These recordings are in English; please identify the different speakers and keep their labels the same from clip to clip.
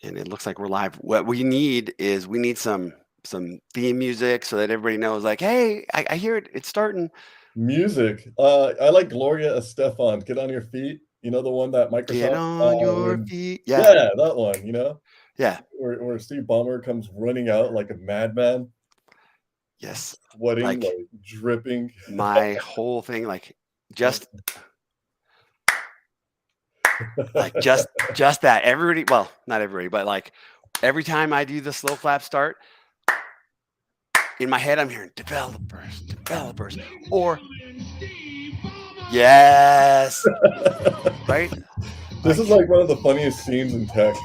Speaker 1: And it looks like we're live. What we need is some theme music so that everybody knows, like, hey, I hear it. It's starting.
Speaker 2: Music. I like Gloria Estefan, Get on Your Feet. You know, the one that
Speaker 1: Get
Speaker 2: Microsoft,
Speaker 1: on your
Speaker 2: when
Speaker 1: feet. Yeah,
Speaker 2: yeah, that one,
Speaker 1: yeah,
Speaker 2: where Steve Ballmer comes running out like a madman,
Speaker 1: yes.
Speaker 2: sweating,
Speaker 1: Like
Speaker 2: like, dripping.
Speaker 1: my whole thing, just just that. Everybody, well, not everybody, but every time I do the slow clap start, in my head, I'm hearing developers, or yes, right?
Speaker 2: This is,
Speaker 1: Like,
Speaker 2: like, one of the funniest scenes in tech.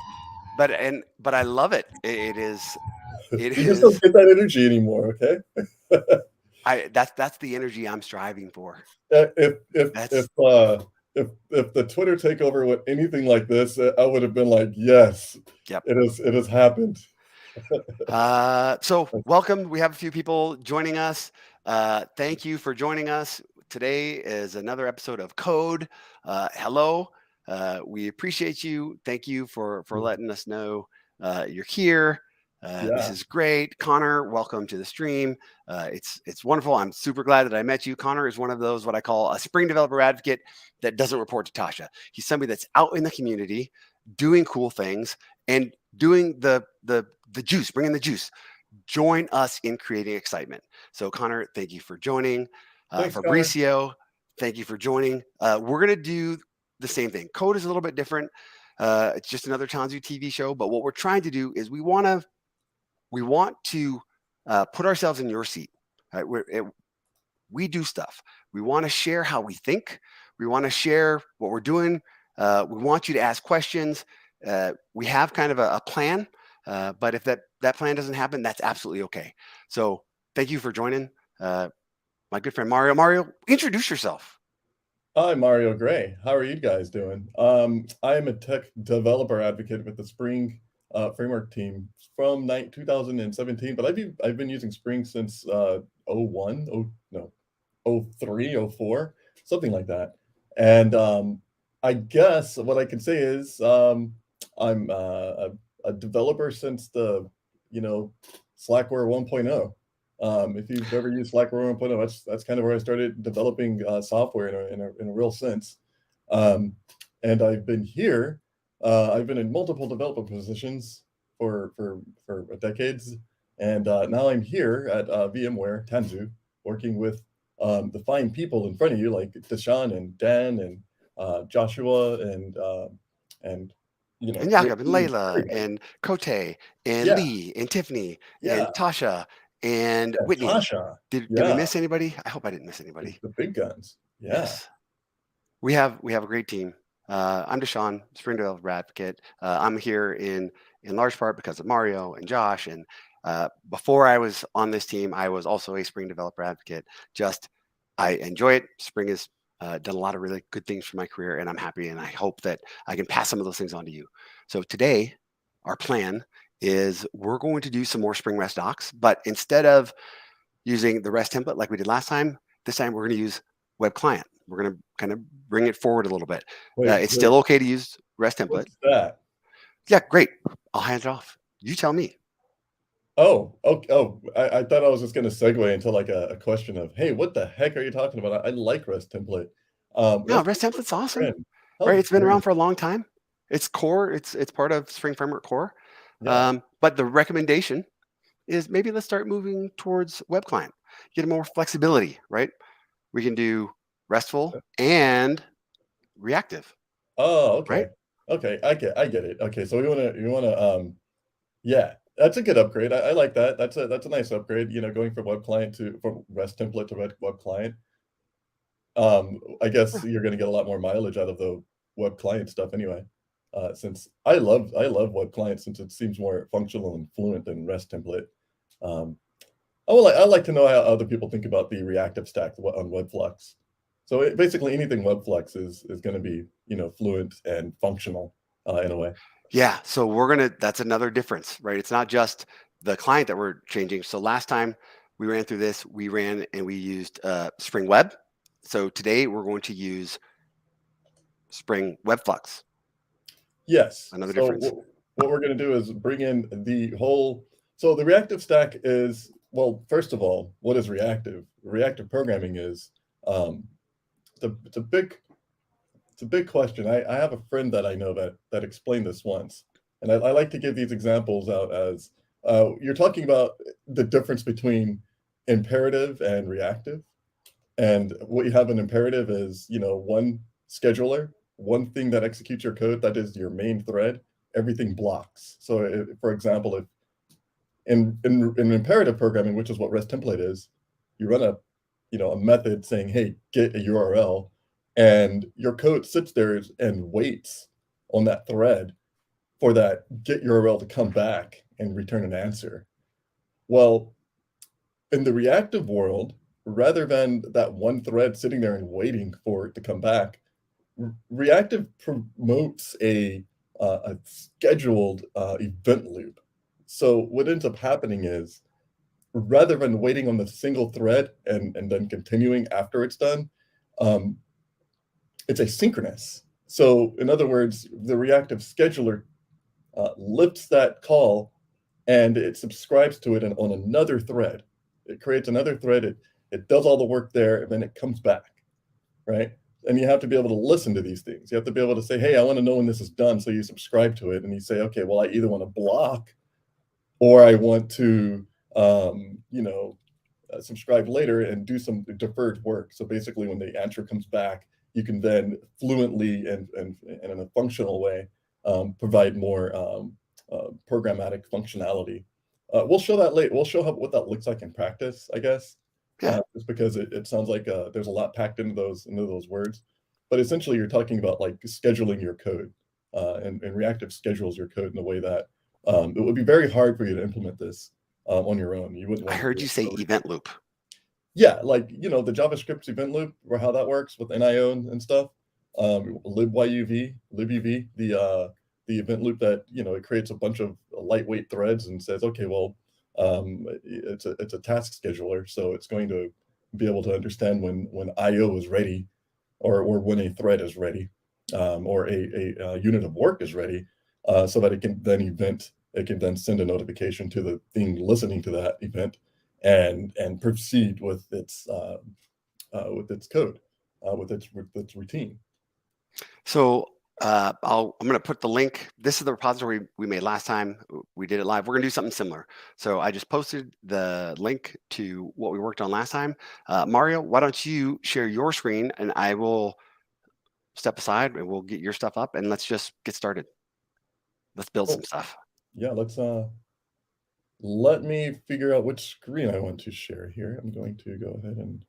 Speaker 1: but I love it. It
Speaker 2: You just don't
Speaker 1: is.
Speaker 2: get that energy anymore, okay?
Speaker 1: That's the energy I'm striving for.
Speaker 2: If if if,
Speaker 1: That's
Speaker 2: uh, if the Twitter takeover went anything like this, I would have been like, "Yes,
Speaker 1: yep.
Speaker 2: it has happened."
Speaker 1: So welcome. We have a few people joining us. Thank you for joining us. Today is another episode of Code. Hello. We appreciate you. Thank you for letting us know you're here. This
Speaker 2: Yeah.
Speaker 1: is great. Connor, welcome to the stream. It's wonderful. I'm super glad that I met you. Connor is one of those what I call a Spring developer advocate that doesn't report to Tasha. He's somebody that's out in the community doing cool things and doing the juice, bringing the juice. Join us in creating excitement. So Connor, thank you for joining.
Speaker 2: Thanks, Connor.
Speaker 1: Fabricio, thank you for joining. We're going to do the same thing. Code is a little bit different. It's just another Tanzu TV show, but what we're trying to do is we want to put ourselves in your seat. Right? We do stuff. We want to share how we think. We want to share what we're doing. We want you to ask questions. We have kind of a plan, but if that plan doesn't happen, that's absolutely okay. So thank you for joining. My good friend Mario. Mario, introduce yourself.
Speaker 2: Hi, Mario Gray. How are you guys doing? I am a tech developer advocate with the Spring framework team from 2017, but I've been using Spring since 01, oh no, 03, 04, something like that. And I guess what I can say is I'm a developer since the, you know, Slackware 1.0. If you've ever used Slackware 1.0, that's kind of where I started developing software in a real sense. Um, and I've been here. I've been in multiple developer positions for decades, and now I'm here at VMware Tanzu, working with the fine people in front of you, like DaShaun and Dan and Joshua and
Speaker 1: And Jakob and
Speaker 2: Ricky,
Speaker 1: Layla
Speaker 2: everybody.
Speaker 1: and Kote and
Speaker 2: Yeah,
Speaker 1: Lee and Tiffany and
Speaker 2: yeah,
Speaker 1: Tasha and
Speaker 2: yeah,
Speaker 1: Whitney.
Speaker 2: Tasha.
Speaker 1: Did we
Speaker 2: Yeah,
Speaker 1: miss anybody? I hope I didn't miss anybody.
Speaker 2: the big guns. Yeah.
Speaker 1: Yes. We have a great team. I'm DaShaun, Spring Developer Advocate. I'm here in large part because of Mario and Josh. And before I was on this team, I was also a Spring Developer Advocate. Just I enjoy it. Spring has done a lot of really good things for my career, and I'm happy. And I hope that I can pass some of those things on to you. So today, our plan is we're going to do some more Spring REST docs, but instead of using the REST template like we did last time, this time we're going to use web client. We're going to kind of bring it forward a little bit. It's
Speaker 2: Wait,
Speaker 1: still okay to use REST template.
Speaker 2: what's that?
Speaker 1: Yeah, great. I'll hand it off. You tell me.
Speaker 2: I thought I was just gonna segue into like a question of, hey, what the heck are you talking about? I like REST template.
Speaker 1: No,
Speaker 2: REST
Speaker 1: REST
Speaker 2: template's
Speaker 1: template's
Speaker 2: my
Speaker 1: awesome,
Speaker 2: friend. How
Speaker 1: right? It's been
Speaker 2: dare
Speaker 1: around
Speaker 2: you?
Speaker 1: for a long time. It's core. It's part of Spring Framework core.
Speaker 2: Yeah.
Speaker 1: But the recommendation is maybe let's start moving towards web client. Get more flexibility, right? We can do RESTful and reactive,
Speaker 2: Oh,
Speaker 1: right?
Speaker 2: okay. Okay, I get it. Okay, so yeah, that's a good upgrade. I like that. That's a nice upgrade, going from REST template to web client. I guess you're gonna get a lot more mileage out of the web client stuff anyway. Since I love web client since it seems more functional and fluent than REST template. Um, I like to know how other people think about the reactive stack on WebFlux. So basically anything WebFlux is going to be fluent and functional in a way.
Speaker 1: Yeah, so that's another difference, right? It's not just the client that we're changing. So last time we ran through this, we ran and we used Spring Web. So today we're going to use Spring WebFlux,
Speaker 2: Yes.
Speaker 1: another
Speaker 2: So
Speaker 1: difference.
Speaker 2: what we're going to do is bring in the whole. So the reactive stack is, well, first of all, what is reactive? Reactive programming is it's a big question. I have a friend that I know that explained this once, and I like to give these examples out as you're talking about the difference between imperative and reactive. And what you have in imperative is, one scheduler, one thing that executes your code, that is your main thread, everything blocks. So for example, if in imperative programming, which is what REST template is, you run a method saying, hey, get a URL, and your code sits there and waits on that thread for that get URL to come back and return an answer. Well, in the reactive world, rather than that one thread sitting there and waiting for it to come back, reactive promotes a scheduled event loop. So what ends up happening is, rather than waiting on the single thread and then continuing after it's done, it's asynchronous. So in other words, the reactive scheduler lifts that call and it subscribes to it on another thread. It creates another thread, it does all the work there, and then it comes back, right? And you have to be able to listen to these things. You have to be able to say, hey, I want to know when this is done. So you subscribe to it and you say, okay, well, I either want to block or I want to, subscribe later and do some deferred work. So basically when the answer comes back, you can then fluently and in a functional way provide more programmatic functionality. We'll show that later. We'll show what that looks like in practice, I guess.
Speaker 1: Yeah.
Speaker 2: Just because it sounds like there's a lot packed into those words. But essentially, you're talking about like scheduling your code, and Reactive schedules your code in a way that it would be very hard for you to implement this on your own. You wouldn't.
Speaker 1: I heard you say event loop.
Speaker 2: Yeah, like the JavaScript event loop, or how that works with NIO and stuff. libuv, the event loop that it creates a bunch of lightweight threads and says, okay, well, it's a task scheduler, so it's going to be able to understand when IO is ready, or when a thread is ready, or a unit of work is ready, so that it can then send a notification to the thing listening to that event and proceed with its code, with its routine.
Speaker 1: So I'm going to put the link. This is the repository we made last time we did it live. We're going to do something similar. So I just posted the link to what we worked on last time. Mario, why don't you share your screen and I will step aside and we'll get your stuff up and let's just get started. Let's build some stuff.
Speaker 2: Yeah, let me figure out which screen I want to share here. I'm going to go ahead and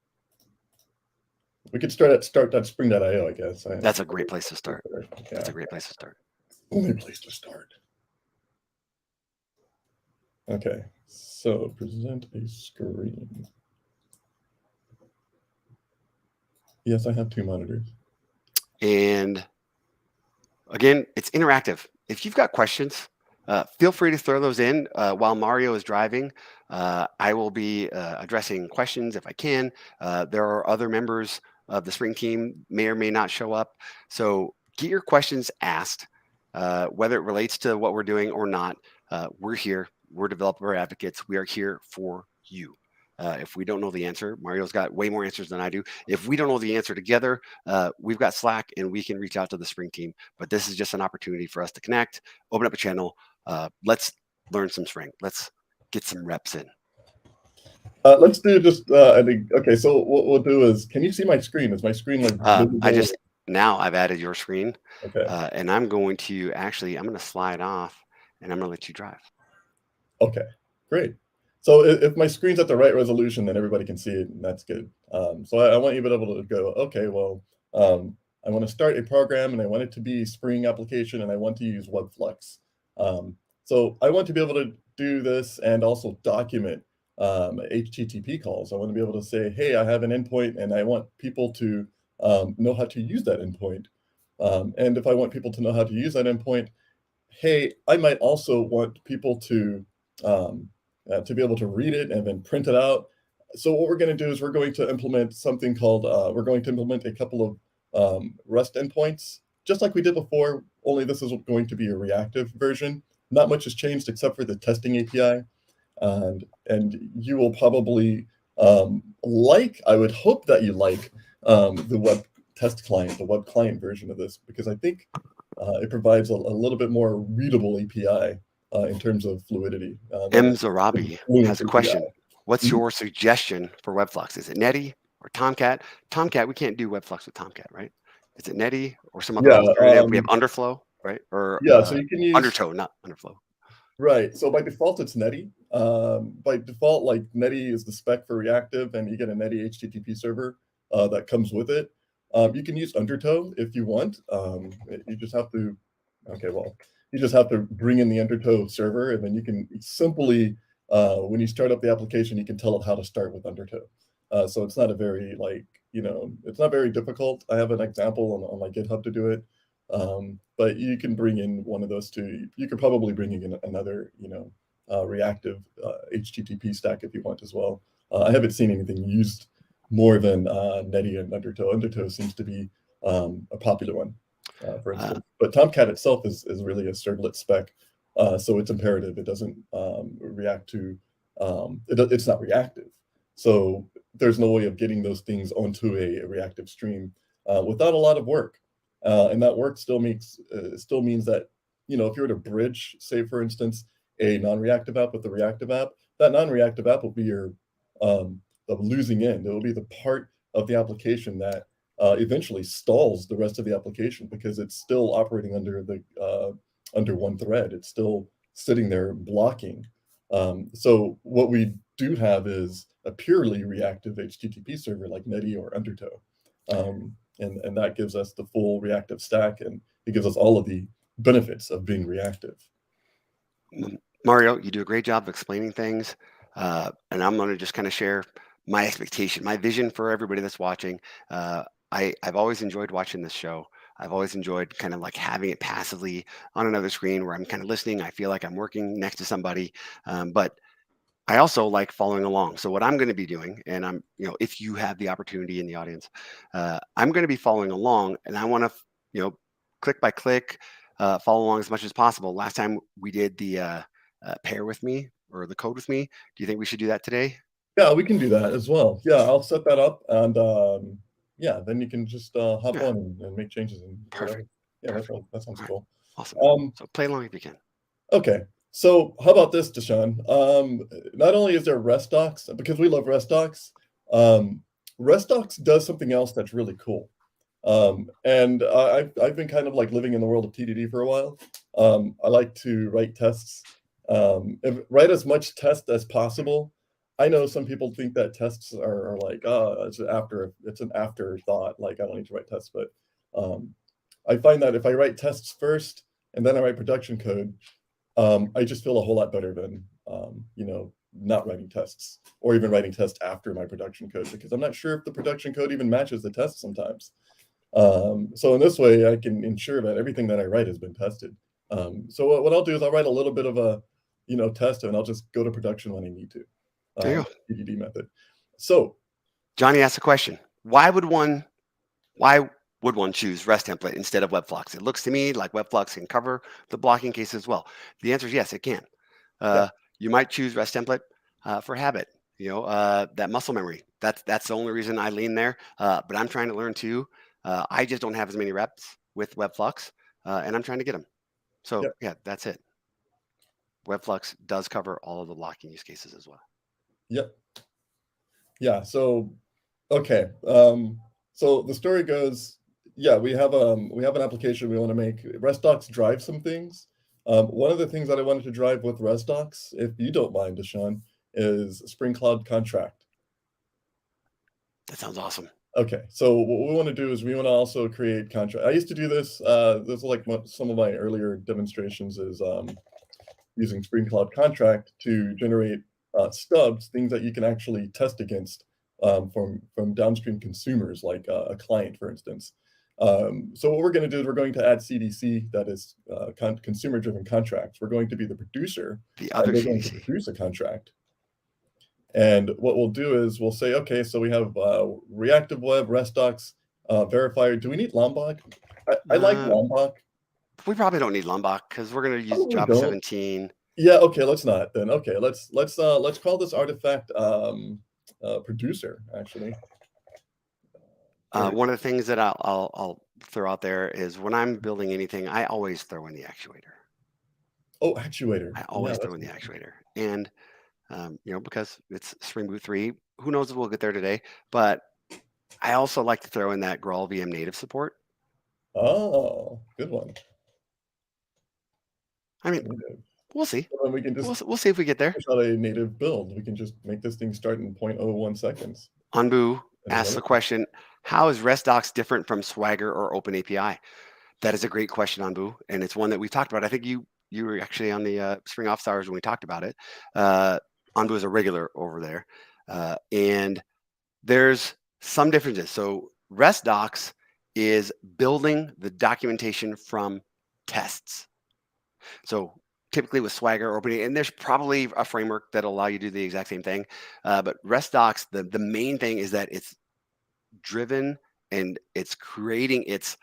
Speaker 2: we could start.spring.io, I guess.
Speaker 1: That's a great place to start.
Speaker 2: Yeah.
Speaker 1: That's a great place to start.
Speaker 2: Only place to start. Okay, so present a screen. Yes, I have two monitors.
Speaker 1: And again, it's interactive. If you've got questions, feel free to throw those in while Mario is driving. I will be addressing questions if I can. There are other members of the Spring team may or may not show up. So get your questions asked, whether it relates to what we're doing or not. We're here. We're developer advocates. We are here for you. If we don't know the answer, Mario's got way more answers than I do. If we don't know the answer together, we've got Slack and we can reach out to the Spring team. But this is just an opportunity for us to connect, open up a channel. Let's learn some Spring. Let's get some reps in.
Speaker 2: Let's do just, okay, so what we'll do is, can you see my screen? Is my screen like
Speaker 1: now I've added your screen.
Speaker 2: Okay.
Speaker 1: And I'm going to slide off and I'm going to let you drive.
Speaker 2: Okay, great. So if my screen's at the right resolution, then everybody can see it, and that's good. So I want you to be able to go, okay, well, I want to start a program, and I want it to be Spring application, and I want to use WebFlux. So I want to be able to do this and also document HTTP calls. I want to be able to say, hey, I have an endpoint, and I want people to know how to use that endpoint. And if I want people to know how to use that endpoint, hey, I might also want people to be able to read it and then print it out. So what we're going to do is we're going to implement something called, we're going to implement a couple of REST endpoints, just like we did before, only this is going to be a reactive version. not much has changed except for the testing API. And you will probably I would hope that you like the web test client, the web client version of this, because I think it provides a little bit more readable API in terms of fluidity.
Speaker 1: M. Zarabi has a
Speaker 2: API.
Speaker 1: question. What's
Speaker 2: Mhm.
Speaker 1: your suggestion for WebFlux? Is it Netty or Tomcat? Tomcat, we can't do WebFlux with Tomcat, right? Is it Netty or some other
Speaker 2: Yeah,
Speaker 1: alternative? We have Underflow, right? Or
Speaker 2: yeah. So you can use
Speaker 1: Undertow, not Underflow.
Speaker 2: right. So by default, it's Netty. By default, like Netty is the spec for Reactive, and you get a Netty HTTP server that comes with it. You can use Undertow if you want. You just have to, okay, well, you just have to bring in the Undertow server, and then you can simply, when you start up the application, you can tell it how to start with Undertow. So it's not a very it's not very difficult. I have an example on my GitHub to do it. But you can bring in one of those two. You could probably bring in another, reactive HTTP stack if you want as well. I haven't seen anything used more than Netty and Undertow. Undertow seems to be a popular one, for instance. But Tomcat itself is really a servlet spec, so it's imperative. It doesn't react to. It's not reactive, so there's no way of getting those things onto a reactive stream without a lot of work. And that work still means that if you were to bridge, say for instance, a non-reactive app with a reactive app, that non-reactive app will be your the losing end. It will be the part of the application that eventually stalls the rest of the application because it's still operating under one thread. It's still sitting there blocking. So what we do have is a purely reactive HTTP server like Netty or Undertow. And that gives us the full reactive stack, and it gives us all of the benefits of being reactive.
Speaker 1: Mario, you do a great job of explaining things, and I'm going to just kind of share my expectation, my vision for everybody that's watching. I've always enjoyed watching this show. I've always enjoyed kind of like having it passively on another screen where I'm kind of listening. I feel like I'm working next to somebody, but I also like following along. So what I'm going to be doing, and if you have the opportunity in the audience, I'm going to be following along, and I want to, click by click, follow along as much as possible. Last time we did the pair with me or the code with me. Do you think we should do that today?
Speaker 2: Yeah, we can do that as well. Yeah, I'll set that up, and yeah, then you can just hop
Speaker 1: Yeah.
Speaker 2: on and make changes and whatever.
Speaker 1: Perfect.
Speaker 2: Yeah,
Speaker 1: Perfect.
Speaker 2: that sounds
Speaker 1: All right.
Speaker 2: cool.
Speaker 1: Awesome. So play along if you can.
Speaker 2: Okay, so how about this, DaShaun? Not only is there REST docs, because we love REST docs, REST docs does something else that's really cool. And I've been kind of like living in the world of TDD for a while. I like to write tests, write as much test as possible. I know some people think that tests are like, it's an afterthought. Like I don't need to write tests, but I find that if I write tests first and then I write production code, I just feel a whole lot better than not writing tests or even writing tests after my production code, because I'm not sure if the production code even matches the test sometimes. So in this way, I can ensure that everything that I write has been tested. So what I'll do is I'll write a little bit of a test, and I'll just go to production when I need to.
Speaker 1: There you go.
Speaker 2: TDD method. So
Speaker 1: Johnny asked a question. Why would one choose REST template instead of WebFlux? It looks to me like WebFlux can cover the blocking case as well. The answer is yes, it can. You might choose REST template for habit. That muscle memory. That's the only reason I lean there. But I'm trying to learn too. I just don't have as many reps with WebFlux, and I'm trying to get them. So yeah, that's it. WebFlux does cover all of the blocking use cases as well.
Speaker 2: Yep. Yeah. So okay. So the story goes, yeah, we have an application we want to make. REST docs drive some things. One of the things that I wanted to drive with REST docs, if you don't mind, DaShaun, is Spring Cloud Contract.
Speaker 1: That sounds awesome.
Speaker 2: Okay, so what we want to do is we want to also create contract. I used to do this. This is like some of my earlier demonstrations is using Spring Cloud Contract to generate stubs, things that you can actually test against from downstream consumers, like a client, for instance. So what we're going to do is we're going to add CDC, that is consumer-driven contracts. We're going to be the producer.
Speaker 1: The other
Speaker 2: we're going to
Speaker 1: CDC.
Speaker 2: produce a contract. And what we'll do is we'll say, okay, so we have reactive web, REST docs, verifier. Do we need Lombok? I like Lombok.
Speaker 1: We probably don't need Lombok because we're going to use
Speaker 2: Oh, we
Speaker 1: Java
Speaker 2: don't.
Speaker 1: 17.
Speaker 2: Yeah, okay, let's not then. Okay, let's call this artifact producer actually.
Speaker 1: One of the things that I'll throw out there is when I'm building anything, I always throw in the actuator.
Speaker 2: Oh, actuator.
Speaker 1: I
Speaker 2: Yeah,
Speaker 1: always throw
Speaker 2: that's
Speaker 1: in the actuator. And, because it's Spring Boot 3, who knows if we'll get there today, but I also like to throw in that Graal VM native support.
Speaker 2: oh, good one.
Speaker 1: I mean,
Speaker 2: Native.
Speaker 1: we'll see.
Speaker 2: So then we can just
Speaker 1: We'll see if we get there.
Speaker 2: push out a native build. We can just make this thing start in 0.01 seconds.
Speaker 1: Anbu
Speaker 2: And
Speaker 1: asks
Speaker 2: run
Speaker 1: the
Speaker 2: it.
Speaker 1: question, how is RESTdocs different from Swagger or OpenAPI? That is a great question, Anbu, and it's one that we've talked about. I think you were actually on the Spring Office Hours when we talked about it. Anbu is a regular over there, and there's some differences. So RESTdocs is building the documentation from tests. So typically with Swagger or OpenAPI, and there's probably a framework that'll allow you to do the exact same thing. But RESTdocs, the main thing is that it's driven and it's creating its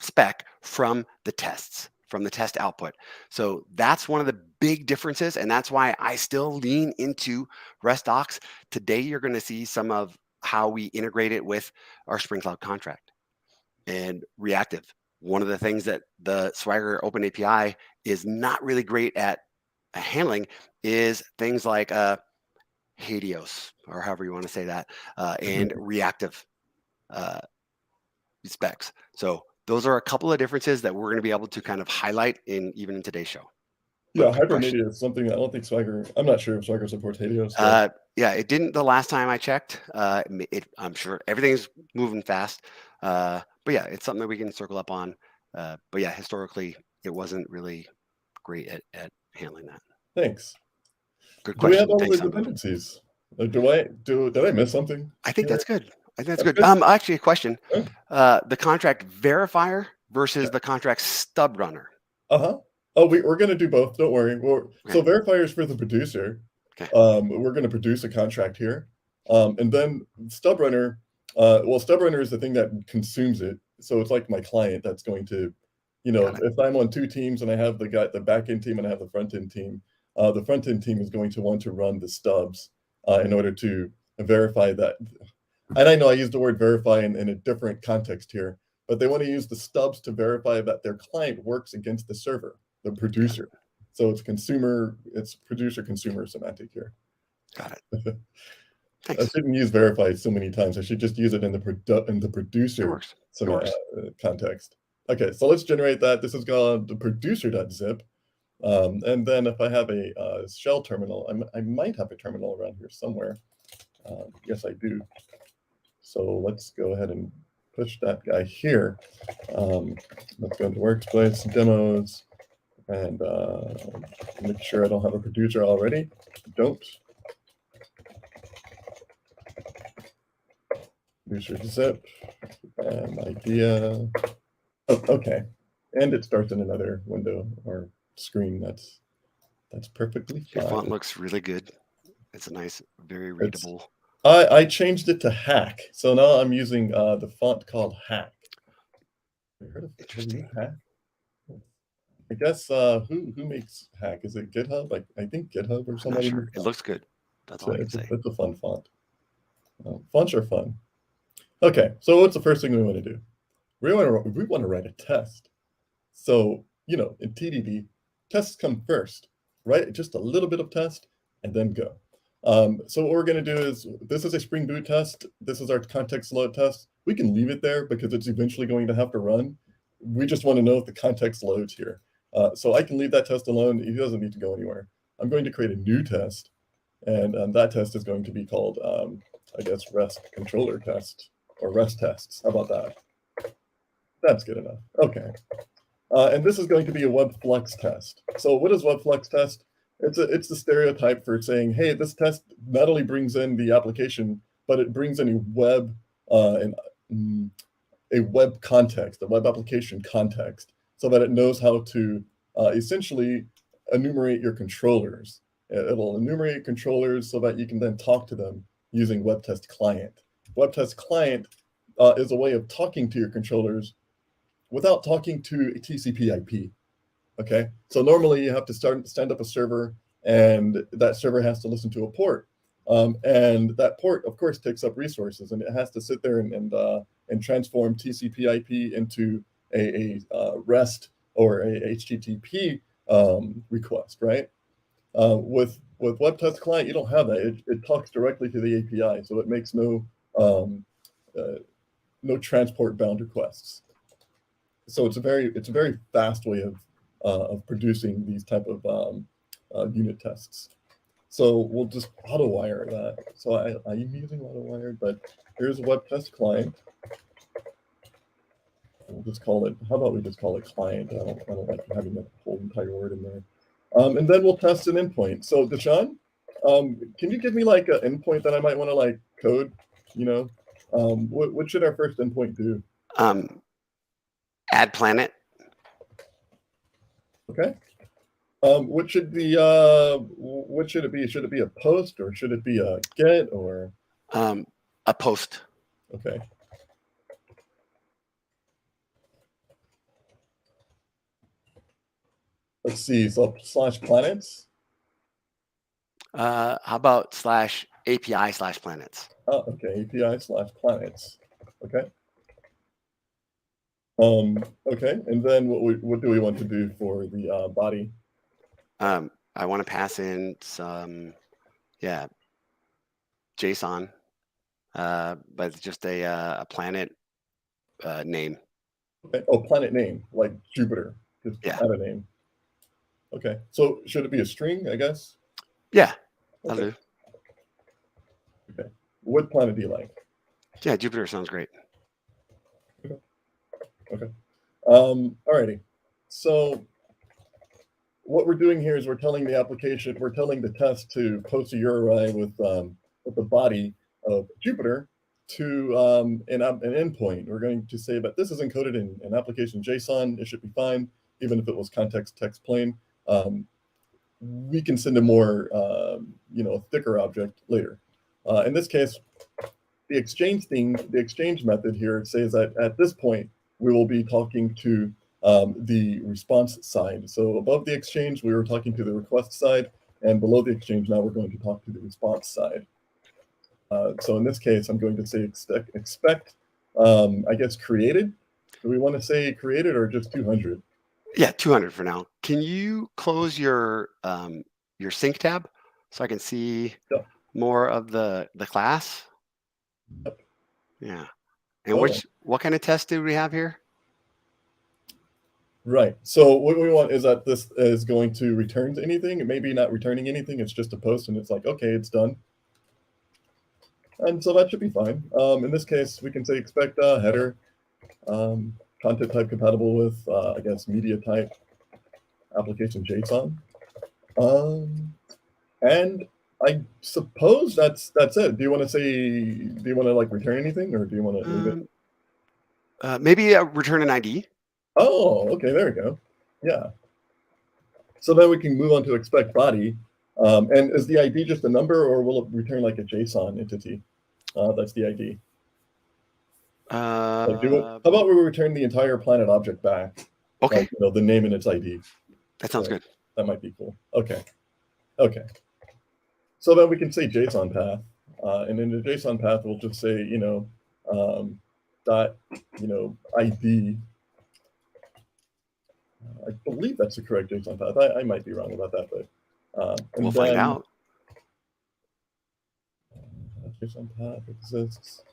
Speaker 1: spec from the tests, from the test output. So that's one of the big differences, and that's why I still lean into RESTdocs. Today, you're going to see some of how we integrate it with our Spring Cloud contract and Reactive. One of the things that the Swagger Open API is not really great at handling is things like Helios, or however you want to say that, and reactive specs. So those are a couple of differences that we're going to be able to kind of highlight even in today's show.
Speaker 2: Yeah,
Speaker 1: But good question.
Speaker 2: Hibernate is something I don't think Swagger. I'm not sure if Swagger supports Helios. Though.
Speaker 1: Yeah, it didn't the last time I checked. I'm sure everything's moving fast. But yeah, it's something that we can circle up on. But yeah, historically, it wasn't really great at handling that.
Speaker 2: Thanks.
Speaker 1: Good
Speaker 2: Do we have
Speaker 1: question.
Speaker 2: all the
Speaker 1: Thanks, Anbu.
Speaker 2: dependencies? Did I miss something?
Speaker 1: I think
Speaker 2: here?
Speaker 1: that's good. I think that's
Speaker 2: That's
Speaker 1: good.
Speaker 2: good?
Speaker 1: Actually, a question.
Speaker 2: Huh?
Speaker 1: The contract verifier versus the contract stub runner.
Speaker 2: Uh-huh. Oh, we're gonna do both. Don't worry. So
Speaker 1: Okay.
Speaker 2: verifiers for the producer.
Speaker 1: Okay.
Speaker 2: We're gonna produce a contract here, and then Stubrunner. Stubrunner is the thing that consumes it. So it's like my client that's going to,
Speaker 1: Got it.
Speaker 2: if I'm on two teams and I have the back end team and I have the front end team, the front end team is going to want to run the stubs in order to verify that. And I know I used the word verify in a different context here, but they want to use the stubs to verify that their client works against the server, the producer. So it's producer consumer semantic here.
Speaker 1: Got it.
Speaker 2: I
Speaker 1: Thanks.
Speaker 2: shouldn't use verify so many times. I should just use it in the
Speaker 1: It
Speaker 2: producer
Speaker 1: works. It works.
Speaker 2: context. Okay, so let's generate that. This is called the producer.zip. And then if I have a shell terminal, I might have a terminal around here somewhere. Yes, I do. So let's go ahead and push that guy here. Let's go to workspace, demos, and make sure I don't have a producer already. Don't. Producer zip and idea. Oh, okay. And it starts in another window or screen. That's perfectly fine.
Speaker 1: Your font looks really good. It's a nice, very readable.
Speaker 2: I changed it to Hack, so now I'm using the font called Hack.
Speaker 1: Interesting.
Speaker 2: Hack? I guess who makes Hack? Is it GitHub? I think GitHub or somebody.
Speaker 1: I'm not sure. It looks good. That's all I can say.
Speaker 2: It's a fun font. Fonts are fun. Okay, so what's the first thing we want to do? We want to write a test. So in TDD, tests come first. Write just a little bit of test and then go. So what we're going to do is, this is a Spring Boot test. This is our context load test. We can leave it there because it's eventually going to have to run. We just want to know if the context loads here. So I can leave that test alone. It doesn't need to go anywhere. I'm going to create a new test. And that test is going to be called, I guess, REST controller test or REST tests. How about that? That's good enough. Okay. And this is going to be a WebFlux test. So what is WebFlux test? It's the stereotype for saying, hey, this test not only brings in the application, but it brings in a web context, a web application context, so that it knows how to essentially enumerate your controllers. It'll enumerate controllers so that you can then talk to them using WebTest Client. WebTest Client is a way of talking to your controllers without talking to a TCP/IP. Okay, so normally you have to stand up a server, and that server has to listen to a port, and that port, of course, takes up resources, and it has to sit there and transform TCP/IP into a REST or a HTTP request, right? With Web Test Client, you don't have that. It talks directly to the API, so it makes no transport bound requests. So it's a very fast way of producing these type of unit tests. So we'll just auto-wire that. So I'm using auto-wire, but here's a Web Test Client. We'll just call it, how about we just call it client? I don't like having that whole entire word in there. And then we'll test an endpoint. So DaShaun, can you give me like an endpoint that I might want to like code? You know, what should our first endpoint do?
Speaker 1: Add planet.
Speaker 2: Okay. What should it be? Should it be a post, or should it be a get, or
Speaker 1: a post?
Speaker 2: Okay. Let's see. So /planets.
Speaker 1: How about /API/planets?
Speaker 2: Oh, okay. API/planets. Okay. Okay. And then what do we want to do for the body?
Speaker 1: I want to pass in some, JSON, but just a planet name.
Speaker 2: Okay. Oh, planet name, like Jupiter. Just
Speaker 1: Yeah.
Speaker 2: add a name. Okay. So should it be a string, I guess?
Speaker 1: Yeah,
Speaker 2: Okay.
Speaker 1: that'll do.
Speaker 2: Okay. What planet do you like?
Speaker 1: Yeah, Jupiter sounds great.
Speaker 2: Okay. Alrighty. So what we're doing here is we're telling the application, we're telling the test to post a URI with the body of Jupiter to an endpoint. We're going to say that this is encoded in an application JSON. It should be fine, even if it was context text plain. We can send a more, thicker object later. In this case, the exchange method here says that at this point, we will be talking to the response side. So above the exchange, we were talking to the request side, and below the exchange, now we're going to talk to the response side. So in this case, I'm going to say expect, I guess, created. Do we want to say created or just 200?
Speaker 1: Yeah, 200 for now. Can you close your sync tab so I can see more of the class?
Speaker 2: Yep.
Speaker 1: Yeah. And what kind of test do we have here?
Speaker 2: Right. So what we want is that this is going to return to anything. It may be not returning anything. It's just a post, and it's like, okay, it's done. And so that should be fine. In this case, we can say expect header, content type compatible with, I guess, media type, application JSON. And I suppose that's it. Do you want to like return anything, or do you want to leave
Speaker 1: it? Maybe return an ID.
Speaker 2: Oh, okay, there we go. Yeah. So then we can move on to expect body. And is the ID just a number, or will it return like a JSON entity? That's the ID. How about we return the entire planet object back?
Speaker 1: Okay.
Speaker 2: Like, the name and its ID.
Speaker 1: That sounds good.
Speaker 2: That might be cool. Okay. Okay. So then we can say JSON path, and in the JSON path we'll just say dot ID. I believe that's the correct JSON path. I might be wrong about that, but
Speaker 1: we'll find out.
Speaker 2: JSON path exists.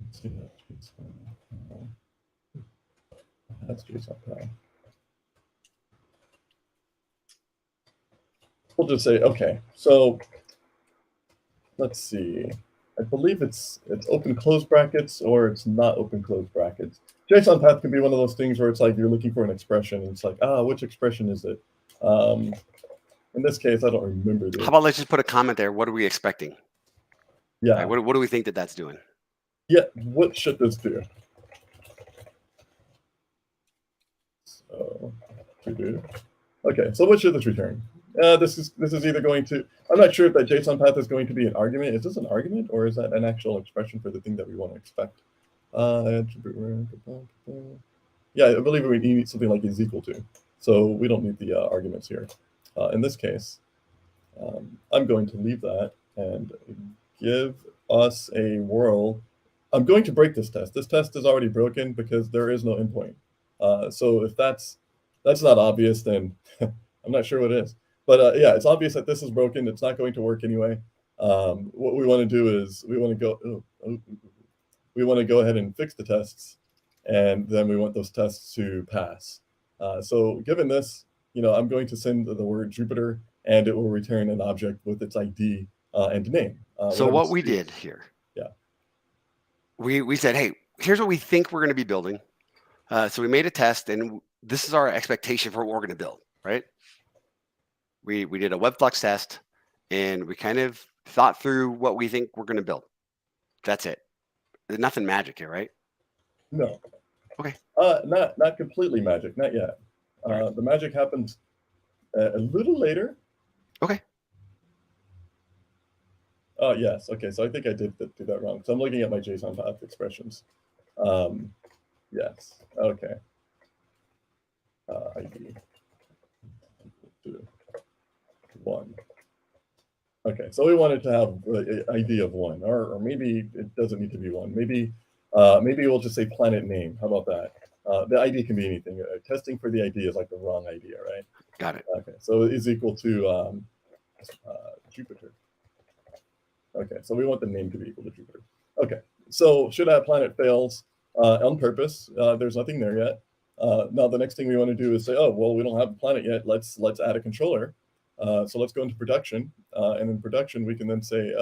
Speaker 2: Let's see that JSON. That's JSON path. We'll just say, okay, so let's see. I believe it's open close brackets, or it's not open close brackets. JSON path can be one of those things where it's like you're looking for an expression, and it's like, which expression is it? In this case, I don't remember this.
Speaker 1: How about let's just put a comment there. What are we expecting?
Speaker 2: Yeah.
Speaker 1: Right, what do we think that's doing?
Speaker 2: Yeah, what should this do? So, okay, so what should this return? This is either going to, I'm not sure if that JSON path is going to be an argument. Is this an argument or is that an actual expression for the thing that we want to expect? Yeah, I believe we need something like is equal to. So we don't need the arguments here. In this case, I'm going to leave that and give us a whirl. I'm going to break this test. This test is already broken because there is no endpoint. So if that's not obvious, then I'm not sure what is. But yeah, it's obvious that this is broken. It's not going to work anyway. What we want to do is we want to go ahead and fix the tests, and then we want those tests to pass. So given this, I'm going to send the word Jupiter, and it will return an object with its ID and name.
Speaker 1: So what we did here,
Speaker 2: yeah,
Speaker 1: we said, hey, here's what we think we're going to be building. So we made a test, and this is our expectation for what we're going to build, right? We did a WebFlux test, and we kind of thought through what we think we're going to build. That's it. There's nothing magic here, right?
Speaker 2: No.
Speaker 1: Okay.
Speaker 2: Not completely magic, not yet. Right. The magic happens a little later.
Speaker 1: Okay.
Speaker 2: Yes. Okay. So I think I did do that wrong. So I'm looking at my JSON path expressions. Yes. Okay. ID 1. Okay. So we wanted to have an ID of 1, or maybe it doesn't need to be 1. Maybe we'll just say planet name. How about that? The ID can be anything. Testing for the ID is like the wrong idea, right?
Speaker 1: Got it.
Speaker 2: Okay. So it is equal to Jupiter. Okay, so we want the name to be equal to Jupiter. Okay, so should have planet fails on purpose. There's nothing there yet. Now the next thing we want to do is say, oh, well, we don't have a planet yet. Let's add a controller. So let's go into production, and in production we can then say,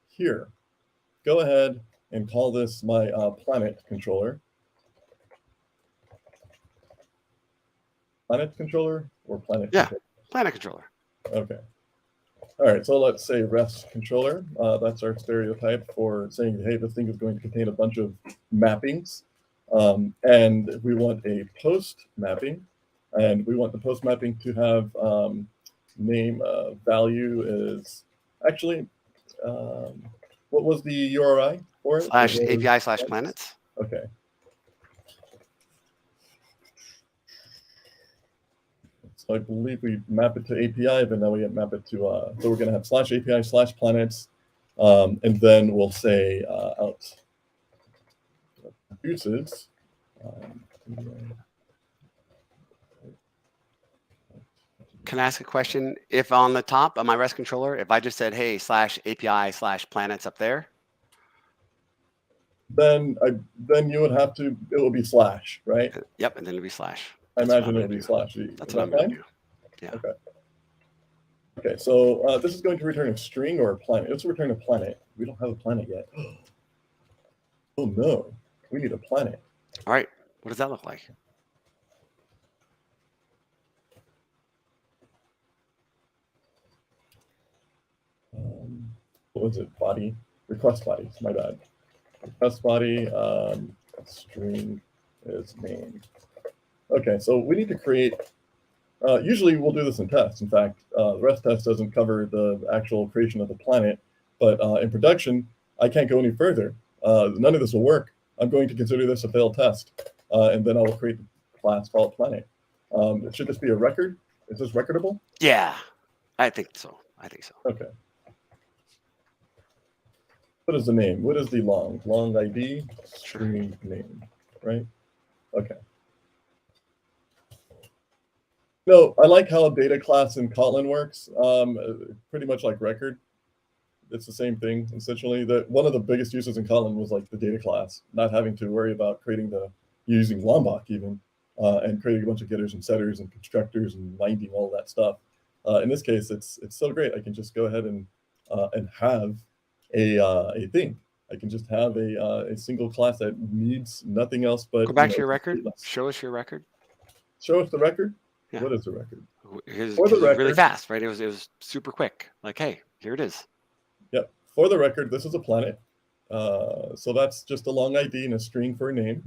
Speaker 2: here, go ahead and call this my planet controller. Planet controller or planet?
Speaker 1: Yeah,
Speaker 2: controller?
Speaker 1: planet controller.
Speaker 2: Okay. All right, so let's say rest controller. That's our stereotype for saying, hey, this thing is going to contain a bunch of mappings. And we want a post mapping. And we want the post mapping to have name value is actually, what was the URI for it?
Speaker 1: /API/planets.
Speaker 2: Okay. So I believe we map it to API, but now we map it to, so we're going to have /API/planets, and then we'll say out uses.
Speaker 1: Can I ask a question? If on the top of my REST controller, if I just said, hey, /API/planets up there,
Speaker 2: then you would have to, it will be slash, right?
Speaker 1: Yep, and then it'll be slash.
Speaker 2: I imagine it'll be slash.
Speaker 1: That's what I'm going to do. Yeah.
Speaker 2: Okay. Okay, so this is going to return a string or a planet. Let's return a planet. We don't have a planet yet. Oh no, we need a planet.
Speaker 1: All right, what does that look like?
Speaker 2: What was it? Body? Request body, my bad. Request body, string is name. Okay, so we need to create, usually we'll do this in tests. In fact, the REST test doesn't cover the actual creation of the planet, but in production, I can't go any further. None of this will work. I'm going to consider this a failed test, and then I will create a class called planet. Should this be a record? Is this recordable?
Speaker 1: Yeah, I think so.
Speaker 2: Okay. What is the name? What is the long ID string name, right? Okay. No, I like how a data class in Kotlin works. Pretty much like record. It's the same thing, essentially. One of the biggest uses in Kotlin was like the data class, not having to worry about using Lombok even, and creating a bunch of getters and setters and constructors and binding all that stuff. In this case, it's so great. I can just go ahead and have a thing. I can just have a single class that needs nothing else but.
Speaker 1: Go back to your record. Show us your record.
Speaker 2: Show us the record.
Speaker 1: Yeah.
Speaker 2: What is the record?
Speaker 1: It was really fast, right? It was super quick. Like, hey, here it is.
Speaker 2: Yep. For the record, this is a planet. So that's just a long ID and a string for a name.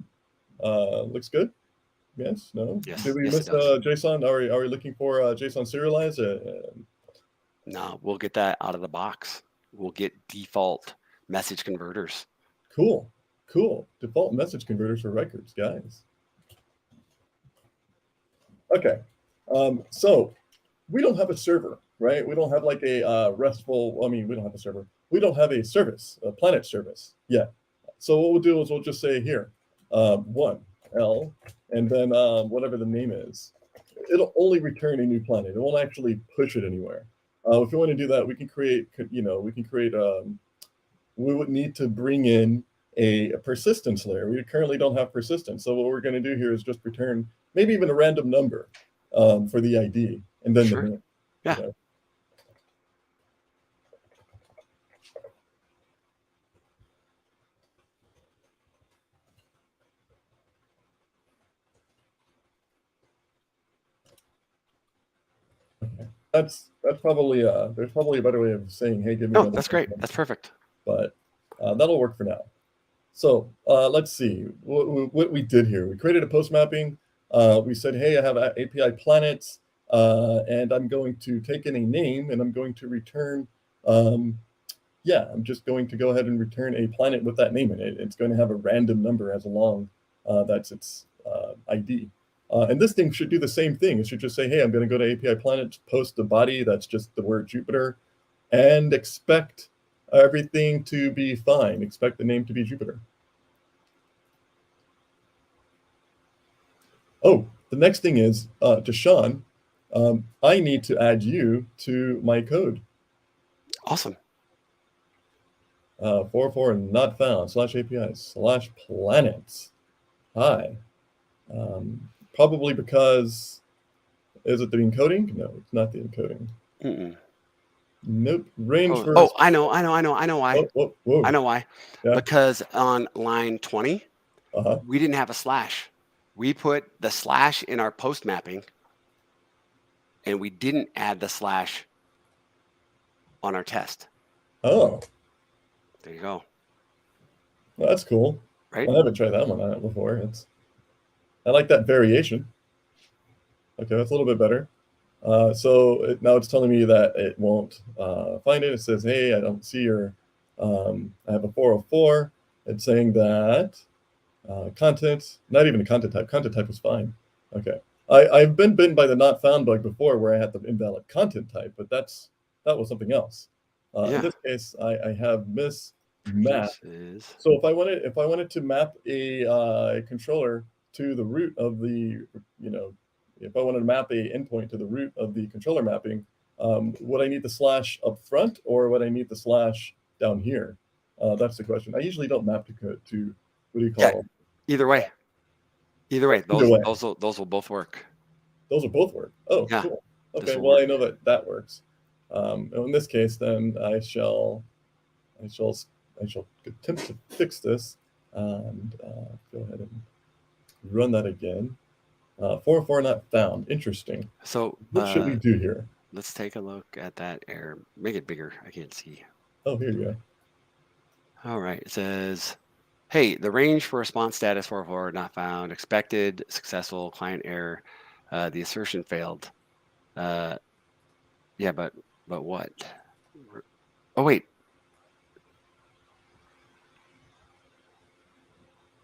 Speaker 2: Looks good. Yes? No?
Speaker 1: Yes.
Speaker 2: Did we
Speaker 1: Yes,
Speaker 2: miss
Speaker 1: it does.
Speaker 2: JSON? Are we looking for JSON serialized?
Speaker 1: No, we'll get that out of the box. We'll get default message converters.
Speaker 2: Cool. Cool. Default message converters for records, guys. Okay. So we don't have a server, right? We don't have like a RESTful, I mean, we don't have a server. We don't have a service, a Planet service yet. So what we'll do is we'll just say here, 1L, and then whatever the name is. It'll only return a new planet. It won't actually push it anywhere. If you want to do that, we can create, we would need to bring in a persistence layer. We currently don't have persistence. So what we're going to do here is just return maybe even a random number for the ID and then
Speaker 1: Sure.
Speaker 2: the name.
Speaker 1: Yeah.
Speaker 2: You know? That's probably there's probably a better way of saying, hey, give me.
Speaker 1: No, that's great. That's perfect.
Speaker 2: But that'll work for now. So let's see what we did here. We created a post mapping. We said, hey, I have API planets, and I'm going to take in a name, and I'm going to return. Yeah, I'm just going to go ahead and return a planet with that name in it. It's going to have a random number as along. That's its ID. And this thing should do the same thing. It should just say, hey, I'm going to go to API planet, post the body. That's just the word Jupiter, and expect everything to be fine. Expect the name to be Jupiter. Oh, the next thing is, DaShaun, I need to add you to my code.
Speaker 1: Awesome.
Speaker 2: 404 not found /API /planets. Hi. Probably because, is it the encoding? No, it's not the encoding. Nope. Range for.
Speaker 1: Oh, I know why.
Speaker 2: Whoa.
Speaker 1: I know why. Yeah. Because on line 20, we didn't have a slash. We put the slash in our post mapping, and we didn't add the slash on our test.
Speaker 2: Oh.
Speaker 1: There you go.
Speaker 2: Well, that's cool.
Speaker 1: Right?
Speaker 2: I haven't tried that one out before. I like that variation. Okay, that's a little bit better. So now it's telling me that it won't find it. It says, hey, I don't see your, I have a 404. It's saying that content, not even a content type is fine. Okay. I've been bitten by the not found bug before where I had the invalid content type, but that was something else. In this case, I have mismap. So if I wanted to map a controller to the root of the, if I wanted to map a endpoint to the root of the controller mapping, would I need the slash up front or would I need the slash down here? That's the question. I usually don't map to what do you call them?
Speaker 1: Either way. Those will both work.
Speaker 2: Those will both work. Oh, yeah. Cool. Okay, well, I know that works. In this case, then I shall attempt to fix this and go ahead and run that again. 404 not found. Interesting.
Speaker 1: So
Speaker 2: what should we do here?
Speaker 1: Let's take a look at that error. Make it bigger. I can't see.
Speaker 2: Oh, here you go.
Speaker 1: All right. It says, hey, the range for response status 404 not found. Expected successful client error. The assertion failed. Yeah, but what? Oh, wait.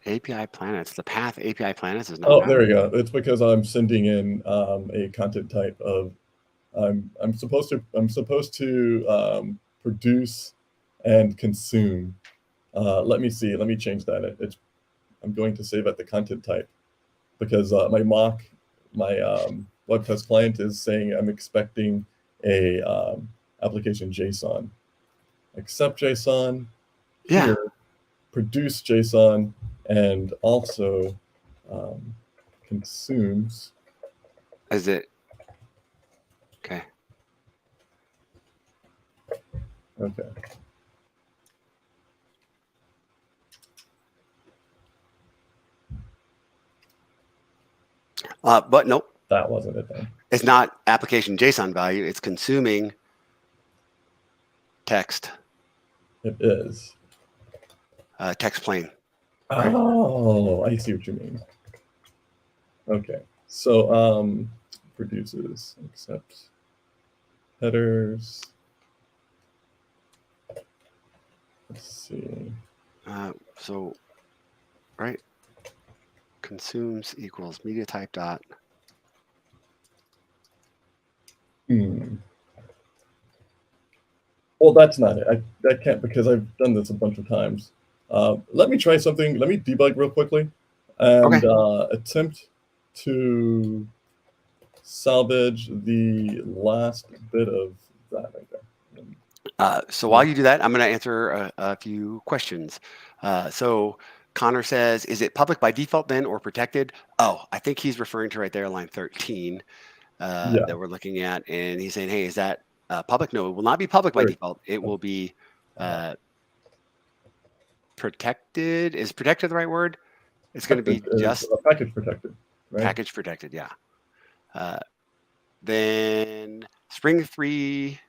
Speaker 1: API planets. The path API planets is not.
Speaker 2: Oh, there we go. It's because I'm sending in a content type of. I'm supposed to produce and consume. Let me see. Let me change that. I'm going to save at the content type because my mock, my web test client is saying I'm expecting a application JSON. Accept JSON.
Speaker 1: Yeah.
Speaker 2: Here, produce JSON, and also consumes.
Speaker 1: Is it? Okay.
Speaker 2: Okay.
Speaker 1: But nope.
Speaker 2: That wasn't it then.
Speaker 1: It's not application JSON value. It's consuming text.
Speaker 2: It is.
Speaker 1: Text plain.
Speaker 2: Oh, I see what you mean. Okay. So produces accept headers. Let's see.
Speaker 1: So, right, consumes equals media type dot.
Speaker 2: Well, that's not it. I can't, because I've done this a bunch of times. Let me try something. Let me debug real quickly and attempt to salvage the last bit of that right there.
Speaker 1: So while you do that, I'm going to answer a few questions. So Connor says, is it public by default then or protected? Oh, I think he's referring to right there, line 13 that we're looking at. And he's saying, hey, is that public? No, it will not be public by default. It will be protected. Is protected the right word? It's going to be just
Speaker 2: package protected, right?
Speaker 1: Package protected, yeah. Then Spring 3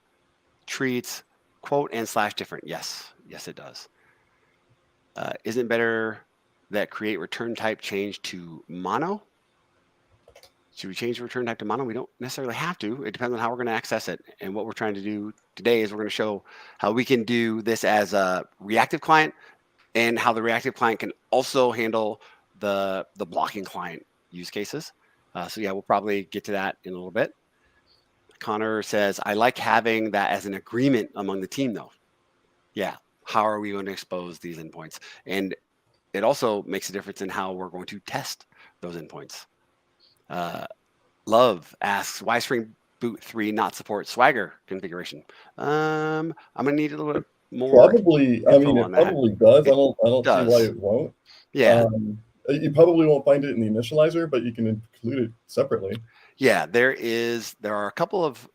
Speaker 1: treats quote and slash different. Yes, it does. Isn't better that create return type change to mono? Should we change the return type to mono? We don't necessarily have to. It depends on how we're going to access it. And what we're trying to do today is we're going to show how we can do this as a reactive client and how the reactive client can also handle the blocking client use cases. So yeah, we'll probably get to that in a little bit. Connor says, I like having that as an agreement among the team though. Yeah, how are we going to expose these endpoints? And it also makes a difference in how we're going to test those endpoints. Love asks, why Spring Boot 3 not support Swagger configuration? I'm gonna need a little bit more.
Speaker 2: Probably, I mean, it probably does. I don't see why it won't.
Speaker 1: Yeah.
Speaker 2: You probably won't find it in the initializer, but you can include it separately.
Speaker 1: Yeah, there are a couple of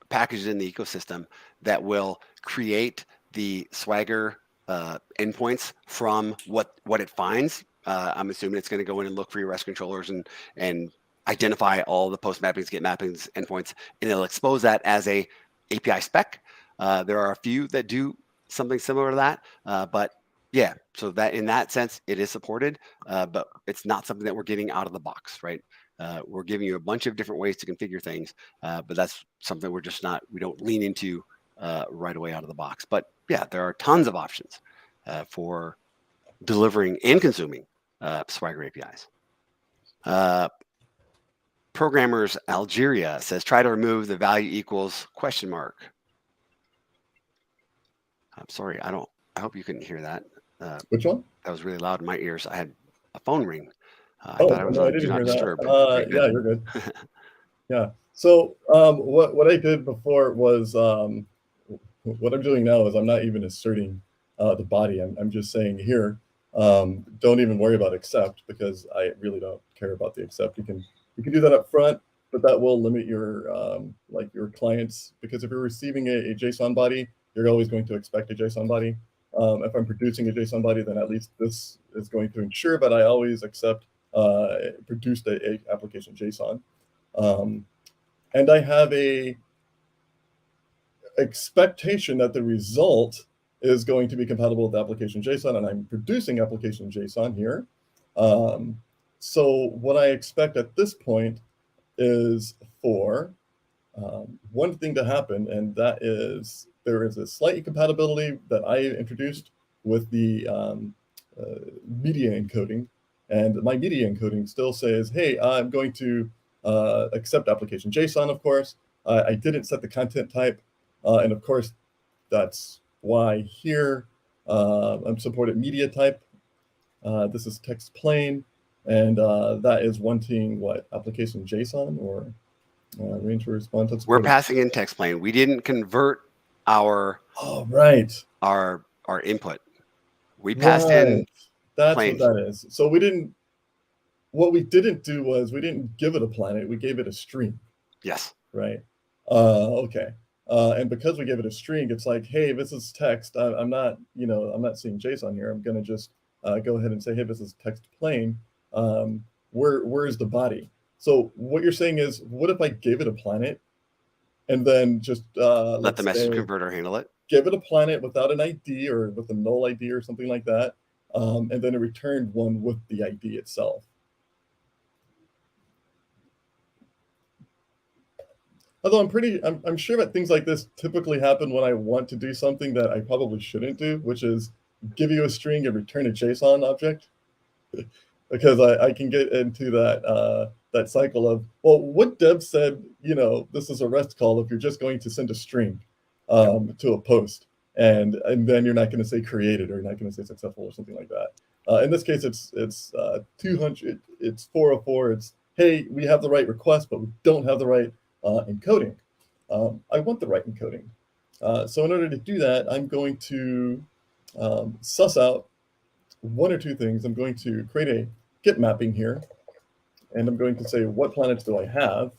Speaker 1: packages in the ecosystem that will create the Swagger endpoints from what it finds. I'm assuming it's going to go in and look for your REST controllers and identify all the post mappings, get mappings, endpoints, and it'll expose that as a API spec. There are a few that do something similar to that, but yeah, so that in that sense, it is supported, but it's not something that we're getting out of the box, right? We're giving you a bunch of different ways to configure things, but that's something we don't lean into right away out of the box. But yeah, there are tons of options for delivering and consuming Swagger APIs. Programmers Algeria says, try to remove the value equals question mark. I'm sorry, I hope you couldn't hear that.
Speaker 2: Which one?
Speaker 1: That was really loud in my ears. I had a phone ring. I
Speaker 2: thought
Speaker 1: I was on Do Not Disturb.
Speaker 2: Yeah, you're good. Yeah. So what I did before was what I'm doing now is I'm not even asserting the body. I'm just saying here, don't even worry about accept, because I really don't care about the accept. You can do that up front, but that will limit your like your clients, because if you're receiving a JSON body, you're always going to expect a JSON body. If I'm producing a JSON body, then at least this is going to ensure that I always accept produced a application JSON. And I have a expectation that the result is going to be compatible with the application JSON, and I'm producing application JSON here. So what I expect at this point is for one thing to happen, and that is there is a slight incompatibility that I introduced with the media encoding, and my media encoding still says, hey, I'm going to accept application JSON, of course. I didn't set the content type, and of course, that's why here I'm supported media type. This is text plain, and that is wanting what, application JSON or range to respond to.
Speaker 1: We're passing in text plain. We didn't convert our our input. We passed in
Speaker 2: that's
Speaker 1: plain.
Speaker 2: what that is. So we didn't. What we didn't do was we didn't give it a planet. We gave it a string.
Speaker 1: Yes.
Speaker 2: Right. Okay. And because we gave it a string, it's like, hey, this is text. I'm not seeing JSON here. I'm going to just go ahead and say, hey, this is text plain. Where is the body? So what you're saying is, what if I gave it a planet and then just
Speaker 1: let the message converter handle it?
Speaker 2: Give it a planet without an ID or with a null ID or something like that. And then it returned one with the ID itself. Although I'm sure that things like this typically happen when I want to do something that I probably shouldn't do, which is give you a string and return a JSON object. Because I can get into that cycle of, well, what Deb said, this is a REST call if you're just going to send a string to a post, and then you're not going to say created, or you're not going to say successful or something like that. In this case, it's 200, it's 404. It's, hey, we have the right request, but we don't have the right encoding. I want the right encoding. So in order to do that, I'm going to suss out one or two things. I'm going to create a get mapping here, and I'm going to say, what planets do I have?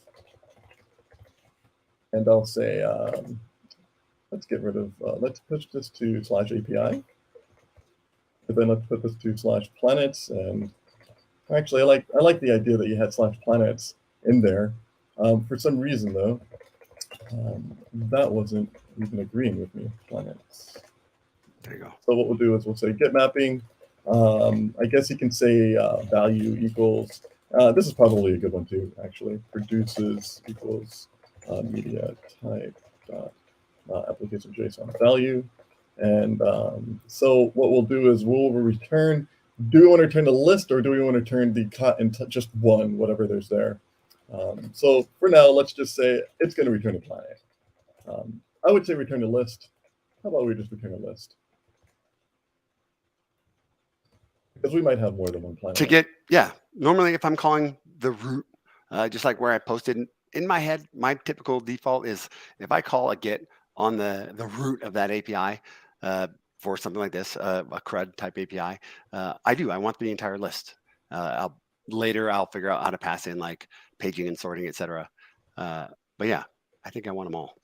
Speaker 2: And I'll say, let's get rid of, let's push this to /API. But then let's put this to /planets. And actually, I like the idea that you had /planets in there. For some reason, though, that wasn't even agreeing with me. Planets.
Speaker 1: There you go.
Speaker 2: So what we'll do is we'll say get mapping. I guess you can say value equals, this is probably a good one too, actually. Produces equals media type dot application JSON value. And so what we'll do is we'll return, do we want to return the list, or do we want to return the just one, whatever there's there? So for now, let's just say it's going to return a planet. I would say return a list. How about we just return a list? Because we might have more than one planet.
Speaker 1: To get, yeah, normally if I'm calling the root, just like where I posted in my head, my typical default is if I call a get on the root of that API for something like this, a CRUD type API, I want the entire list. Later I'll figure out how to pass in like paging and sorting, etc. But yeah, I think I want them all.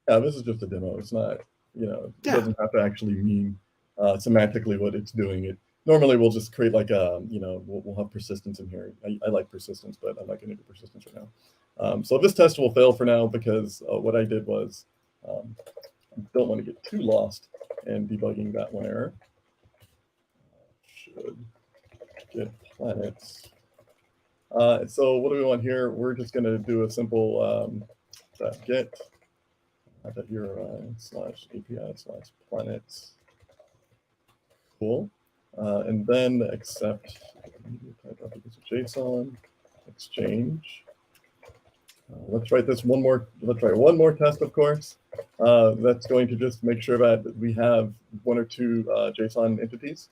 Speaker 2: Yeah, this is just a demo. It's not, it doesn't have to actually mean semantically what it's doing. Normally we'll just create like we'll have persistence in here. I like persistence, but I'm not going to do persistence right now. So this test will fail for now because what I did was I don't want to get too lost in debugging that one error. Should get planets. So what do we want here? We're just going to do a simple get that URI /API/planets. Cool. And then accept type application JSON exchange. Let's write this one more. Let's write one more test, of course. That's going to just make sure that we have one or two JSON entities.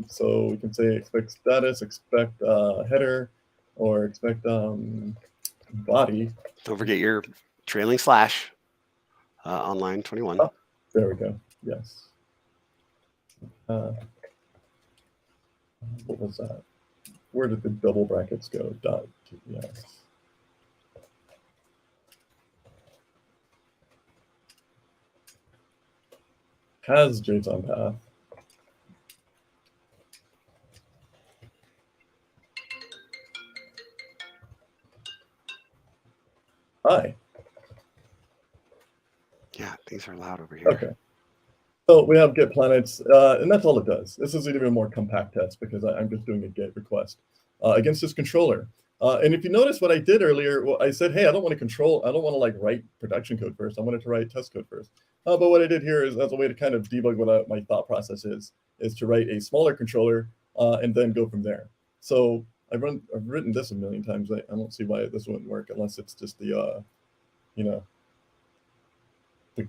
Speaker 2: So we can say expect status, expect header, or expect body.
Speaker 1: Don't forget your trailing slash on line 21.
Speaker 2: Oh, there we go. Yes. What was that? Where did the double brackets go? Dot. Yes. Has JSON path. Hi.
Speaker 1: Yeah, things are loud over here.
Speaker 2: Okay. So we have get planets, and that's all it does. This is an even more compact test because I'm just doing a get request against this controller. And if you notice what I did earlier, well, I said, hey, I don't want to like write production code first. I wanted to write test code first. But what I did here is, as a way to kind of debug what my thought process is to write a smaller controller and then go from there. So I've written this a million times. I don't see why this wouldn't work unless it's just the, the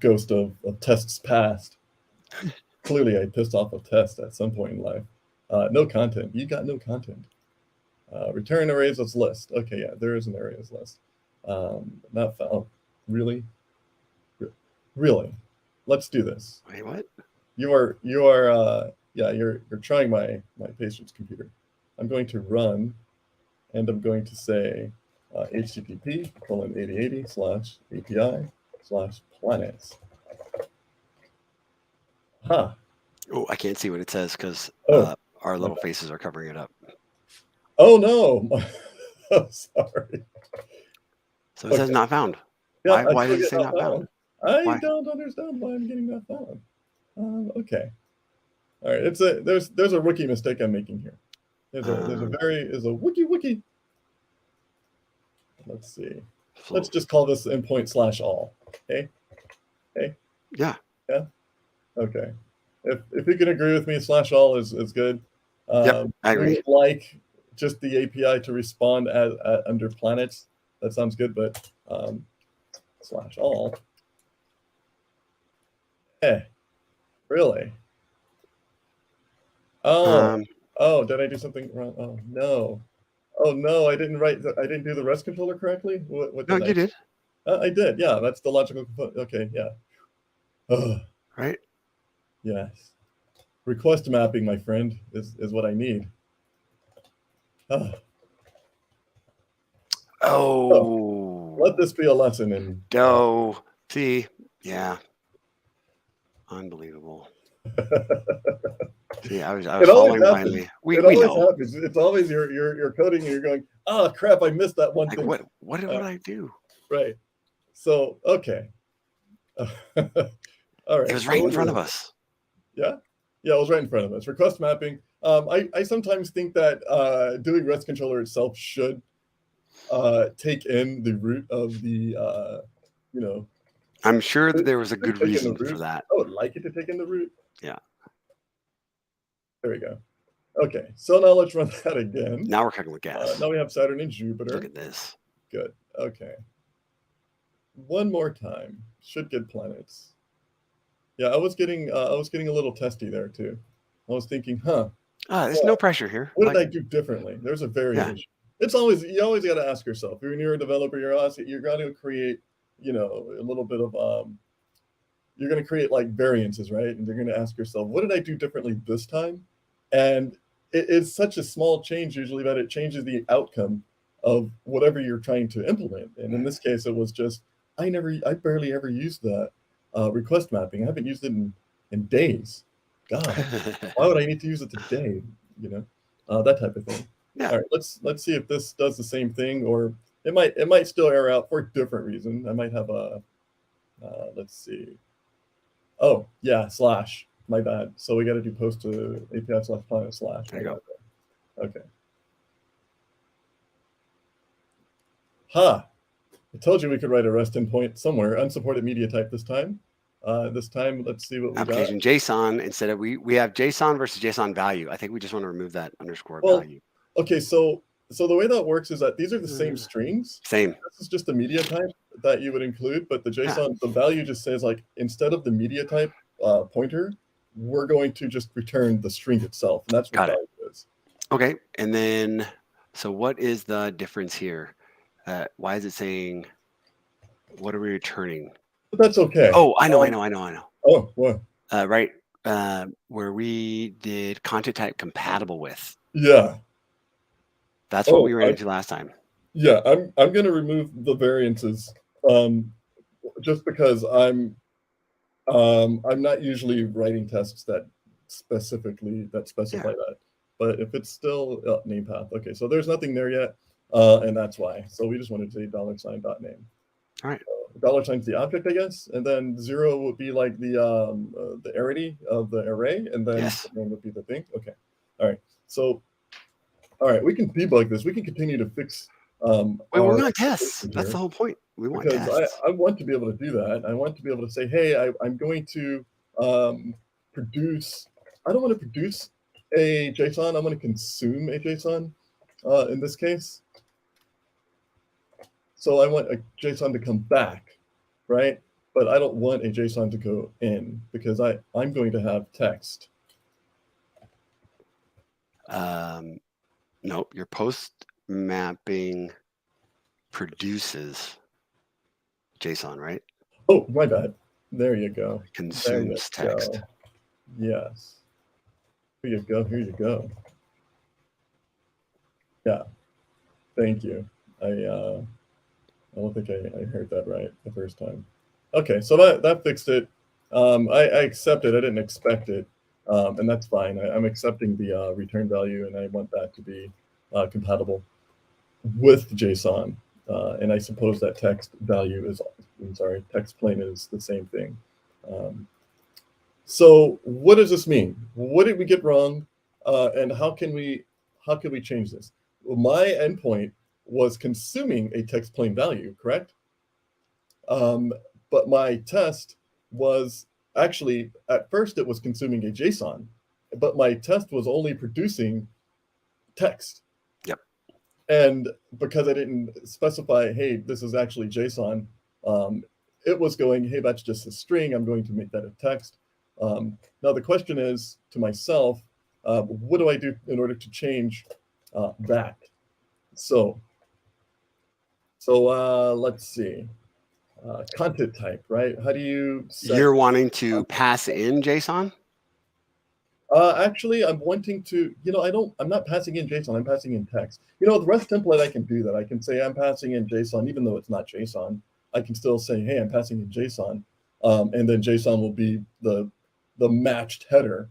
Speaker 2: ghost of tests past. Clearly, I pissed off a test at some point in life. No content. You got no content. Return arrays as list. Okay, yeah, there is an arrays list. Not found. Oh, really? Really? Let's do this.
Speaker 1: Wait, what?
Speaker 2: You're trying my patient's computer. I'm going to run, and I'm going to say http://8080/API/planets. Huh.
Speaker 1: Oh, I can't see what it says because our little faces are covering it up.
Speaker 2: Oh, no. Oh, sorry.
Speaker 1: So it says not found.
Speaker 2: Yeah,
Speaker 1: why does it say not found?
Speaker 2: I don't understand why I'm getting not found. Okay. All right. There's a rookie mistake I'm making here. There's a wiki. Let's see. let's just call this endpoint /all. Okay.
Speaker 1: Yeah.
Speaker 2: Okay. If you can agree with me, /all is good.
Speaker 1: Yep, I agree.
Speaker 2: We would like just the API to respond under planets. That sounds good, but /all. Really? Oh, did I do something wrong? Oh no. Oh no, I didn't do the REST controller correctly. What
Speaker 1: No,
Speaker 2: did
Speaker 1: you did.
Speaker 2: I did. Yeah, that's the logical component. Okay, yeah.
Speaker 1: Right.
Speaker 2: Yes. Request mapping, my friend, is what I need. Let this be a lesson in
Speaker 1: see, yeah. Unbelievable. See, I was following blindly.
Speaker 2: It always happens. It's always you're coding and you're going, oh crap, I missed that one thing.
Speaker 1: What did I do?
Speaker 2: Right. So okay. All right.
Speaker 1: It was right in front of us.
Speaker 2: Yeah. Yeah, it was right in front of us. Request mapping. I sometimes think that doing REST controller itself should take in the root of the
Speaker 1: I'm sure that there was a good reason for that.
Speaker 2: I would like it to take in the root.
Speaker 1: Yeah.
Speaker 2: There we go. Okay, so now let's run that again.
Speaker 1: Now we're cooking with gas.
Speaker 2: Now we have Saturn and Jupiter.
Speaker 1: Look at this.
Speaker 2: Good. Okay. One more time. Should get planets. Yeah, I was getting a little testy there too. I was thinking,
Speaker 1: there's no pressure here.
Speaker 2: What did I do differently? There's a variation. Yeah. You always got to ask yourself. When you're a developer, you're going to create, a little bit of you're going to create like variances, right? And you're going to ask yourself, what did I do differently this time? And it's such a small change usually that it changes the outcome of whatever you're trying to implement. And in this case, it was just I barely ever used that request mapping. I haven't used it in days. God, why would I need to use it today? That type of thing.
Speaker 1: Yeah.
Speaker 2: All right, let's see if this does the same thing, or it might still error out for a different reason. I might have a let's see. Oh yeah, / my bad. So we got to do post to API /planet /.
Speaker 1: There you go.
Speaker 2: Okay. I told you we could write a REST endpoint somewhere. Unsupported media type this time. This time, let's see what we
Speaker 1: application
Speaker 2: got.
Speaker 1: JSON instead of we have JSON versus JSON value. I think we just want to remove that underscore value.
Speaker 2: Okay, so the way that works is that these are the same strings.
Speaker 1: Same.
Speaker 2: This is just the media type that you would include, but the JSON, the value just says like instead of the media type pointer, we're going to just return the string itself, and that's what value is.
Speaker 1: Okay, and then so what is the difference here? Why is it saying? What are we returning?
Speaker 2: But that's okay.
Speaker 1: Oh, I know.
Speaker 2: Oh, what?
Speaker 1: Right, where we did content type compatible with.
Speaker 2: Yeah.
Speaker 1: That's what we ran into last time.
Speaker 2: Yeah, I'm going to remove the variances, just because I'm not usually writing tests that specify that. But if it's still name path, okay, so there's nothing there yet, and that's why. So we just wanted to say $.name.
Speaker 1: All right.
Speaker 2: $sign's the object, I guess, and then 0 would be like the arity of the array, and then the name would be the thing. Okay. All right. So, all right, we can debug this. We can continue to fix.
Speaker 1: We want tests. That's the whole point. We want tests.
Speaker 2: Because I want to be able to do that. I want to be able to say, hey, I'm going to produce. I don't want to produce a JSON. I want to consume a JSON. In this case. So I want a JSON to come back, right? But I don't want a JSON to go in because I'm going to have text.
Speaker 1: Nope, your post mapping produces JSON, right?
Speaker 2: Oh, my bad. There you go.
Speaker 1: Consumes text.
Speaker 2: Go. Yes. Here you go. Here you go. Yeah. Thank you. I don't think I heard that right the first time. Okay, so that fixed it. I accept it. I didn't expect it, and that's fine. I'm accepting the return value, and I want that to be compatible with JSON. And I suppose that text plain is the same thing. So what does this mean? What did we get wrong, and how can we change this? Well, my endpoint was consuming a text plain value, correct? But my test was actually, at first it was consuming a JSON, but my test was only producing text.
Speaker 1: Yep.
Speaker 2: And because I didn't specify, hey, this is actually JSON, it was going, hey, that's just a string. I'm going to make that a text. Now the question is to myself, what do I do in order to change that? So let's see. Content type, right? How do you set?
Speaker 1: You're wanting to pass in JSON?
Speaker 2: Actually, I'm wanting to, I'm not passing in JSON, I'm passing in text. The REST template, I can do that. I can say I'm passing in JSON, even though it's not JSON. I can still say, hey, I'm passing in JSON. And then JSON will be the matched header,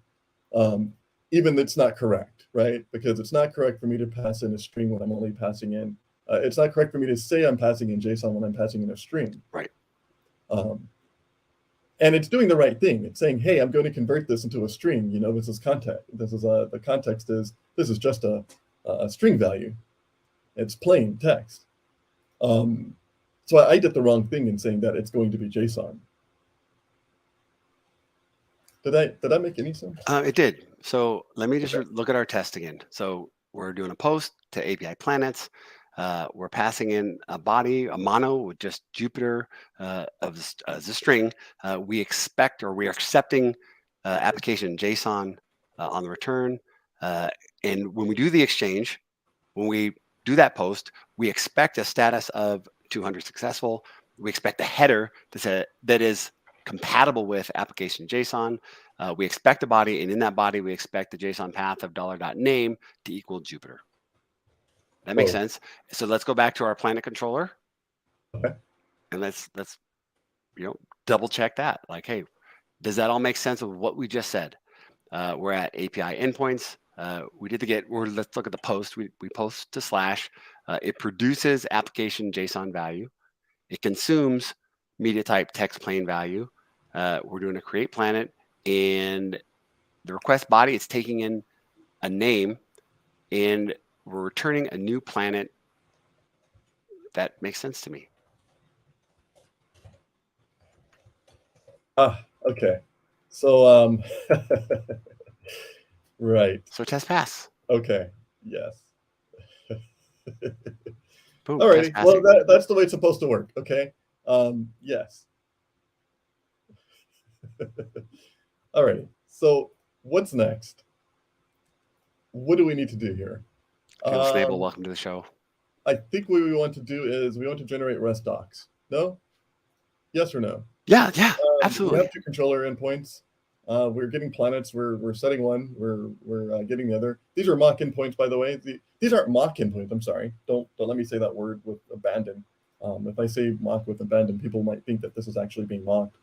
Speaker 2: even it's not correct, right? Because it's not correct for me to pass in a string when I'm only passing in. It's not correct for me to say I'm passing in JSON when I'm passing in a string.
Speaker 1: Right.
Speaker 2: And it's doing the right thing. It's saying, hey, I'm going to convert this into a string. This is context. This is the context is, this is just a string value. It's plain text. So I did the wrong thing in saying that it's going to be JSON. Did that make any sense?
Speaker 1: It did. So let me just look at our test again. So we're doing a post to API planets. We're passing in a body, a mono with just Jupiter as a string. We expect, or we are accepting application JSON on the return. And when we do the exchange, when we do that post, we expect a status of 200 successful. We expect a header that is compatible with application JSON. We expect a body, and in that body, we expect the JSON path of $.name to equal Jupiter. That makes sense. So let's go back to our planet controller.
Speaker 2: Okay.
Speaker 1: And let's double check that. Like, hey, does that all make sense of what we just said? We're at API endpoints. We did the get. Let's look at the post. We post to slash. It produces application JSON value. It consumes media type text plain value. We're doing a create planet, and the request body, it's taking in a name, and we're returning a new planet. That makes sense to me.
Speaker 2: Okay. So, right.
Speaker 1: So test pass.
Speaker 2: Okay. Yes.
Speaker 1: Boom.
Speaker 2: All right. Well, that's the way it's supposed to work. Okay. Yes. All right. So what's next? What do we need to do here?
Speaker 1: Snable, welcome to the show.
Speaker 2: I think what we want to do is we want to generate REST docs. No? Yes or no?
Speaker 1: Yeah, absolutely.
Speaker 2: We have two controller endpoints. We're getting planets. We're setting one. We're getting the other. These are mock endpoints, by the way. These aren't mock endpoints. I'm sorry. Don't let me say that word with abandon. If I say mock with abandon, people might think that this is actually being mocked.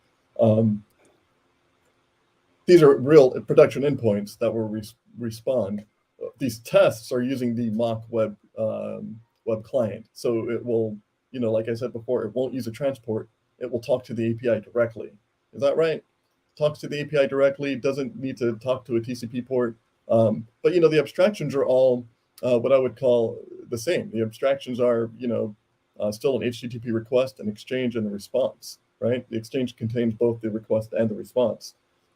Speaker 2: These are real production endpoints that will respond. These tests are using the mock web client, so it will, like I said before, it won't use a transport. It will talk to the API directly. Is that right? Talks to the API directly, doesn't need to talk to a TCP port. But the abstractions are all what I would call the same. The abstractions are, still an HTTP request, an exchange, and a response, right? The exchange contains both the request and the response.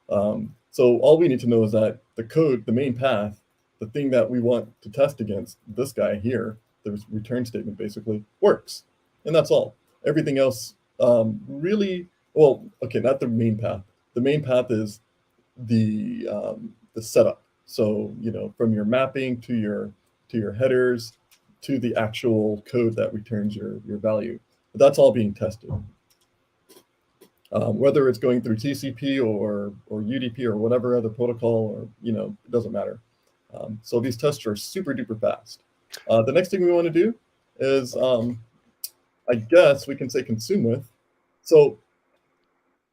Speaker 2: So all we need to know is that the code, the main path, the thing that we want to test against, this guy here, the return statement basically, works. And that's all. Everything else really, well, okay, not the main path. The main path is the setup. So, from your mapping to your headers to the actual code that returns your value. But that's all being tested. Whether it's going through TCP or UDP or whatever other protocol, or it doesn't matter. So these tests are super duper fast. The next thing we want to do is, I guess we can say consume with. So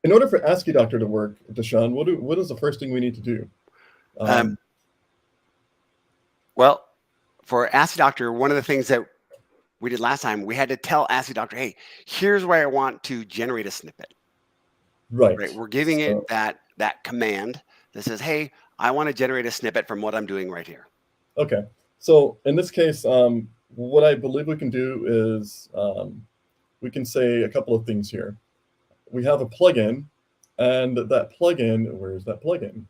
Speaker 2: in order for Asciidoctor to work, DaShaun, what is the first thing we need to do?
Speaker 1: Well, for Asciidoctor, one of the things that we did last time, we had to tell Asciidoctor, hey, here's where I want to generate a snippet. Right. We're giving it that command that says, hey, I want to generate a snippet from what I'm doing right here.
Speaker 2: Okay. So in this case, what I believe we can do is we can say a couple of things here. We have a plugin, and that plugin, where is that plugin?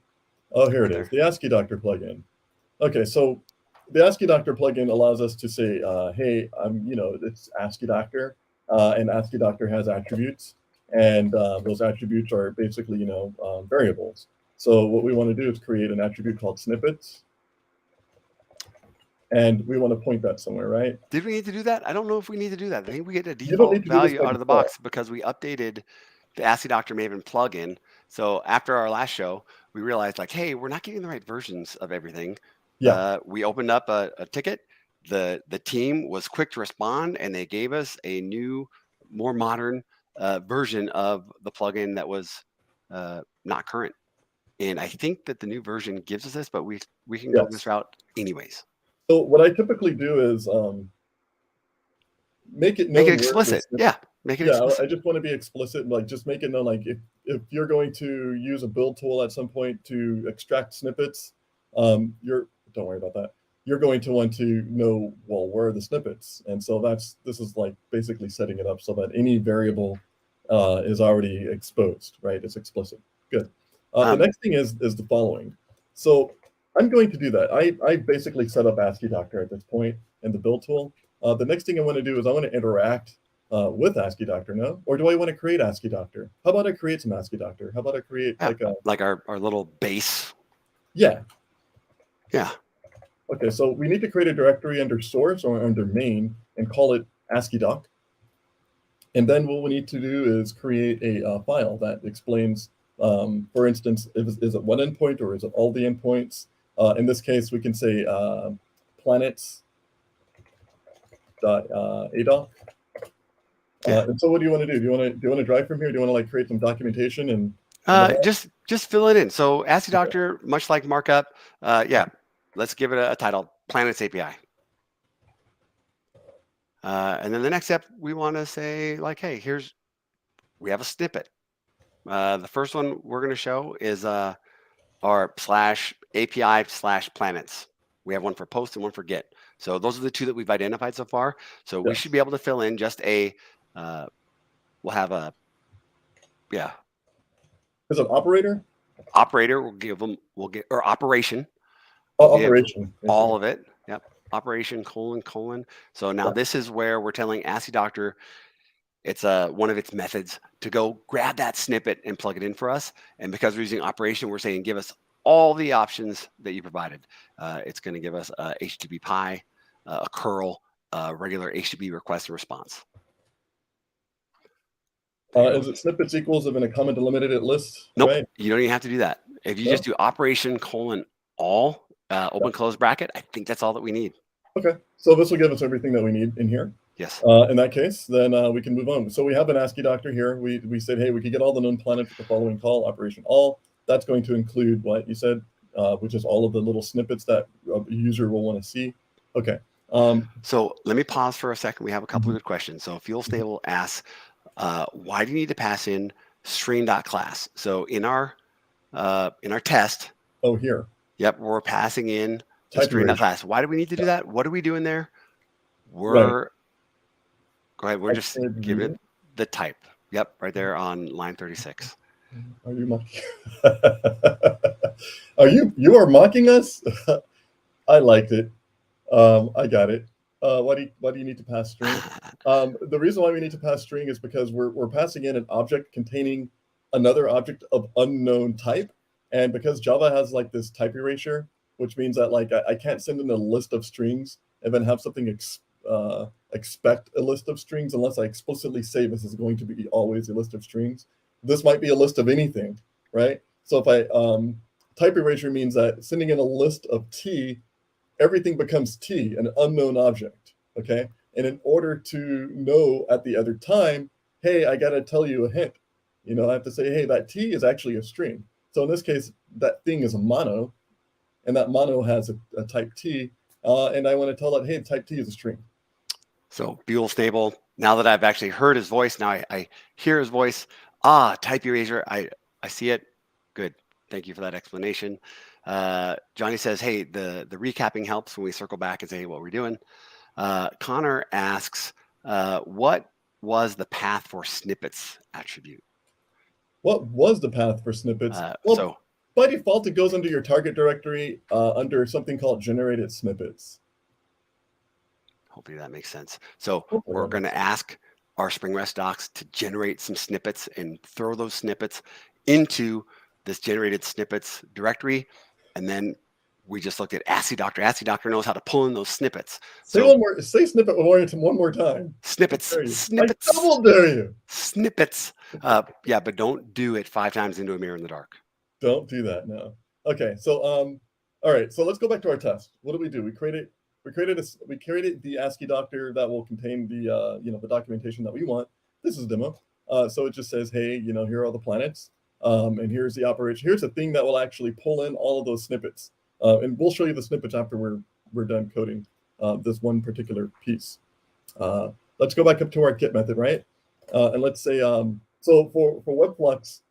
Speaker 2: Oh, here
Speaker 1: Right
Speaker 2: it is,
Speaker 1: there.
Speaker 2: the Asciidoctor plugin. Okay, so the Asciidoctor plugin allows us to say, hey, it's Asciidoctor, and Asciidoctor has attributes, and those attributes are basically, variables. So what we want to do is create an attribute called snippets, and we want to point that somewhere, right?
Speaker 1: Did we need to do that? I don't know if we need to do that. I think we get a
Speaker 2: You don't need
Speaker 1: default
Speaker 2: to do this
Speaker 1: value
Speaker 2: by
Speaker 1: out of the
Speaker 2: default.
Speaker 1: box because we updated the Asciidoctor Maven plugin. So after our last show, we realized like, hey, we're not getting the right versions of everything.
Speaker 2: Yeah.
Speaker 1: We opened up a ticket. The team was quick to respond, and they gave us a new, more modern version of the plugin that was not current. And I think that the new version gives us this, but we can go this
Speaker 2: Yes.
Speaker 1: route anyways.
Speaker 2: So what I typically do is make it
Speaker 1: Make it
Speaker 2: known where the
Speaker 1: explicit.
Speaker 2: snippet.
Speaker 1: Yeah, make it
Speaker 2: Yeah,
Speaker 1: explicit.
Speaker 2: I just want to be explicit, like just make it known, like if you're going to use a build tool at some point to extract snippets, you're don't worry about that. You're going to want to know, well, where are the snippets? And so this is like basically setting it up so that any variable is already exposed, right? It's explicit. Good. The next thing is the following. So I'm going to do that. I basically set up Asciidoctor at this point in the build tool. The next thing I want to do is I want to interact with Asciidoctor, no? Or do I want to create Asciidoctor? How about I create some Asciidoctor? How about I create
Speaker 1: like our little base.
Speaker 2: Yeah.
Speaker 1: Yeah.
Speaker 2: Okay, so we need to create a directory under source or under main and call it Asciidoc. And then what we need to do is create a file that explains, for instance, is it one endpoint or is it all the endpoints? In this case, we can say planets.adoc. And so what do you want to do? Do you want to drive from here? Do you want to like create some documentation and
Speaker 1: Just fill it in. So Asciidoctor, much like markup, yeah, let's give it a title, Planets API. And then the next step, we want to say like, hey, we have a snippet. The first one we're going to show is our /API/planets. We have one for post and one for get. So those are the two that we've identified so far. So we should be able to fill in just we'll have a,
Speaker 2: Is it operator?
Speaker 1: Operator, or operation.
Speaker 2: Operation.
Speaker 1: All of it. Yep. Operation : : So now this is where we're telling Asciidoctor it's one of its methods to go grab that snippet and plug it in for us. And because we're using operation, we're saying give us all the options that you provided. It's going to give us a HTTP PI, a curl, regular HTTP request and response.
Speaker 2: Is it snippets equals of in a comma delimited at list?
Speaker 1: Nope,
Speaker 2: right?
Speaker 1: You don't even have to do that. If you just do operation : all, open close bracket, I think that's all that we need.
Speaker 2: Okay, so this will give us everything that we need in here.
Speaker 1: Yes.
Speaker 2: In that case, then we can move on. So we have an Asciidoctor here. We said, hey, we could get all the known planets with the following call, operation all. That's going to include what you said, which is all of the little snippets that a user will want to see. Okay.
Speaker 1: So let me pause for a second. We have a couple of good questions. So Fuel Stable asks, why do you need to pass in string.class? So in our test.
Speaker 2: Oh, here.
Speaker 1: Yep, we're passing in the string.class. Why do we need to do that? What are we doing there? Go ahead. We're just giving it the type. Yep, right there on line 36.
Speaker 2: Are you mocking? You are mocking us? I liked it. I got it. Why do you need to pass string? The reason why we need to pass string is because we're passing in an object containing another object of unknown type, and because Java has like this type erasure, which means that like I can't send in a list of strings and then have something expect a list of strings unless I explicitly say this is going to be always a list of strings. This might be a list of anything, right? So if I type erasure means that sending in a list of T, everything becomes T, an unknown object, okay? And in order to know at the other time, hey, I got to tell you a hint. I have to say, hey, that T is actually a string. So in this case, that thing is a mono, and that mono has a type T, and I want to tell that, hey, type T is a string.
Speaker 1: So Fuel Stable, now that I've actually heard his voice, now I hear his voice. Type erasure, I see it. Good. Thank you for that explanation. Johnny says, hey, the recapping helps when we circle back and say, hey, what we're doing. Connor asks, what was the path for snippets attribute?
Speaker 2: What was the path for snippets? Well,
Speaker 1: So
Speaker 2: by default, it goes under your target directory under something called generated snippets.
Speaker 1: hopefully that makes sense. So
Speaker 2: Hopefully
Speaker 1: we're
Speaker 2: that
Speaker 1: going
Speaker 2: makes
Speaker 1: to ask our Spring REST docs to generate some snippets and throw those snippets into this generated snippets directory. And then we just looked at Asciidoctor. Asciidoctor knows how to pull in those snippets.
Speaker 2: Say snippet one more time.
Speaker 1: Snippets,
Speaker 2: I
Speaker 1: snippets,
Speaker 2: double dare you.
Speaker 1: snippets. Yeah, but don't do it 5 times into a mirror in the dark.
Speaker 2: Don't do that now. Okay, so all right, so let's go back to our test. What do? We created the Asciidoctor that will contain the the documentation that we want. This is a demo. So it just says, hey, here are all the planets, and here's the operation. Here's the thing that will actually pull in all of those snippets, and we'll show you the snippets after we're done coding this one particular piece. Let's go back up to our get method, right? And let's say so for WebFlux.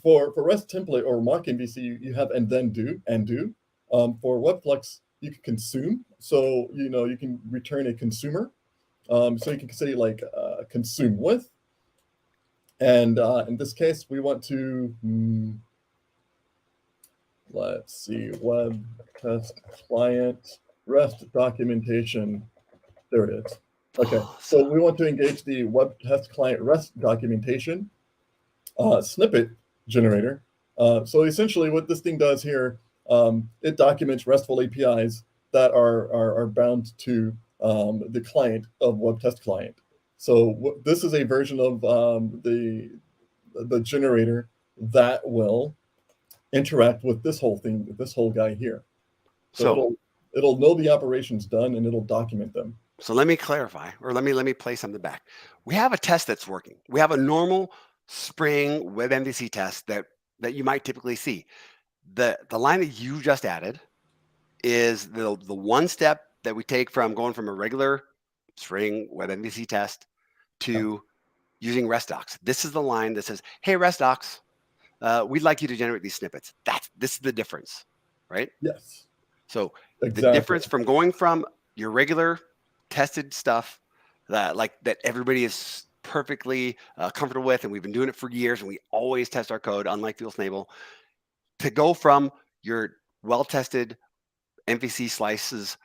Speaker 2: For REST template or mock MVC, you have and then do. For WebFlux, you can consume. So you can return a consumer. So you can say like consume with. And in this case, we want to let's see, web test client REST documentation. There it is. Okay, so we want to engage the web test client REST documentation snippet generator. So essentially what this thing does here, it documents RESTful APIs that are bound to the client of web test client. So this is a version of the generator that will interact with this whole thing, this whole guy here. So it'll know the operations done and it'll document them.
Speaker 1: So let me clarify, or let me play something back. We have a test that's working. We have a normal Spring Web MVC test that you might typically see. The line that you just added is the one step that we take from going from a regular Spring Web MVC test to using REST docs. This is the line that says, "Hey, REST docs, we'd like you to generate these snippets." This is the difference, right?
Speaker 2: Yes.
Speaker 1: So
Speaker 2: exactly.
Speaker 1: The difference from going from your regular tested stuff that everybody is perfectly comfortable with, and we've been doing it for years, and we always test our code, unlike Fuel Snable, to go from your well-tested MVC slices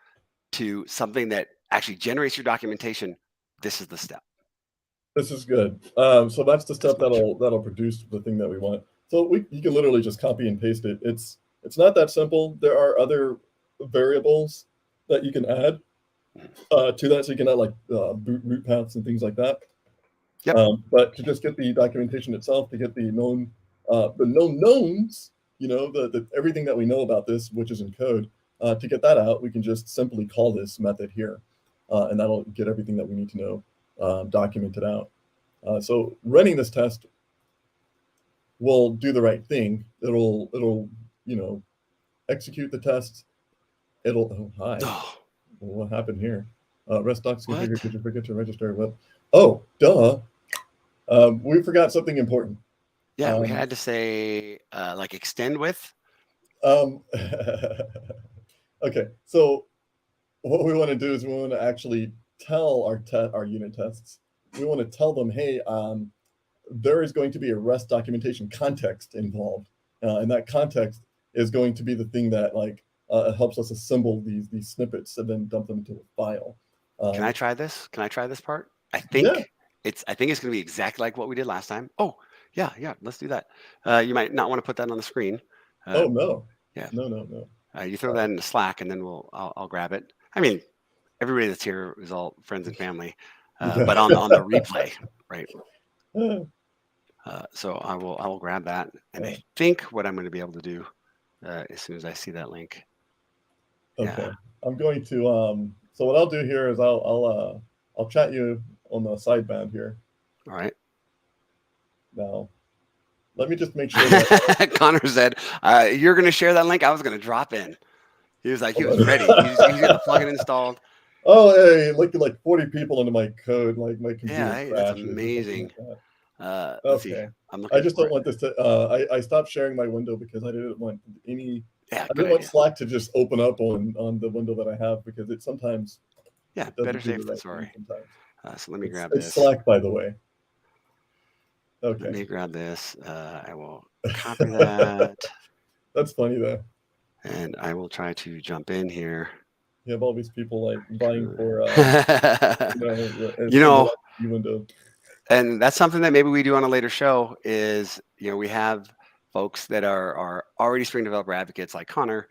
Speaker 1: to something that actually generates your documentation. This is the step.
Speaker 2: This is good. So that's the step that'll produce the thing that we want. So you can literally just copy and paste it. It's not that simple. There are other variables that you can add to that, so you can add like root paths and things like that.
Speaker 1: Yep.
Speaker 2: But to just get the documentation itself, to get the known knowns, the everything that we know about this, which is in code, to get that out, we can just simply call this method here, and that'll get everything that we need to know documented out. So running this test will do the right thing. It'll execute the test. Oh, hi. What happened here? REST docs configure. Could you forget to register web? Oh, duh. We forgot something important.
Speaker 1: Yeah, we had to say like extend with.
Speaker 2: Okay, so what we want to do is we want to actually tell our unit tests. We want to tell them, hey, there is going to be a REST documentation context involved, and that context is going to be the thing that helps us assemble these snippets and then dump them into a file.
Speaker 1: Can I try this? Can I try this part? I think it's going to be exactly like what we did last time. Oh, yeah, let's do that. You might not want to put that on the screen.
Speaker 2: Oh no.
Speaker 1: Yeah.
Speaker 2: No.
Speaker 1: You throw that into Slack, and then I'll grab it. I mean, everybody that's here is all friends and family, but on the replay, right? So I will grab that, and I think what I'm going to be able to do as soon as I see that link.
Speaker 2: Okay, yeah. I'm going to so what I'll do here is I'll chat you on the sideband here.
Speaker 1: All right.
Speaker 2: Now, let me just make sure that
Speaker 1: Connor said, "You're going to share that link." I was going to drop in. He was like, he was ready. He's got the plugin installed.
Speaker 2: Oh, hey, like 40 people into my code, like my computer crashes.
Speaker 1: That's amazing.
Speaker 2: Let's
Speaker 1: okay.
Speaker 2: I just don't want this to. I stopped sharing my window because I didn't want any
Speaker 1: Yeah,
Speaker 2: I
Speaker 1: good
Speaker 2: don't want
Speaker 1: idea.
Speaker 2: Slack to just open up on the window that I have because it sometimes
Speaker 1: Yeah,
Speaker 2: it doesn't
Speaker 1: better
Speaker 2: do the
Speaker 1: safe than
Speaker 2: right thing
Speaker 1: sorry.
Speaker 2: sometimes.
Speaker 1: So let me grab
Speaker 2: It's
Speaker 1: this.
Speaker 2: Slack, by the way.
Speaker 1: Let
Speaker 2: Okay.
Speaker 1: me grab this. I will copy that,
Speaker 2: That's funny though.
Speaker 1: and I will try to jump in here.
Speaker 2: You have all these people like vying for
Speaker 1: You
Speaker 2: in the
Speaker 1: know,
Speaker 2: window.
Speaker 1: and that's something that maybe we do on a later show is, we have folks that are already Spring Developer advocates like Connor.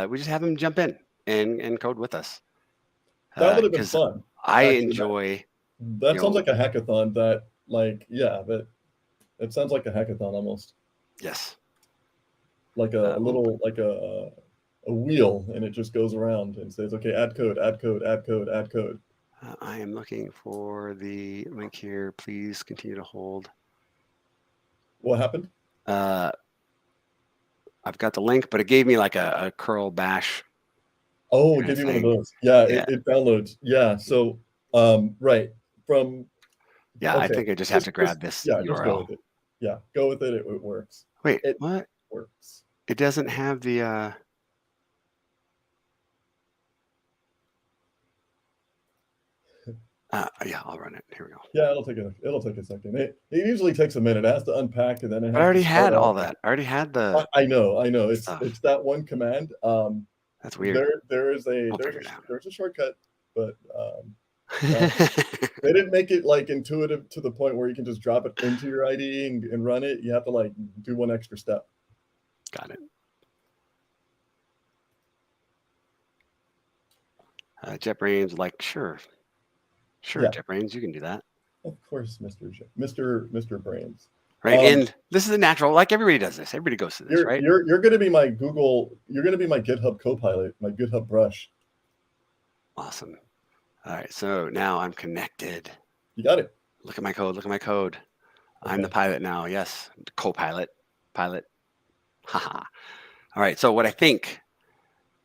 Speaker 1: We just have them jump in and code with us.
Speaker 2: That would have been
Speaker 1: Because
Speaker 2: fun.
Speaker 1: I
Speaker 2: Actually,
Speaker 1: enjoy,
Speaker 2: that sounds like a hackathon. That like that it sounds like a hackathon almost.
Speaker 1: yes.
Speaker 2: Like a little like a wheel, and it just goes around and says, okay, add code, add code, add code, add code.
Speaker 1: I am looking for the link here. Please continue to hold.
Speaker 2: What happened?
Speaker 1: I've got the link, but it gave me like a curl bash.
Speaker 2: Oh, it gave you one of those. Yeah,
Speaker 1: Yeah.
Speaker 2: it downloads. Yeah. So right from.
Speaker 1: Yeah,
Speaker 2: Okay.
Speaker 1: I think I just have to grab this
Speaker 2: Yeah,
Speaker 1: URL.
Speaker 2: just go with it. Yeah, go with it. It works.
Speaker 1: Wait,
Speaker 2: it
Speaker 1: what?
Speaker 2: works.
Speaker 1: It doesn't have the. Yeah, I'll run it. Here we go.
Speaker 2: Yeah, it'll take a second. It usually takes a minute. It has to unpack, and then it has
Speaker 1: I already
Speaker 2: to start
Speaker 1: had all
Speaker 2: up.
Speaker 1: that. I already had the.
Speaker 2: I know.
Speaker 1: Stuff.
Speaker 2: It's that one command.
Speaker 1: That's weird.
Speaker 2: There's a shortcut, but they didn't make it like intuitive to the point where you can just drop it into your IDE and run it. You have to like do one extra step.
Speaker 1: Got it. JetBrains like sure,
Speaker 2: Yeah.
Speaker 1: JetBrains, you can do that.
Speaker 2: Of course, Mr. Brains.
Speaker 1: Right, and this is a natural. Like everybody does this. Everybody goes through this, right?
Speaker 2: You're going to be my Google. You're going to be my GitHub Copilot, my GitHub brush.
Speaker 1: Awesome. All right, so now I'm connected.
Speaker 2: You got it.
Speaker 1: Look at my code. Look at my code. Okay. I'm the pilot now. Yes, Copilot, pilot. Haha. All right. So what I think,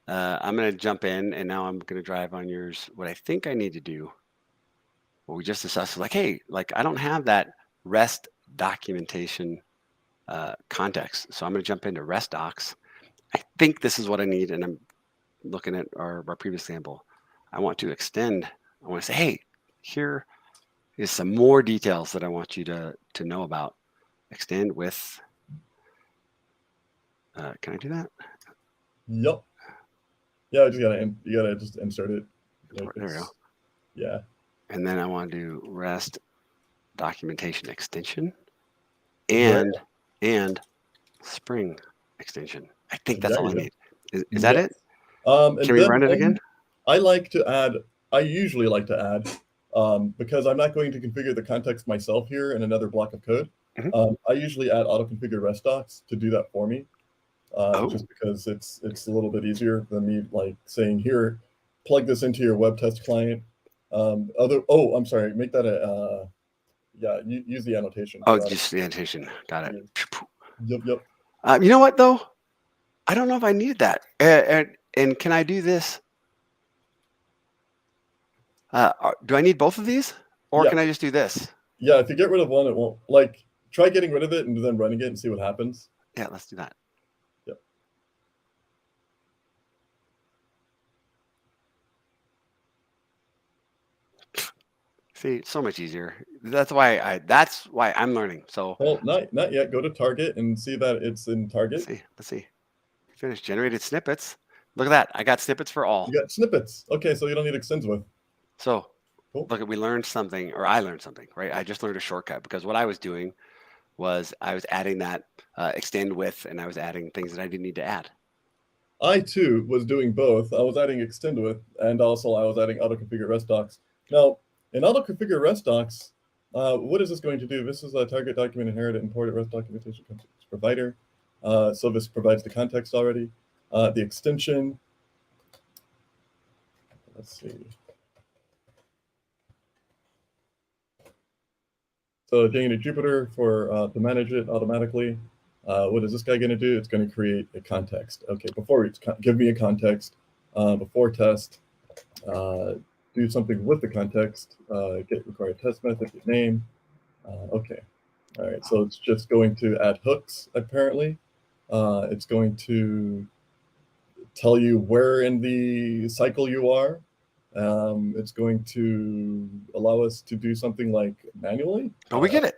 Speaker 1: I'm going to jump in, and now I'm going to drive on yours. What I think I need to do, what we just discussed, is like, hey, like I don't have that REST documentation context, so I'm going to jump into REST docs. I think this is what I need, and I'm looking at our previous example. I want to extend. I want to say, hey, here is some more details that I want you to know about. Extend with. Can I do that?
Speaker 2: Yep. Yeah, you gotta just insert it.
Speaker 1: Like there we go.
Speaker 2: Yeah.
Speaker 1: And then I want to do REST documentation extension and Spring extension. I think that's all I need. Is that it? Can we run it again?
Speaker 2: I usually like to add, because I'm not going to configure the context myself here in another block of code. Mm-hmm. I usually add auto-configure REST docs to do that for me. Just because it's a little bit easier than me like saying here, plug this into your web test client. I'm sorry, make that use the annotation.
Speaker 1: Oh, just the annotation. Got it.
Speaker 2: Yep.
Speaker 1: You know what though? I don't know if I need that. And can I do this? Do I need both of these, or can I just do this?
Speaker 2: Yeah, if you get rid of one, it won't. Like, try getting rid of it and then running it and see what happens.
Speaker 1: Yeah, let's do that.
Speaker 2: Yep.
Speaker 1: See, so much easier. That's why I'm learning. So.
Speaker 2: Well, not yet. Go to Target and see that it's in Target.
Speaker 1: Let's see. Finish generated snippets. Look at that. I got snippets for all.
Speaker 2: You got snippets. Okay, so you don't need extends with.
Speaker 1: So cool. Look, we learned something, or I learned something, right? I just learned a shortcut because what I was doing was I was adding that extend with, and I was adding things that I didn't need to add.
Speaker 2: I too was doing both. I was adding extend with, and also I was adding auto-configure REST docs. Now, in auto-configure REST docs, what is this going to do? This is a target document inherited imported REST documentation provider. So this provides the context already. The extension, let's see. So getting to Jupyter to manage it automatically. What is this guy going to do? It's going to create a context. Okay, give me a context. Before test, do something with the context. Get required test method, get name. Okay, all right. So it's just going to add hooks apparently. It's going to tell you where in the cycle you are. It's going to allow us to do something like manually.
Speaker 1: But we get it.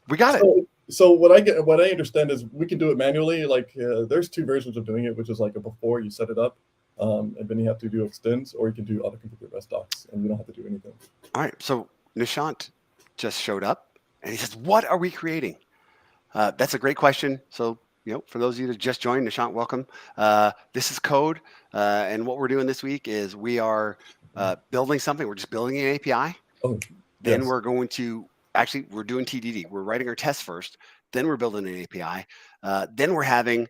Speaker 1: We got it.
Speaker 2: So what I understand is we can do it manually. Like there's two versions of doing it, which is like a before you set it up, and then you have to do extends, or you can do auto-configure REST docs, and you don't have to do anything.
Speaker 1: All right. So Nishant just showed up, and he says, "What are we creating?" That's a great question. So, for those of you that just joined, Nishant, welcome. This is code, and what we're doing this week is we are building something. We're just building an API.
Speaker 2: Oh,
Speaker 1: then
Speaker 2: yes.
Speaker 1: we're going to we're doing TDD. We're writing our tests first. Then we're building an API. Then we're having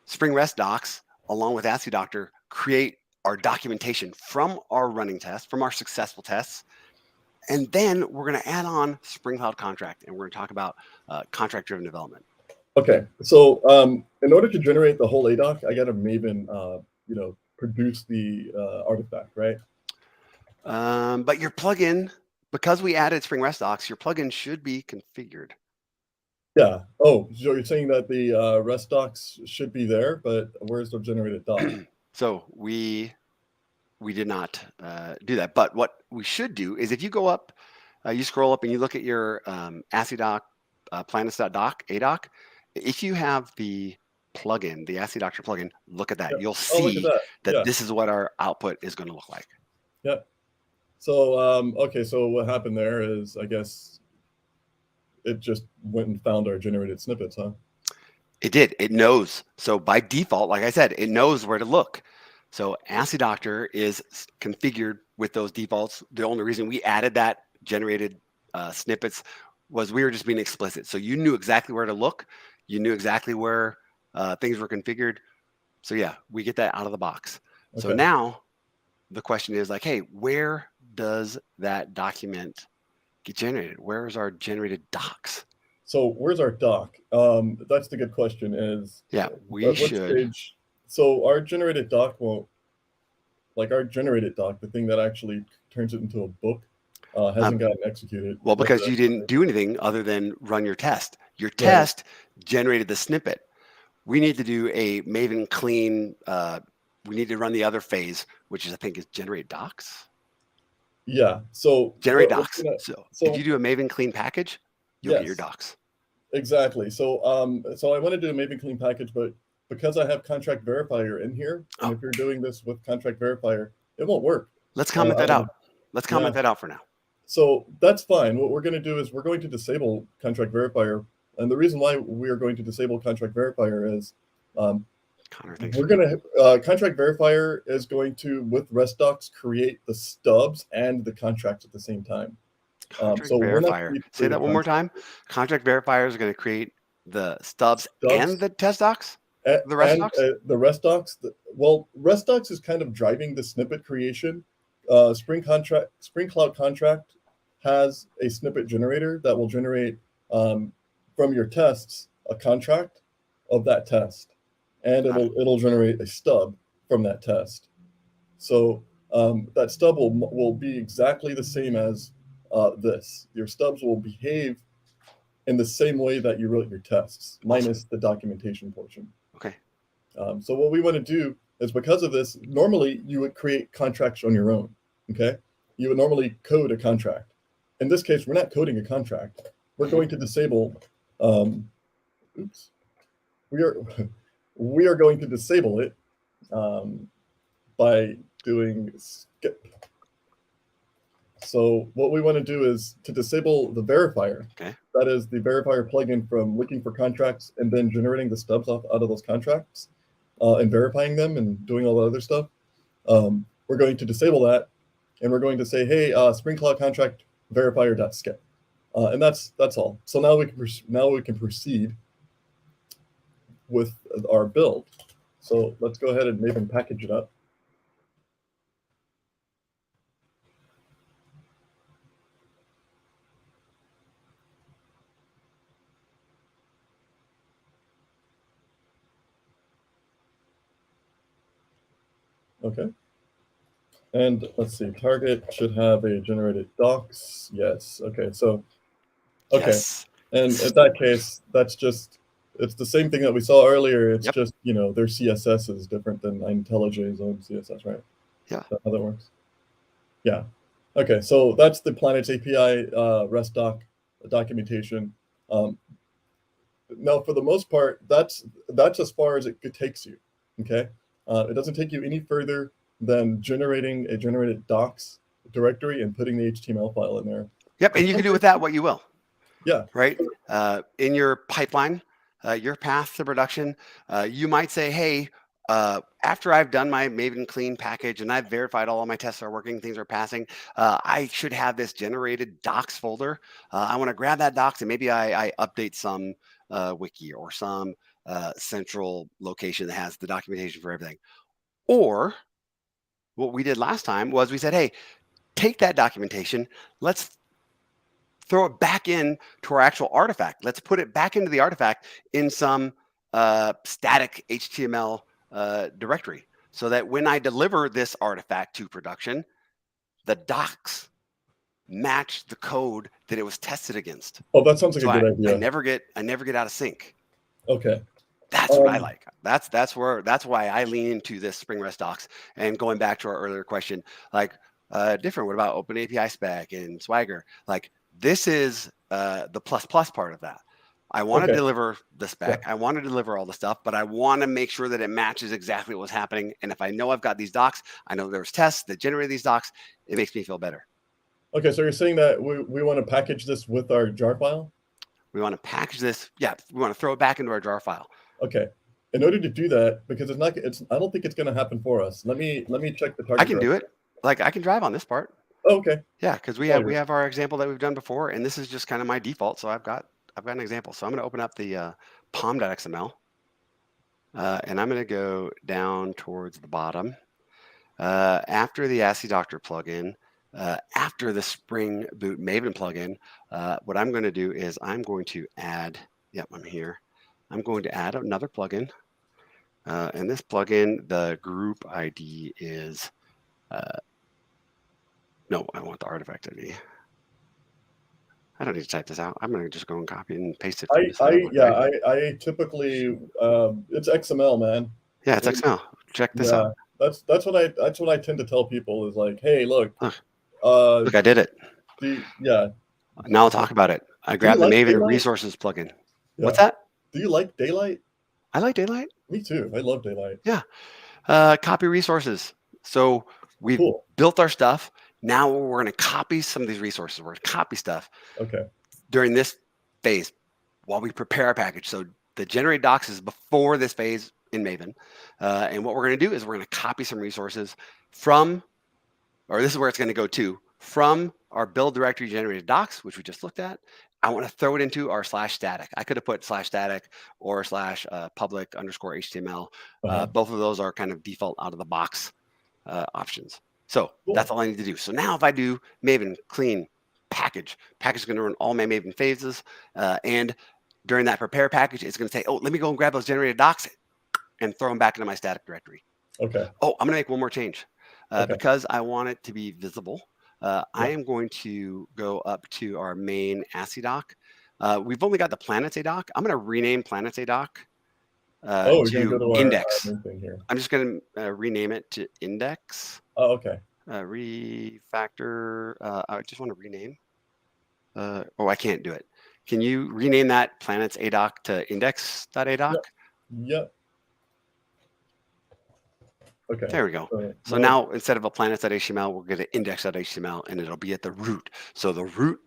Speaker 1: Spring REST docs along with Asciidoctor create our documentation from our running tests, from our successful tests. And then we're going to add on Spring Cloud Contract, and we're going to talk about contract-driven development.
Speaker 2: Okay, so in order to generate the whole ADOC, I got a Maven, produce the artifact, right?
Speaker 1: But your plugin, because we added Spring REST docs, your plugin should be configured.
Speaker 2: Yeah. Oh, so you're saying that the REST docs should be there, but where's the generated doc?
Speaker 1: So we did not do that. But what we should do is if you go up, you scroll up and you look at your Asciidoc planets.doc, ADOC, if you have the plugin, the Asciidoctor plugin, look at that. You'll see that this is what our output is going to look like.
Speaker 2: Yeah. So, okay, so what happened there is, I guess, it just went and found our generated snippets, huh?
Speaker 1: It did. It knows. So by default, like I said, it knows where to look. So Asciidoctor is configured with those defaults. The only reason we added that generated snippets was we were just being explicit. So you knew exactly where to look. You knew exactly where things were configured. So yeah, we get that out of the box. Okay. So now the question is like, hey, where does that document get generated? Where is our generated docs?
Speaker 2: So where's our doc? That's the good question is,
Speaker 1: we should.
Speaker 2: Stage, so our generated doc won't, like our generated doc, the thing that actually turns it into a book, hasn't gotten executed.
Speaker 1: Well, because you didn't do anything other than run your test. Your test generated the snippet. We need to do a Maven clean. We need to run the other phase, which is, I think, is generate docs.
Speaker 2: Yeah. So
Speaker 1: generate docs. So if you do a Maven clean package, you'll get your docs.
Speaker 2: Exactly. So so I want to do a Maven clean package, but because I have contract verifier in here, and if you're doing this with contract verifier, it won't work.
Speaker 1: Let's comment that out. Let's comment that out for now.
Speaker 2: So that's fine. What we're going to do is we're going to disable contract verifier. And the reason why we are going to disable contract verifier is we're going to contract verifier is going to, with REST docs, create the stubs and the contracts at the same time.
Speaker 1: Contract verifier. Say that one more time. Contract verifier is going to create the stubs and the test docs? The REST docs?
Speaker 2: The REST docs. Well, REST docs is kind of driving the snippet creation. Spring Cloud Contract has a snippet generator that will generate from your tests a contract of that test, and it'll generate a stub from that test. So that stub will be exactly the same as this. Your stubs will behave in the same way that you wrote your tests, minus the documentation portion.
Speaker 1: Okay.
Speaker 2: So what we want to do is, because of this, normally you would create contracts on your own. Okay. You would normally code a contract. In this case, we're not coding a contract. We're going to disable. We are going to disable it by doing skip. So what we want to do is to disable the verifier.
Speaker 1: Okay.
Speaker 2: That is the verifier plugin from looking for contracts and then generating the stubs out of those contracts and verifying them and doing all the other stuff. We're going to disable that, and we're going to say, hey, Spring Cloud Contract verifier.skip. And that's all. So now we can proceed with our build. So let's go ahead and Maven package it up. Okay. And let's see, target should have a generated docs. Yes. Okay. So, okay. Yes. And in that case, that's just it's the same thing that we saw earlier. It's
Speaker 1: Yep.
Speaker 2: just, you know, their CSS is different than IntelliJ's own CSS, right?
Speaker 1: Yeah.
Speaker 2: Is that how that works? Yeah. Okay, so that's the Planets API REST doc documentation. Now, for the most part, that's as far as it takes you. Okay, it doesn't take you any further than generating a generated docs directory and putting the HTML file in there.
Speaker 1: Yep, and you can do with that what you will.
Speaker 2: Yeah.
Speaker 1: Right. In your pipeline, your path to production, you might say, hey, after I've done my Maven clean package and I've verified all of my tests are working, things are passing, I should have this generated docs folder. I want to grab that docs and maybe I update some wiki or some central location that has the documentation for everything. Or what we did last time was we said, hey, take that documentation, let's throw it back in to our actual artifact. Let's put it back into the artifact in some static HTML directory so that when I deliver this artifact to production, the docs match the code that it was tested against.
Speaker 2: Oh, that sounds like
Speaker 1: So
Speaker 2: a good idea.
Speaker 1: I never get out of sync.
Speaker 2: Okay.
Speaker 1: That's what I like. That's why I lean into this Spring REST docs. And going back to our earlier question, like different. What about Open API spec and Swagger? Like this is the plus part of that. I want to deliver the spec. I want to deliver all the stuff, but I want to make sure that it matches exactly what's happening. And if I know I've got these docs, I know there's tests that generate these docs, it makes me feel better.
Speaker 2: Okay, so you're saying that we want to package this with our jar file?
Speaker 1: We want to package this. Yeah, we want to throw it back into our jar file.
Speaker 2: Okay. In order to do that, because I don't think it's going to happen for us. Let me check the target.
Speaker 1: I can do it. Like I can drive on this part.
Speaker 2: Oh, okay.
Speaker 1: Yeah, because we have our example that we've done before, and this is just kind of my default. So I've got an example. So I'm going to open up the pom.xml, and I'm going to go down towards the bottom. After the Asciidoctor plugin, after the Spring Boot Maven plugin, what I'm going to do is I'm going to add. Yep, I'm here. I'm going to add another plugin, and this plugin, the group ID is. No, I want the artifact ID. I don't need to type this out. I'm going to just go and copy and paste it.
Speaker 2: I typically it's XML, man.
Speaker 1: Yeah, it's XML. Check this out.
Speaker 2: That's what I tend to tell people is like, hey, look,
Speaker 1: look, I did it.
Speaker 2: Yeah.
Speaker 1: Now I'll talk about it. I grabbed the Maven resources plugin. Yeah. What's that?
Speaker 2: Do you like Daylight?
Speaker 1: I like Daylight.
Speaker 2: Me too. I love Daylight.
Speaker 1: Yeah. Copy resources. So we've built our stuff. Now we're going to copy some of these resources. We're going to copy stuff.
Speaker 2: Okay.
Speaker 1: During this phase, while we prepare our package. So the generate docs is before this phase in Maven. And what we're going to do is we're going to copy some resources from, or this is where it's going to go to, from our build directory generated docs, which we just looked at. I want to throw it into our /static. I could have put /static or /public_HTML. Both of those are kind of default out of the box options. So that's all I need to do. So now if I do Maven clean package is going to run all my Maven phases. And during that prepare package, it's going to say, oh, let me go and grab those generated docs and throw them back into my static directory.
Speaker 2: Okay.
Speaker 1: Oh, I'm going to make one more change because I want it to be visible. I am going to go up to our main Asciidoc. We've only got the planets ADoc. I'm going to rename planets ADoc to index. I'm just going to rename it to index.
Speaker 2: Oh, okay.
Speaker 1: Refactor. I just want to rename. Oh, I can't do it. Can you rename that planets ADoc to index.adoc?
Speaker 2: Yep. Okay.
Speaker 1: There we go. So now instead of a planets.html, we'll get an index.html and it'll be at the root. So the root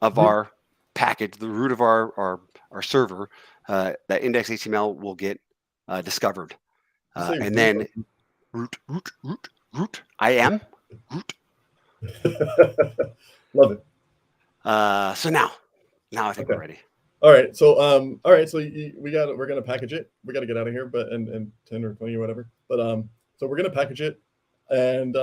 Speaker 1: of our package, the root of our server, that index.html will get discovered. And then root. I am root.
Speaker 2: Love it.
Speaker 1: So now I think we're ready.
Speaker 2: All right. So we're gonna package it. We got to get out of here, but and 10 or 20 or whatever. But so we're gonna package it, and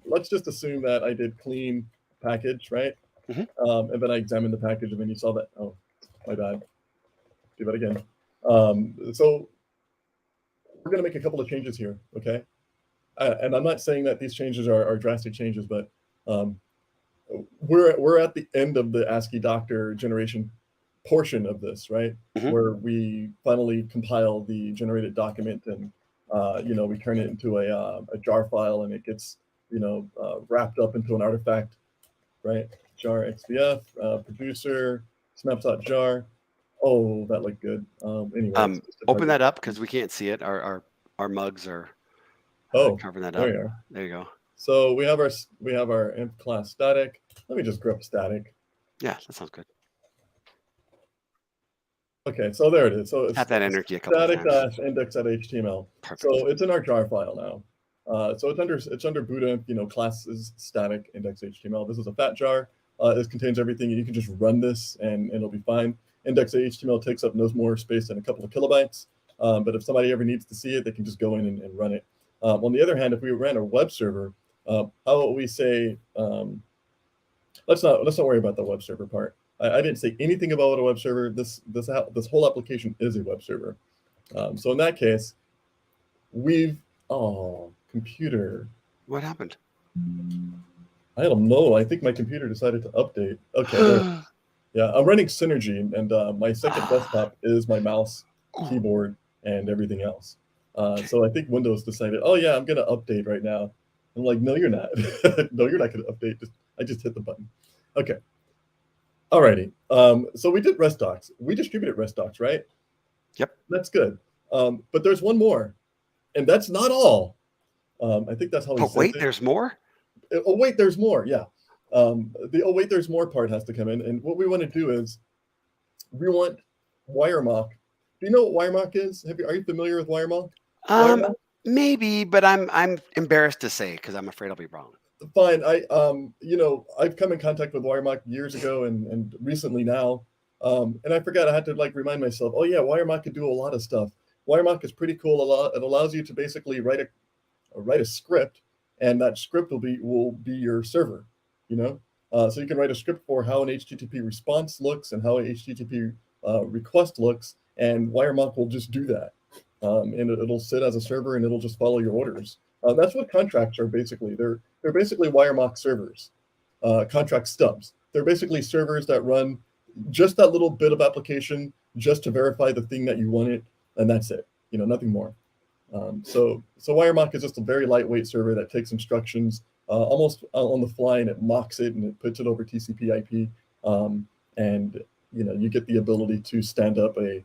Speaker 2: let's just assume that I did clean package, right? And then I examined the package, and then you saw that. Oh, my bad. Do that again. So we're gonna make a couple of changes here, okay? And I'm not saying that these changes are drastic changes, but we're at the end of the Asciidoctor generation portion of this, right? Where we finally compile the generated document and we turn it into a jar file, and it gets wrapped up into an artifact, right? Jar XDF, producer, snapshot jar. Oh, that looked good. Anyway,
Speaker 1: open that up because we can't see it. Our mugs are covering that up.
Speaker 2: There you are.
Speaker 1: There you go.
Speaker 2: So we have our inf class static. Let me just grab static.
Speaker 1: Yeah, that sounds good.
Speaker 2: Okay, so there it is. So it's
Speaker 1: have that energy a couple
Speaker 2: static
Speaker 1: times.
Speaker 2: index.html.
Speaker 1: Perfect.
Speaker 2: So it's in our jar file now. So it's under Buddha, classes static index.html. This is a fat jar. This contains everything. You can just run this and it'll be fine. Index.html takes up no more space than a couple of kilobytes. But if somebody ever needs to see it, they can just go in and run it. On the other hand, if we ran a web server, how about we say, let's not worry about the web server part. I didn't say anything about a web server. This whole application is a web server. So in that case, computer.
Speaker 1: What happened?
Speaker 2: I don't know. I think my computer decided to update. Okay. Yeah, I'm running Synergy, and my second desktop is my mouse, keyboard, and everything else. So I think Windows decided, oh yeah, I'm gonna update right now. I'm like, no, you're not. No, you're not gonna update. I just hit the button. Okay. Alrighty. So we did REST docs. We distributed REST docs, right?
Speaker 1: Yep.
Speaker 2: That's good. But there's one more, and that's not all. I think that's how we.
Speaker 1: Oh wait, there's more.
Speaker 2: Oh wait, there's more. Yeah. The oh wait, there's more part has to come in, and what we want to do is we want WireMock. Do you know what WireMock is? Are you familiar with WireMock?
Speaker 1: Maybe, but I'm embarrassed to say because I'm afraid I'll be wrong.
Speaker 2: Fine. I've come in contact with WireMock years ago and recently now, and I forgot. I had to remind myself. Oh yeah, WireMock could do a lot of stuff. WireMock is pretty cool. It allows you to basically write a script, and that script will be your server. So you can write a script for how an HTTP response looks and how an HTTP request looks, and WireMock will just do that. And it'll sit as a server and it'll just follow your orders. That's what contracts are basically. They're basically WireMock servers, contract stubs. They're basically servers that run just that little bit of application just to verify the thing that you wanted, and that's it. Nothing more. So WireMock is just a very lightweight server that takes instructions almost on the fly, and it mocks it and it puts it over TCP/IP, and you get the ability to stand up a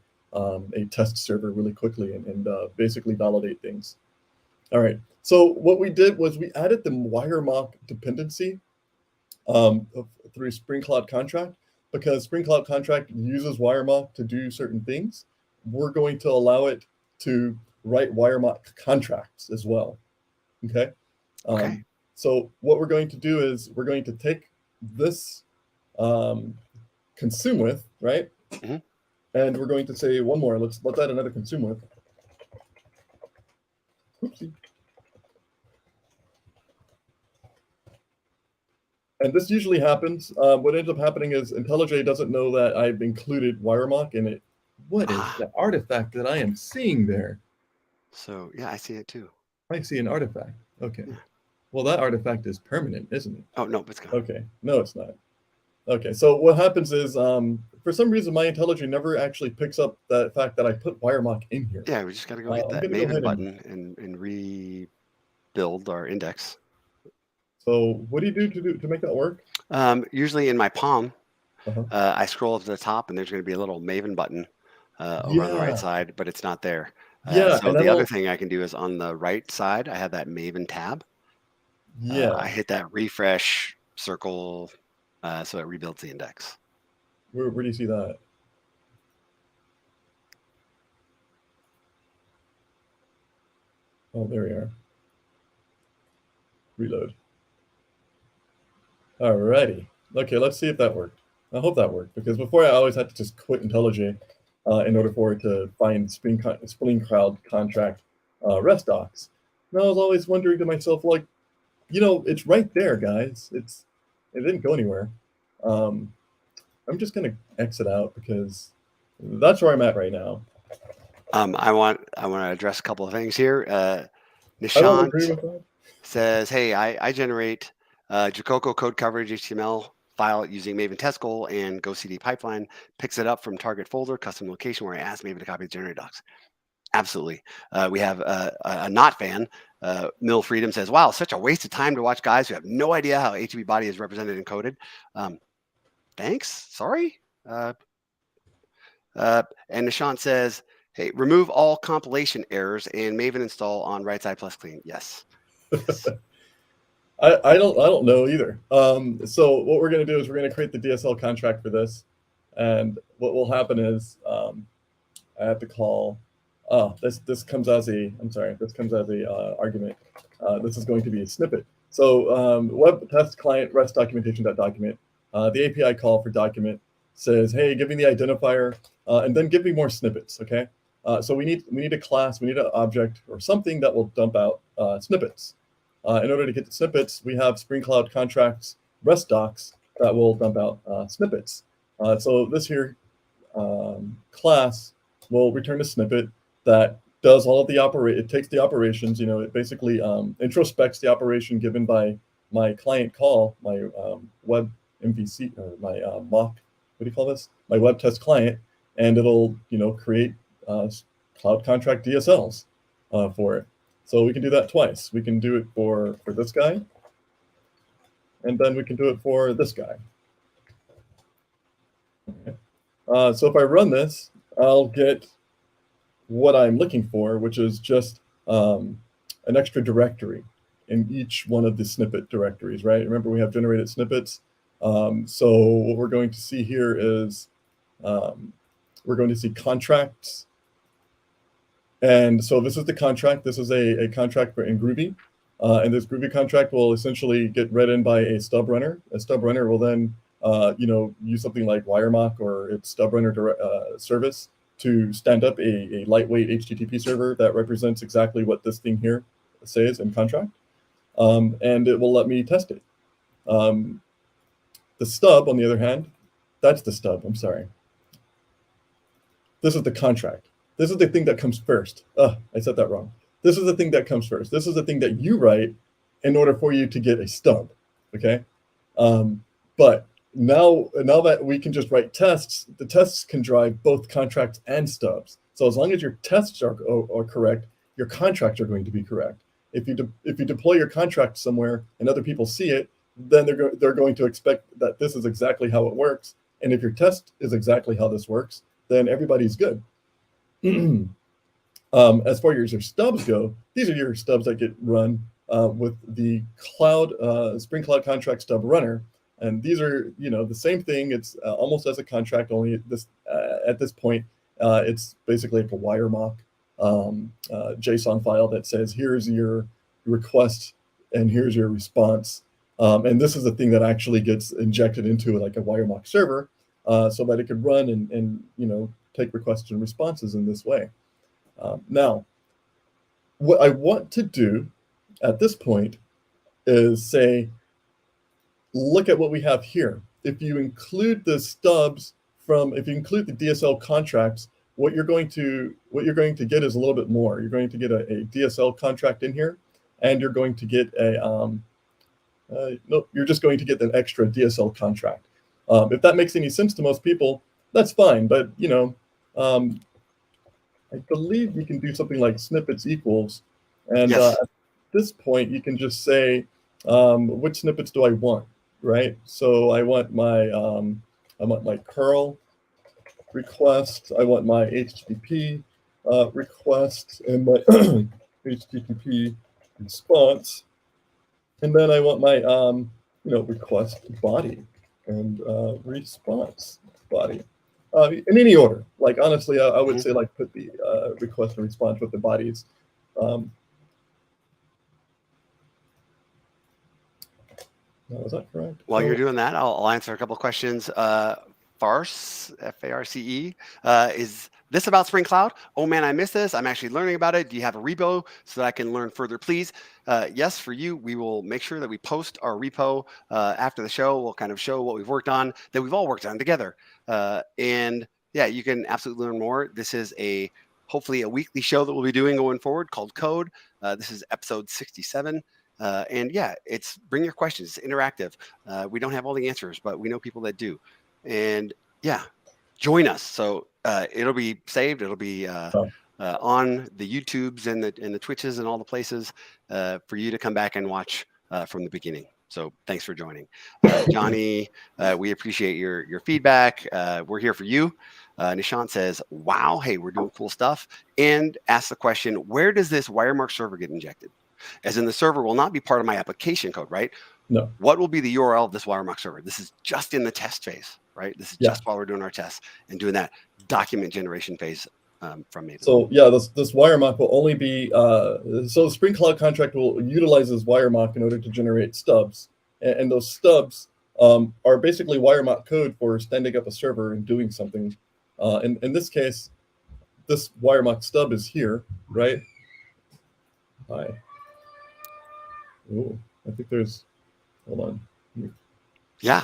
Speaker 2: test server really quickly and basically validate things. All right. So what we did was we added the WireMock dependency through Spring Cloud Contract, because Spring Cloud Contract uses WireMock to do certain things. We're going to allow it to write WireMock contracts as well. Okay.
Speaker 1: Okay.
Speaker 2: So what we're going to do is we're going to take this consume with, right?
Speaker 1: Mm-hmm.
Speaker 2: And we're going to say one more. Let's add another consume with. Oopsie. And this usually happens. What ends up happening is IntelliJ doesn't know that I've included WireMock in it. What is the artifact that I am seeing there?
Speaker 1: So yeah, I see it too.
Speaker 2: I see an artifact. Okay. Yeah. Well, that artifact is permanent, isn't it?
Speaker 1: Oh no, it's gone.
Speaker 2: Okay. No, it's not. Okay. So what happens is, for some reason, my IntelliJ never actually picks up the fact that I put WireMock in here.
Speaker 1: Yeah, we just got to go hit that Maven button and rebuild our index.
Speaker 2: So what do you do to make that work?
Speaker 1: Usually in my palm, I scroll up to the top, and there's going to be a little Maven button over on the right side, but it's not there. So the other thing I can do is on the right side, I have that Maven tab. Yeah. I hit that refresh circle, so it rebuilds the index.
Speaker 2: Where do you see that? Oh, there we are. Reload. Alrighty. Okay, let's see if that worked. I hope that worked, because before I always had to just quit IntelliJ in order for it to find Spring Cloud Contract REST docs. And I was always wondering to myself, it's right there, guys. It didn't go anywhere. I'm just gonna exit out because that's where I'm at right now.
Speaker 1: I want to address a couple of things here. DaShaun says, "Hey, I generate Jacoco code coverage HTML file using Maven test goal and go CD pipeline, picks it up from target folder, custom location where I asked Maven to copy the generated docs. Absolutely. We have a not fan. Mill Freedom says, wow, such a waste of time to watch guys who have no idea how HTTP body is represented and coded. Thanks. Sorry. And DaShaun says, hey, remove all compilation errors and Maven install on right side plus clean. Yes. Yes.
Speaker 2: I don't know either. So what we're going to do is we're going to create the DSL contract for this, and what will happen is I have to call. Oh, this comes as a. I'm sorry. This comes as a argument. This is going to be a snippet. So web test client rest documentation.document. The API call for document says, hey, give me the identifier, and then give me more snippets. Okay. So we need a class, we need an object or something that will dump out snippets. In order to get the snippets, we have Spring Cloud contracts REST docs that will dump out snippets. So this here class will return a snippet that does all of the it takes the operations, it basically introspects the operation given by my client call, my web MVC, or my mock, what do you call this? My web test client, and it'll, create cloud contract DSLs for it. So we can do that twice. We can do it for this guy, and then we can do it for this guy. Okay. So if I run this, I'll get what I'm looking for, which is just an extra directory in each one of the snippet directories, right? Remember, we have generated snippets. So what we're going to see here is we're going to see contracts. And so this is the contract. This is a contract in Groovy. And this Groovy contract will essentially get read in by a stub runner. A stub runner will then use something like WireMock or its stub runner service to stand up a lightweight HTTP server that represents exactly what this thing here says in contract. And it will let me test it. The stub, on the other hand, that's the stub, I'm sorry. This is the contract. This is the thing that comes first. I said that wrong. This is the thing that comes first. This is the thing that you write in order for you to get a stub, okay? But now that we can just write tests, the tests can drive both contracts and stubs. So as long as your tests are correct, your contracts are going to be correct. If you deploy your contract somewhere and other people see it, then they're going to expect that this is exactly how it works. And if your test is exactly how this works, then everybody's good. As far as your stubs go, these are your stubs that get run with the Spring Cloud Contract Stub Runner. And these are, the same thing. It's almost as a contract, only at this point, it's basically like a WireMock JSON file that says, here's your request and here's your response. And this is the thing that actually gets injected into like a WireMock server so that it could run and take requests and responses in this way. Now, what I want to do at this point is say, look at what we have here. If you include the stubs if you include the DSL contracts, what you're going to get is a little bit more. You're going to get a DSL contract in here, and you're going to get you're just going to get an extra DSL contract. If that makes any sense to most people, that's fine. But I believe you can do something like snippets equals, and
Speaker 1: Yes.
Speaker 2: at this point you can just say which snippets do I want, right? So I want my curl request, I want my HTTP request, and my HTTP response, and then I want my request body and response body. In any order. Like, honestly, I would say, like, put the request and response with the bodies. Now, is that correct?
Speaker 1: While you're doing that, I'll answer a couple of questions. Farce, F-A-R-C-E, is this about Spring Cloud? Oh man, I missed this. I'm actually learning about it. Do you have a repo so that I can learn further, please? Yes, for you, we will make sure that we post our repo after the show. We'll kind of show what we've worked on, that we've all worked on together. And yeah, you can absolutely learn more. This is hopefully a weekly show that we'll be doing going forward called Code. This is episode 67. And yeah, bring your questions. It's interactive. We don't have all the answers, but we know people that do. And yeah, join us. So it'll be saved. It'll be on the YouTubes and the Twitches and all the places for you to come back and watch from the beginning. So thanks for joining, Johnny. We appreciate your feedback. We're here for you. Nishan says, "Wow, hey, we're doing cool stuff," and asks the question, "Where does this WireMock server get injected?" As in, the server will not be part of my application code, right?
Speaker 2: No.
Speaker 1: What will be the URL of this WireMock server? This is just in the test phase, right? This is just while we're doing our tests and doing that document generation phase from Maven.
Speaker 2: So yeah, this WireMock will only be, so the Spring Cloud contract will utilize this WireMock in order to generate stubs. And those stubs are basically WireMock code for standing up a server and doing something. In this case, this WireMock stub is here, right? Hi. Oh, I think there's, hold on.
Speaker 1: Yeah.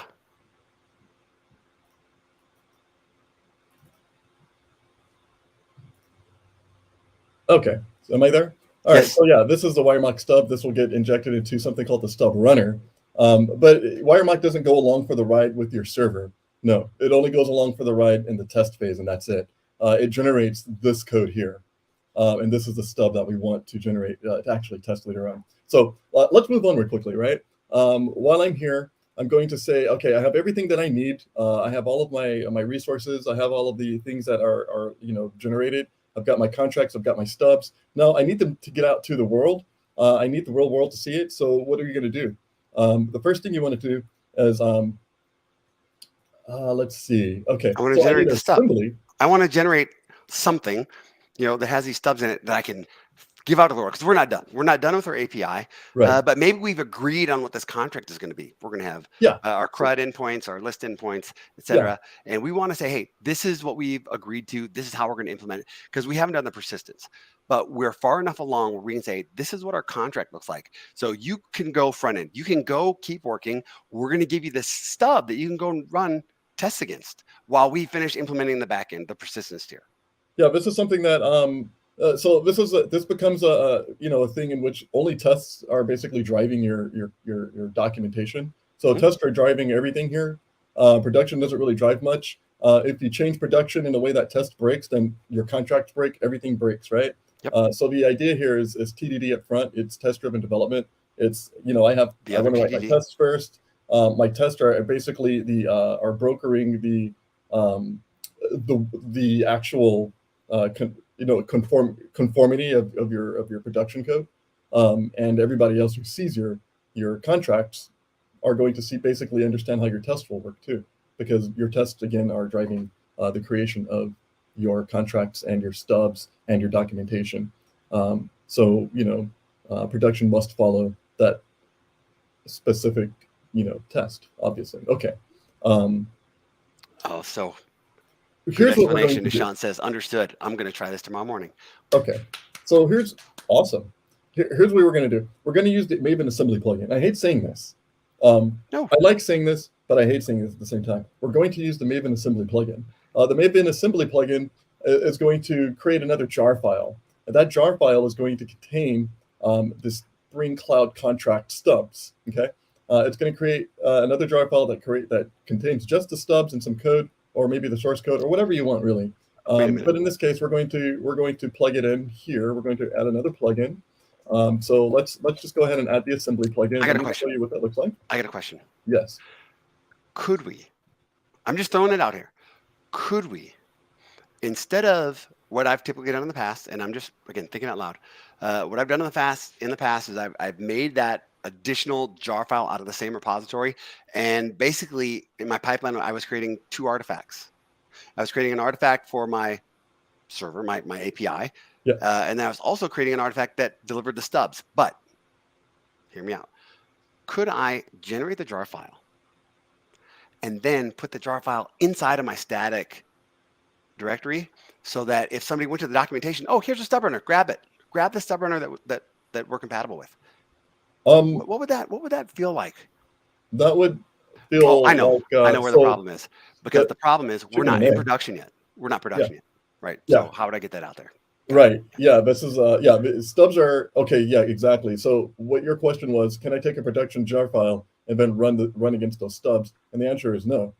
Speaker 2: Okay, so am I there? All
Speaker 1: Yes.
Speaker 2: right, so yeah, this is the WireMock stub. This will get injected into something called the stub runner. But WireMock doesn't go along for the ride with your server. No, it only goes along for the ride in the test phase, and that's it. It generates this code here. And this is the stub that we want to generate to actually test later on. So let's move on real quickly, right? While I'm here, I'm going to say, okay, I have everything that I need. I have all of my resources. I have all of the things that are generated. I've got my contracts. I've got my stubs. Now I need them to get out to the world. I need the real world to see it. So what are you going to do? The first thing you want to do is, let's see. Okay,
Speaker 1: I want to generate the stub.
Speaker 2: assembly.
Speaker 1: I want to generate something, that has these stubs in it that I can give out to the world, because we're not done. We're not done with our API,
Speaker 2: Right.
Speaker 1: But maybe we've agreed on what this contract is going to be. We're going to have our CRUD endpoints, our list endpoints, etc. And we want to say, hey, this is what we've agreed to. This is how we're going to implement it, because we haven't done the persistence. But we're far enough along where we can say, this is what our contract looks like. So you can go front end. You can go keep working. We're going to give you this stub that you can go and run tests against while we finish implementing the back end, the persistence tier.
Speaker 2: Yeah, this is something that so this becomes a thing in which only tests are basically driving your documentation. So tests are driving everything here. Production doesn't really drive much. If you change production in a way that test breaks, then your contracts break, everything breaks, right?
Speaker 1: Yep.
Speaker 2: So the idea here is TDD up front. It's test-driven development. It's I want to write my tests first. My tests are basically are brokering the actual conformity of your production code, and everybody else who sees your contracts are going to basically understand how your tests will work too, because your tests again are driving the creation of your contracts and your stubs and your documentation. So production must follow that specific test, obviously. Okay.
Speaker 1: So
Speaker 2: here's what we're going to do.
Speaker 1: Deshaun says, understood. I'm going to try this tomorrow morning.
Speaker 2: Okay. So here's awesome. Here's what we're going to do. We're going to use the Maven assembly plugin. I hate saying this.
Speaker 1: No.
Speaker 2: I like saying this, but I hate saying this at the same time. We're going to use the Maven assembly plugin. The Maven assembly plugin is going to create another jar file. And that jar file is going to contain this Spring Cloud contract stubs. Okay. It's going to create another jar file that contains just the stubs and some code, or maybe the source code, or whatever you want, really. But in this case, we're going to plug it in here. We're going to add another plugin. So let's just go ahead and add the assembly plugin.
Speaker 1: I got a question.
Speaker 2: Show you what that looks like.
Speaker 1: I got a question.
Speaker 2: Yes.
Speaker 1: Could we? I'm just throwing it out here. Could we, instead of what I've typically done in the past, and I'm just again thinking out loud, what I've done in the past is I've made that additional jar file out of the same repository, and basically in my pipeline I was creating two artifacts. I was creating an artifact for my server, my API, and then I was also creating an artifact that delivered the stubs. But hear me out. Could I generate the jar file and then put the jar file inside of my static directory, so that if somebody went to the documentation, oh, here's a stub runner, grab it, grab the stub runner that we're compatible with. What would that feel like?
Speaker 2: That would feel.
Speaker 1: I know where the problem is, because the problem is we're not in production yet. We're not production yet, right? So how would I get that out there?
Speaker 2: Right. Yeah. This is yeah. Stubs are okay. Yeah. Exactly. So what your question was, can I take a production jar file and then run against those stubs? And the answer is no.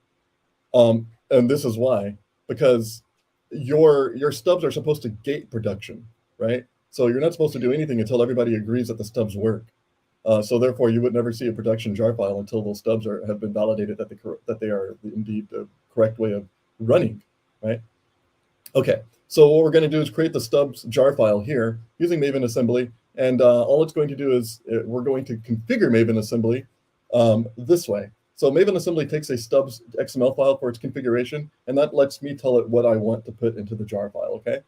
Speaker 2: And this is why, because your stubs are supposed to gate production, right? So you're not supposed to do anything until everybody agrees that the stubs work. So therefore, you would never see a production jar file until those stubs have been validated that they are indeed the correct way of running, right? Okay, so what we're going to do is create the stubs jar file here using Maven assembly. And all it's going to do is we're going to configure Maven assembly this way. So Maven assembly takes a stubs XML file for its configuration, and that lets me tell it what I want to put into the jar file, okay?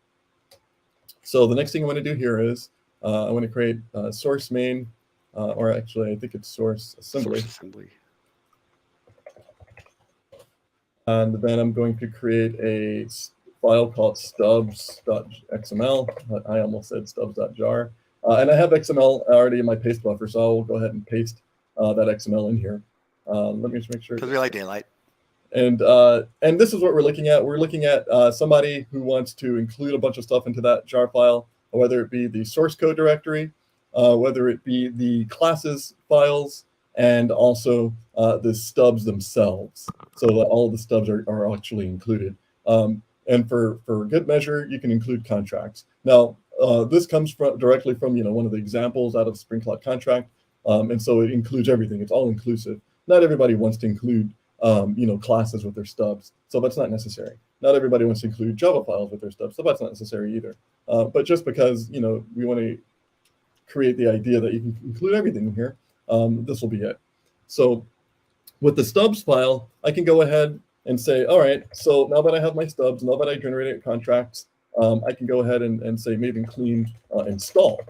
Speaker 2: So the next thing I want to do here is I want to create source main, or actually I think it's source assembly.
Speaker 1: Source assembly.
Speaker 2: And then I'm going to create a file called stubs.xml. I almost said stubs.jar. And I have XML already in my paste buffer, so I'll go ahead and paste that XML in here. Let me just make sure.
Speaker 1: Because we like daylight.
Speaker 2: And this is what we're looking at. We're looking at somebody who wants to include a bunch of stuff into that jar file, whether it be the source code directory, whether it be the classes files, and also the stubs themselves, so that all the stubs are actually included. And for good measure, you can include contracts. Now, this comes directly from one of the examples out of Spring Cloud Contract, and so it includes everything. It's all inclusive. Not everybody wants to include classes with their stubs, so that's not necessary. Not everybody wants to include Java files with their stubs, so that's not necessary either. But just because we want to create the idea that you can include everything in here, this will be it. So with the stubs file, I can go ahead and say, all right, so now that I have my stubs, now that I generated contracts, I can go ahead and say Maven clean install.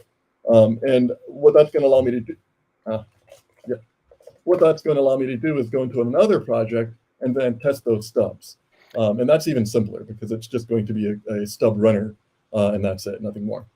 Speaker 2: And what that's going to allow me to do, what that's going to allow me to do is go into another project and then test those stubs. And that's even simpler because it's just going to be a stub runner, and that's it, nothing more.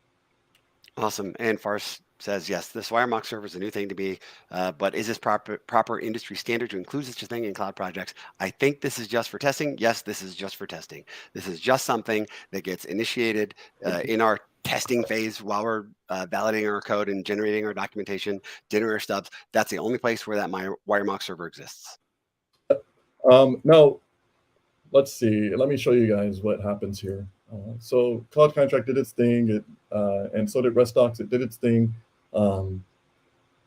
Speaker 1: Awesome. And Fars says, yes, this WireMock server is a new thing to me, but is this proper industry standard to include such a thing in cloud projects? I think this is just for testing. Yes, this is just for testing. This is just something that gets initiated in our testing phase while we're validating our code and generating our documentation, generating our stubs. That's the only place where that WireMock server exists.
Speaker 2: Now, let's see. Let me show you guys what happens here. So Cloud Contract did its thing, and so did RestDocs. It did its thing.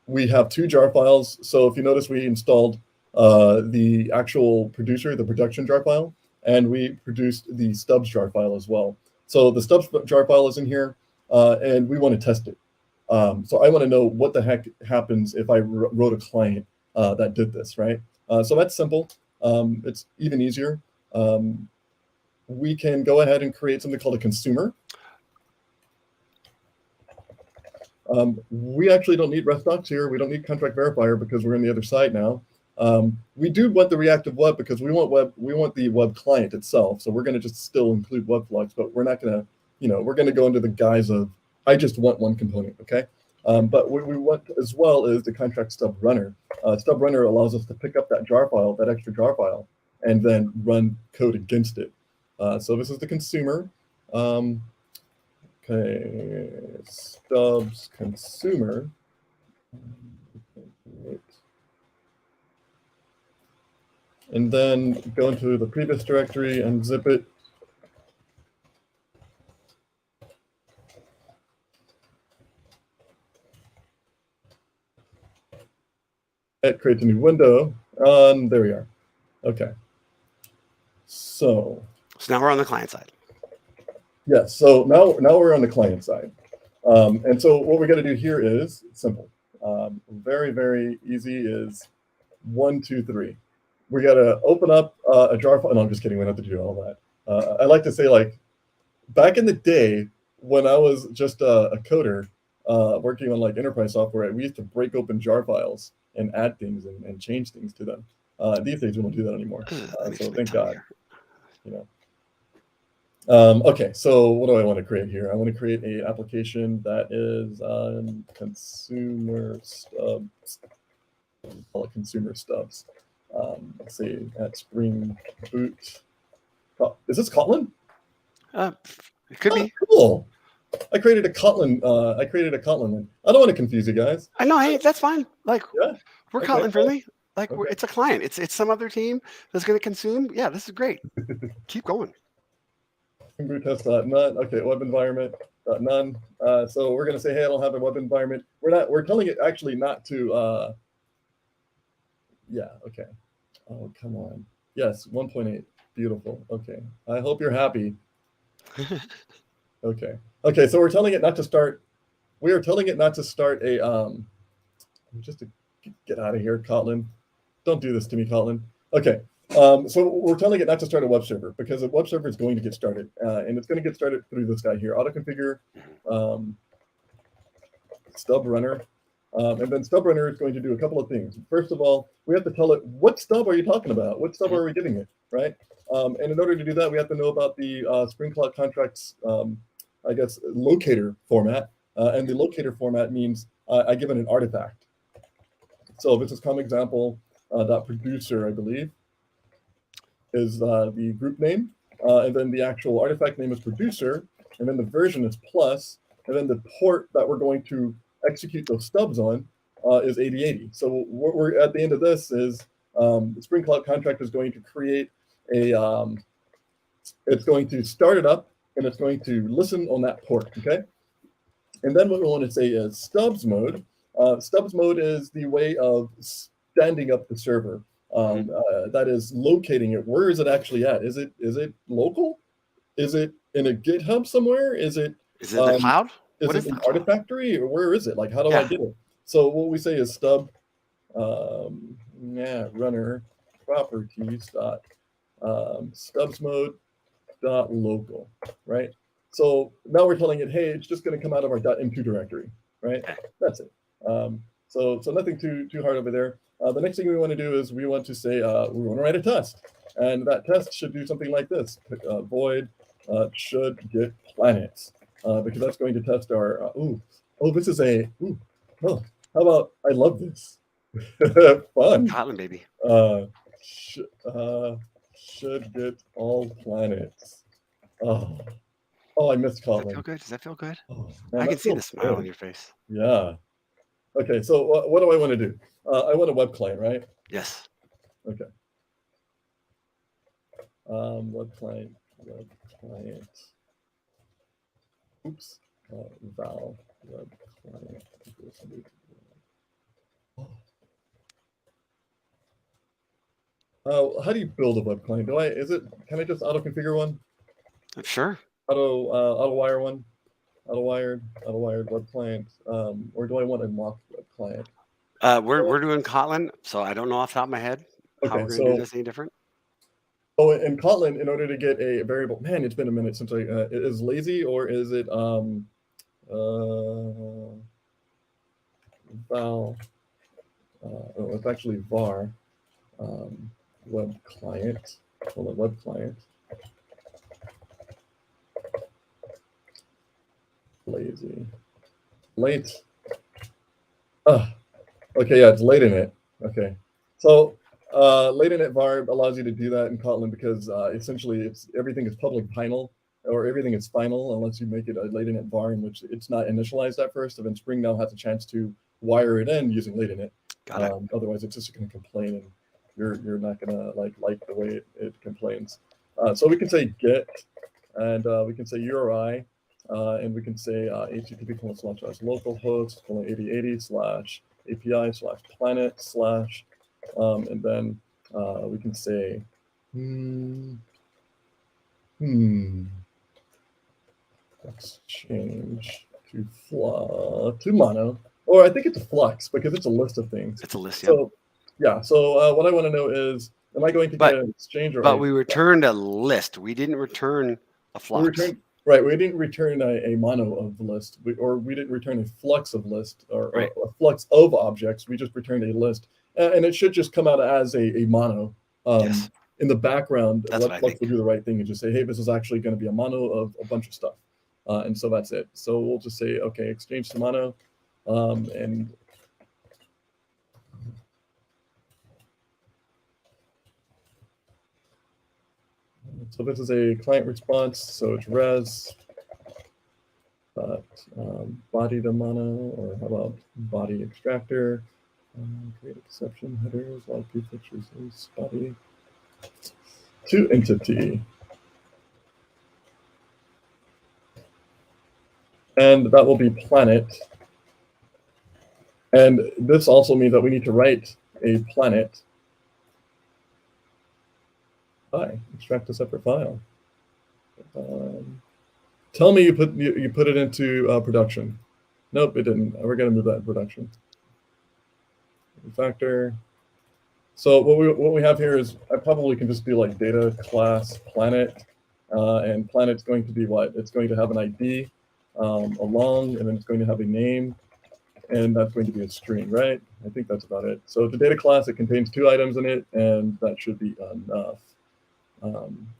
Speaker 2: We have two jar files. So if you notice, we installed the actual producer, the production jar file, and we produced the stubs jar file as well. So the stubs jar file is in here, and we want to test it. So I want to know what the heck happens if I wrote a client that did this, right? So that's simple. It's even easier. We can go ahead and create something called a consumer. We actually don't need RestDocs here. We don't need contract verifier because we're on the other side now. We do want the reactive web because we want the web client itself. So we're going to just still include WebFlux, but we're not going to, we're going to go into the guise of, I just want one component, okay? But what we want as well is the contract stub runner. Stub runner allows us to pick up that jar file, that extra jar file, and then run code against it. So this is the consumer. Okay, stubs consumer. And then go into the previous directory and zip it. It creates a new window. There we are. Okay. So
Speaker 1: now we're on the client side.
Speaker 2: Yes. So now we're on the client side. And so what we're going to do here is simple. Very, very easy is 1, 2, 3. We got to open up a jar file. No, I'm just kidding. We don't have to do all that. I like to say, like, back in the day when I was just a coder working on like enterprise software, we used to break open jar files and add things and change things to them. These days we don't do that anymore. So thank God. Okay, so what do I want to create here? I want to create an application that is consumer stubs. Call it consumer stubs. Let's see, at Spring Boot. Is this Kotlin?
Speaker 1: It could be.
Speaker 2: Cool. I created a Kotlin. One. I don't want to confuse you guys.
Speaker 1: I know. Hey, that's fine. Like,
Speaker 2: Yeah.
Speaker 1: we're
Speaker 2: Okay.
Speaker 1: Kotlin friendly. Like,
Speaker 2: Okay.
Speaker 1: it's a client. It's some other team that's going to consume. Yeah, this is great. Keep going.
Speaker 2: Boot test.none. Okay, web environment none. So we're going to say, hey, I don't have a web environment. We're telling it actually not to. Yeah. Okay. Oh, come on. Yes, 1.8. Beautiful. Okay. I hope you're happy. Okay. Okay. So we're telling it not to start. We are telling it not to start a just to get out of here, Kotlin. Don't do this to me, Kotlin. Okay. So we're telling it not to start a web server because a web server is going to get started, and it's going to get started through this guy here, autoconfigure stub runner. And then stub runner is going to do a couple of things. First of all, we have to tell it, what stub are you talking about? What stub are we giving it, right? And in order to do that, we have to know about the Spring Cloud Contracts, I guess, locator format. And the locator format means I give it an artifact. So this is com example .producer, I believe, is the group name. And then the actual artifact name is producer. And then the version is plus. And then the port that we're going to execute those stubs on is 8080. So what we're at the end of this is the Spring Cloud Contract is going to create a, it's going to start it up and it's going to listen on that port, okay? And then what we want to say is stubs mode. Stubs mode is the way of standing up the server. That is locating it. Where is it actually at? Is it local? Is it in a GitHub somewhere? Is it
Speaker 1: the cloud?
Speaker 2: Is it an Artifactory, or where is it? Like, how do I get it? So what we say is stub runner properties dot stubs mode dot local, right? So now we're telling it, hey, it's just going to come out of our .m2 directory, right? That's it. So nothing too hard over there. The next thing we want to do is we want to say we want to write a test, and that test should do something like this: void should get planets, because that's going to test our. This is a. How about I love this. Fun.
Speaker 1: Kotlin, baby.
Speaker 2: Should get all planets. Oh, I missed Kotlin.
Speaker 1: Does that feel good? Does that feel good?
Speaker 2: Oh, man,
Speaker 1: I can see the smile on your face.
Speaker 2: Yeah. Okay, so what do I want to do? I want a web client, right?
Speaker 1: Yes.
Speaker 2: Okay. Web client. Oops. Val web client. How do you build a web client? Can I just auto configure one?
Speaker 1: Sure.
Speaker 2: Auto wire one? Auto-wired web client, or do I want a mock web client?
Speaker 1: We're doing Kotlin, so I don't know off the top of my head how we're going to do this any different.
Speaker 2: Oh, in Kotlin, in order to get a variable, man, it's been a minute since is lazy, or is it val? It's actually var web client. Hold on, web client. Lazy. Late. Okay, yeah, it's late in it. Okay. So late init var allows you to do that in Kotlin because essentially everything is public final, or everything is final unless you make it a late init var in which it's not initialized at first, and then Spring now has a chance to wire it in using late init. Otherwise, it's just going to complain, and you're not going to like the way it complains. So we can say get, and we can say URI, and we can say http://localhost 8080/API/planet/ and then we can say exchange to mono, or I think it's a flux because it's a list of things.
Speaker 1: It's a list.
Speaker 2: So yeah. So what I want to know is, am I going to get an exchange, or
Speaker 1: but we returned a list. We didn't return a flux.
Speaker 2: We didn't return a mono of the list, we didn't return a flux of list, or a flux of objects. We just returned a list, and it should just come out as a mono.
Speaker 1: Yes.
Speaker 2: In the background,
Speaker 1: WebFlux
Speaker 2: will do the right thing and just say, hey, this is actually going to be a mono of a bunch of stuff. And so that's it. So we'll just say, okay, exchange to mono, and so this is a client response. So it's res body to mono, or how about body extractor? Create exception headers, IP features is body to entity. And that will be planet. And this also means that we need to write a planet. Extract a separate file. Tell me you put it into production. Nope, it didn't. We're going to move that in production. Factor. So what we have here is, I probably can just do like data class planet, and planet's going to be what? It's going to have an ID, a long, and then it's going to have a name, and that's going to be a string, right? I think that's about it. So the data class, it contains 2 items in it, and that should be enough.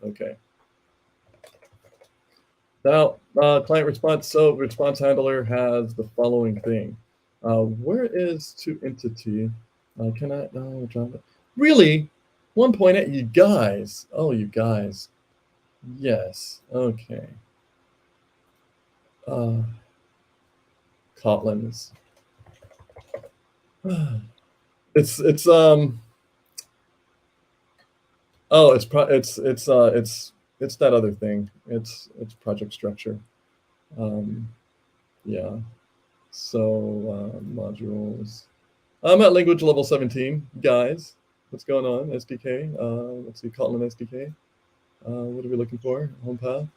Speaker 2: Okay. Now, client response. So response handler has the following thing. Where is to entity? Can I? No, Java. Really? 1.8. You guys. Oh, you guys. Yes. Okay. Kotlin's. It's oh, it's that other thing. It's project structure. Yeah. So modules. I'm at language level 17, guys. What's going on? SDK. Let's see, Kotlin SDK. What are we looking for? Home path.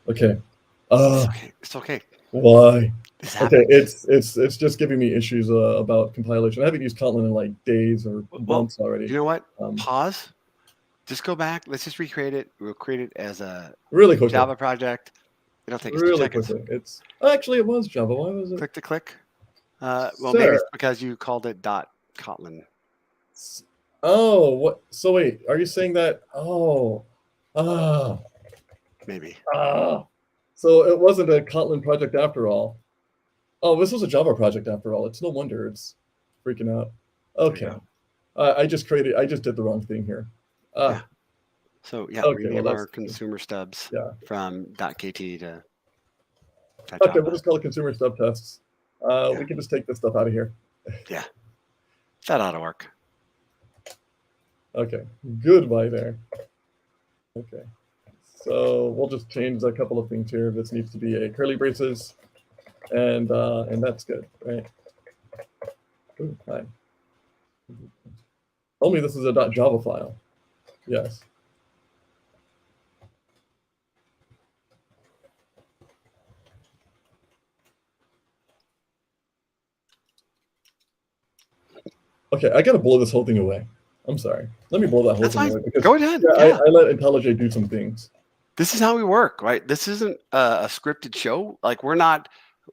Speaker 2: Okay.
Speaker 1: It's okay.
Speaker 2: Why?
Speaker 1: This
Speaker 2: Okay,
Speaker 1: happens.
Speaker 2: it's just giving me issues about compilation. I haven't used Kotlin in like days or months already.
Speaker 1: You know what? Pause. Just go back. Let's just recreate it. We'll create it as a
Speaker 2: really quickly
Speaker 1: Java project. It'll take us 2
Speaker 2: really
Speaker 1: seconds.
Speaker 2: quickly. It's actually, it was Java. Why was it?
Speaker 1: Click to click. Well, maybe it's because you called it .kotlin.
Speaker 2: Oh, what? So wait, are you saying that?
Speaker 1: Maybe.
Speaker 2: So it wasn't a Kotlin project after all. Oh, this was a Java project after all. It's no wonder it's freaking out. Okay. I just did the wrong thing here.
Speaker 1: Yeah. So yeah,
Speaker 2: okay,
Speaker 1: rename our consumer stubs from .kt to
Speaker 2: Okay, we'll just call it consumer stub tests. We can just take this stuff out of here.
Speaker 1: Yeah. That ought to work.
Speaker 2: Okay. Goodbye there. Okay. So we'll just change a couple of things here. This needs to be a curly braces, and that's good, right? Ooh, hi. Tell me this is a .java file. Yes. Okay, I gotta blow this whole thing away. I'm sorry. Let me blow that whole thing away. Because,
Speaker 1: go ahead.
Speaker 2: I let IntelliJ do some things.
Speaker 1: This is how we work, right? This isn't a scripted show. Like we're not.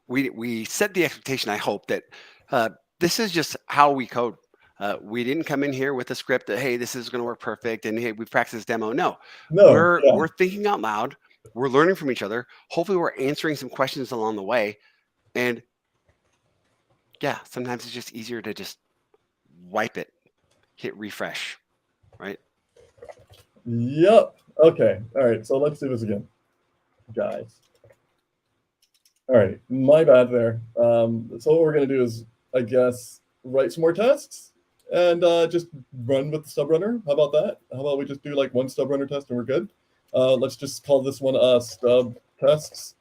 Speaker 1: We set the expectation. I hope that this is just how we code. We didn't come in here with a script that, hey, this is going to work perfect, and hey, we practiced this demo. No, we're thinking out loud. We're learning from each other. Hopefully, we're answering some questions along the way. And yeah, sometimes it's just easier to just wipe it, hit refresh, right?
Speaker 2: Yep. Okay. All right. So let's do this again, guys. All right. My bad there. So what we're going to do is, I guess, write some more tests and just run with the stub runner. How about that? How about we just do like one stub runner test and we're good? Let's just call this one stub tests.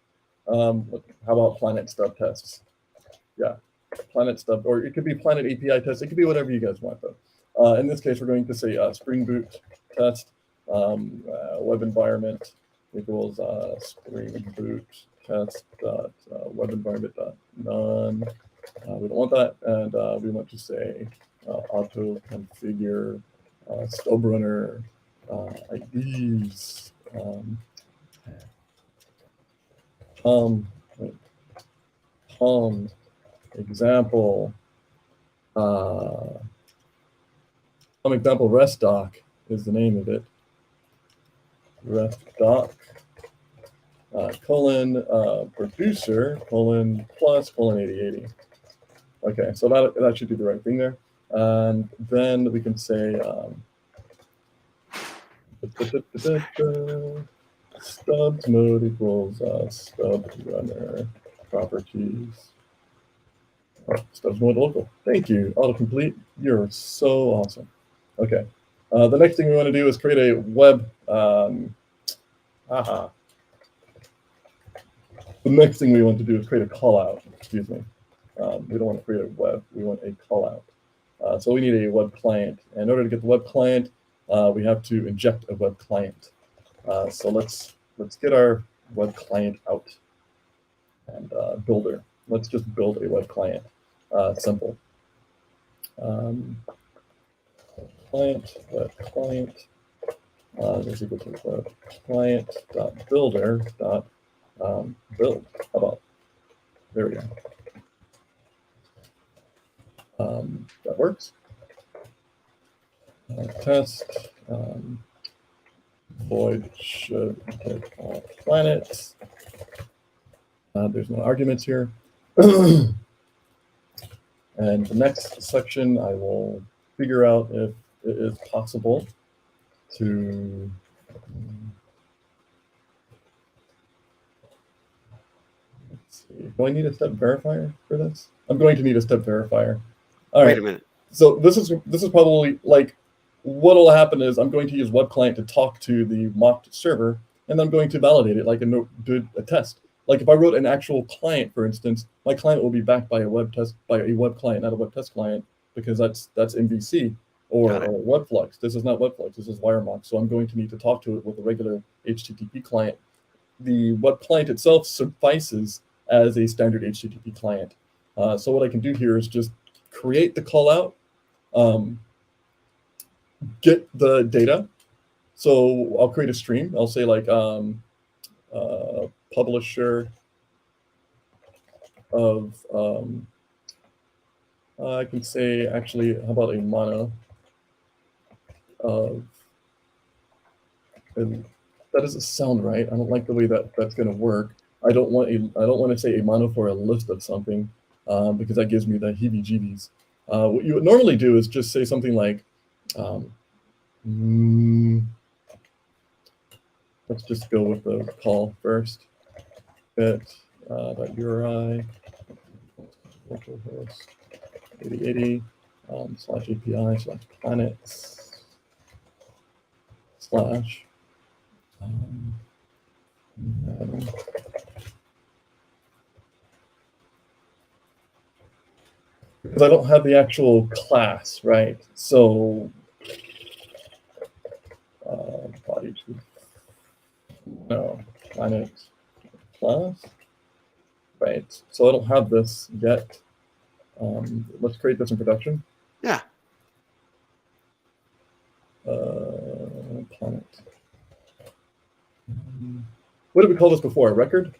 Speaker 2: How about planet stub tests? Yeah, planet stub, or it could be planet API test. It could be whatever you guys want though. In this case, we're going to say Spring Boot test, web environment equals Spring Boot test web environment none. We don't want that, and we want to say auto configure stub runner IDs. Example. Example rest doc is the name of it. Rest doc colon producer colon plus colon 8080. Okay, so that should do the right thing there. And then we can say Stubs mode equals stub runner properties. Oh, stubs mode local. Thank you, autocomplete. You're so awesome. Okay. The next thing we want to do is create a web. The next thing we want to do is create a call out. Excuse me. We don't want to create a web. We want a call out. So we need a web client. And in order to get the web client, we have to inject a web client. So let's get our web client out and builder. Let's just build a web client. Simple. Client web client is equal to web client dot builder dot build. How about there we go. That works. Test void should get all planets. There's no arguments here. And the next section, I will figure out if it is possible to let's see. Do I need a step verifier for this? I'm going to need a step verifier. All right.
Speaker 1: Wait a minute.
Speaker 2: So this is probably like what will happen is I'm going to use web client to talk to the mocked server, and I'm going to validate it like do a test. Like if I wrote an actual client, for instance, my client will be backed by a web client, not a web test client, because that's MVC or WebFlux. This is not WebFlux. This is WireMock. So I'm going to need to talk to it with a regular HTTP client. The web client itself suffices as a standard HTTP client. So what I can do here is just create the call out, get the data. So I'll create a stream. I'll say like publisher of, I can say actually, how about a mono of, and that doesn't sound right. I don't like the way that's going to work. I don't want to say a mono for a list of something because that gives me the heebie-jeebies. What you would normally do is just say something like, let's just go with the call first. Bit.uri localhost 8080 slash API slash planets slash because I don't have the actual class, right? So body to no planet class, right? So I don't have this yet. Let's create this in production.
Speaker 1: Yeah.
Speaker 2: Planet. What did we call this before? A record?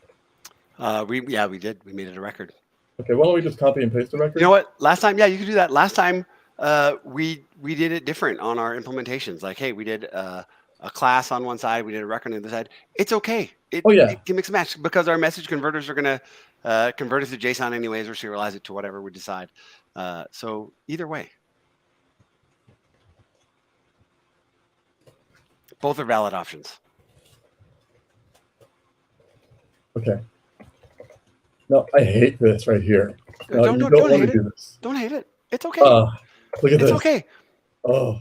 Speaker 1: We did. We made it a record.
Speaker 2: Okay, why don't we just copy and paste the record?
Speaker 1: You know what? Last time, yeah, you could do that. Last time, we did it different on our implementations. Like, hey, we did a class on one side, we did a record on the other side. It's okay. It can mix and match because our message converters are going to convert it to JSON anyways or serialize it to whatever we decide. So either way, both are valid options.
Speaker 2: Okay. No, I hate this right here. No,
Speaker 1: don't
Speaker 2: want to do this.
Speaker 1: Don't hate it. It's okay.
Speaker 2: Look at this.
Speaker 1: It's okay.
Speaker 2: Oh.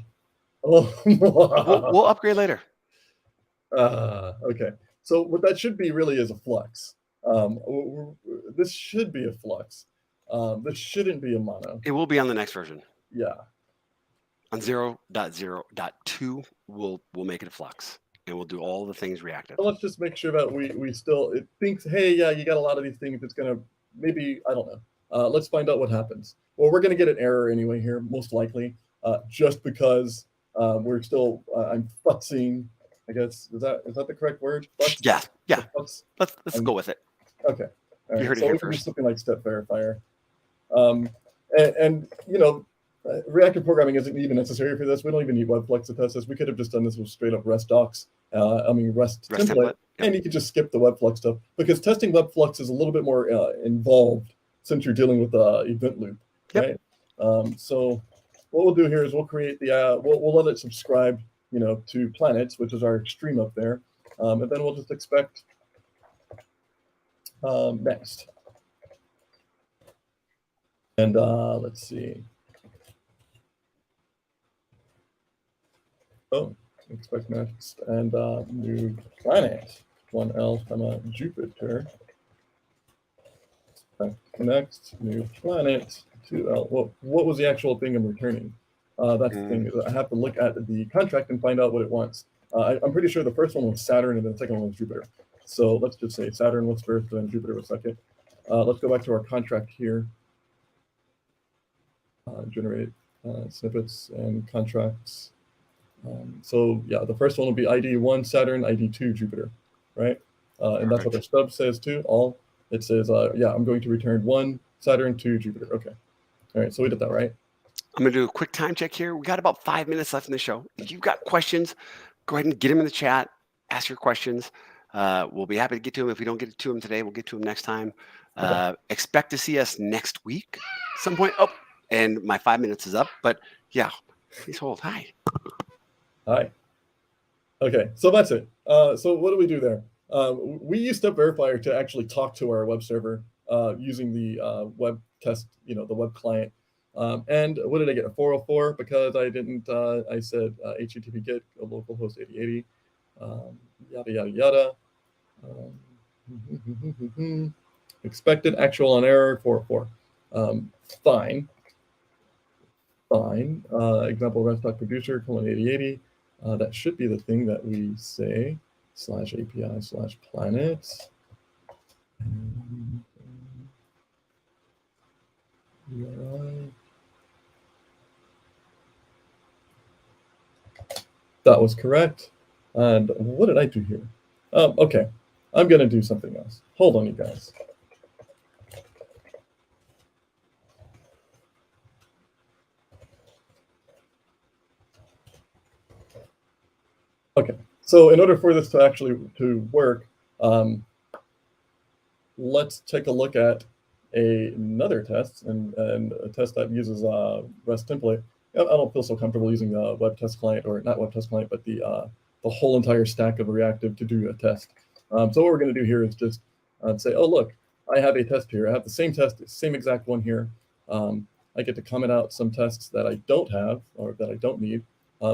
Speaker 1: We'll upgrade later.
Speaker 2: Okay. So what that should be really is a flux. This should be a flux. This shouldn't be a mono.
Speaker 1: It will be on the next version.
Speaker 2: Yeah.
Speaker 1: On 0.0.2, we'll make it a flux. And we'll do all the things reactive.
Speaker 2: So let's just make sure that we still, it thinks, hey, yeah, you got a lot of these things. It's going to maybe, I don't know. Let's find out what happens. Well, we're going to get an error anyway here, most likely, just because we're still, I'm futzing, I guess. Is that the correct word? Futz?
Speaker 1: Yeah. Let's go with it.
Speaker 2: Okay. All right.
Speaker 1: You heard it
Speaker 2: so
Speaker 1: here
Speaker 2: we can do
Speaker 1: first.
Speaker 2: something like step verifier. And you know, reactive programming isn't even necessary for this. We don't even need WebFlux to test this. We could have just done this with straight up REST docs. REST template. Yep. And you could just skip the WebFlux stuff because testing WebFlux is a little bit more involved since you're dealing with the event loop, right? So what we'll do here is we'll create the we'll let it subscribe to planets, which is our extreme up there. And then we'll just expect next. And let's see. Oh, expect next and new planet. 1L comma Jupiter. Next new planet 2L. Well, what was the actual thing I'm returning? That's the thing. I have to look at the contract and find out what it wants. I'm pretty sure the first one was Saturn and the second one was Jupiter. So let's just say Saturn was first and Jupiter was second. Let's go back to our contract here. Generate snippets and contracts. So yeah, the first one will be ID1 Saturn, ID2 Jupiter, right? And that's what our stub says too. All it says, yeah, I'm going to return 1 Saturn, 2 Jupiter. Okay. All right, so we did that, right?
Speaker 1: I'm going to do a quick time check here. We got about 5 minutes left in the show. If you've got questions, go ahead and get them in the chat. Ask your questions. We'll be happy to get to them. If we don't get to them today, we'll get to them next time. Expect to see us next week at some point. Oh, and my 5 minutes is up. But yeah, please hold. Hi.
Speaker 2: Hi. Okay, so that's it. So what do we do there? We use Step Verifier to actually talk to our web server using the web test, the web client. And what did I get? A 404 because I didn't, I said HTTP get localhost 8080, yada, yada, yada. Expected actual on error 404. Fine. Example REST producer 8080. That should be the thing that we say /API/planet. URI. That was correct. And what did I do here? Okay, I'm going to do something else. Hold on, you guys. Okay, so in order for this to actually work, let's take a look at another test and a test that uses REST template. I don't feel so comfortable using the web test client, or not web test client, but the whole entire stack of Reactive to do a test. So what we're going to do here is just say, oh, look, I have a test here. I have the same test, the same exact one here. I get to comment out some tests that I don't have or that I don't need.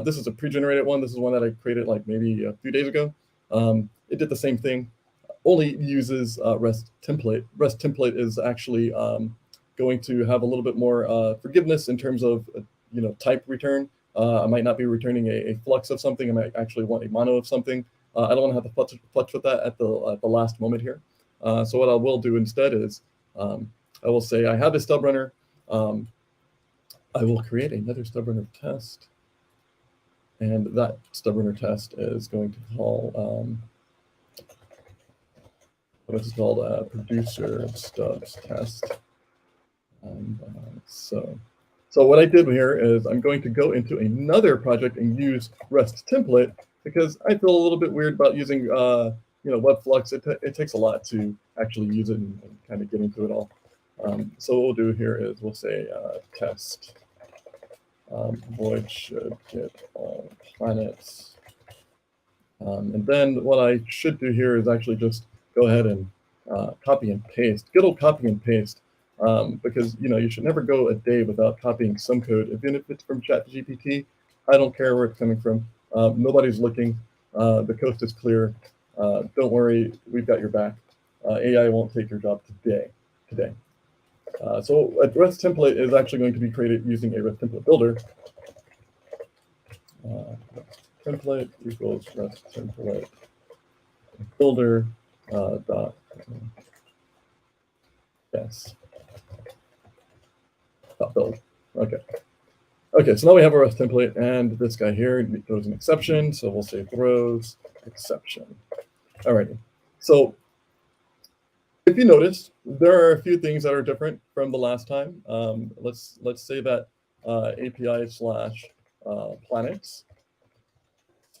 Speaker 2: This is a pre-generated one. This is one that I created like maybe a few days ago. It did the same thing, only uses REST template. REST template is actually going to have a little bit more forgiveness in terms of type return. I might not be returning a flux of something. I might actually want a mono of something. I don't want to have to fletch with that at the last moment here. So what I will do instead is I will say I have a stub runner. I will create another stub runner test. And that stub runner test is going to call, this is called producer stubs test. And so what I did here is I'm going to go into another project and use REST template because I feel a little bit weird about using WebFlux. It takes a lot to actually use it and kind of get into it all. So what we'll do here is we'll say test void should get all planets. And then what I should do here is actually just go ahead and copy and paste, good old copy and paste. Because you should never go a day without copying some code, even if it's from ChatGPT. I don't care where it's coming from. Nobody's looking. The coast is clear. Don't worry, we've got your back. AI won't take your job today. So a REST template is actually going to be created using a REST template builder. Template equals REST template builder dot yes. Build. Okay, so now we have a REST template, and this guy here throws an exception, so we'll say throws exception. Alrighty, so if you notice, there are a few things that are different from the last time. Let's say that API / planets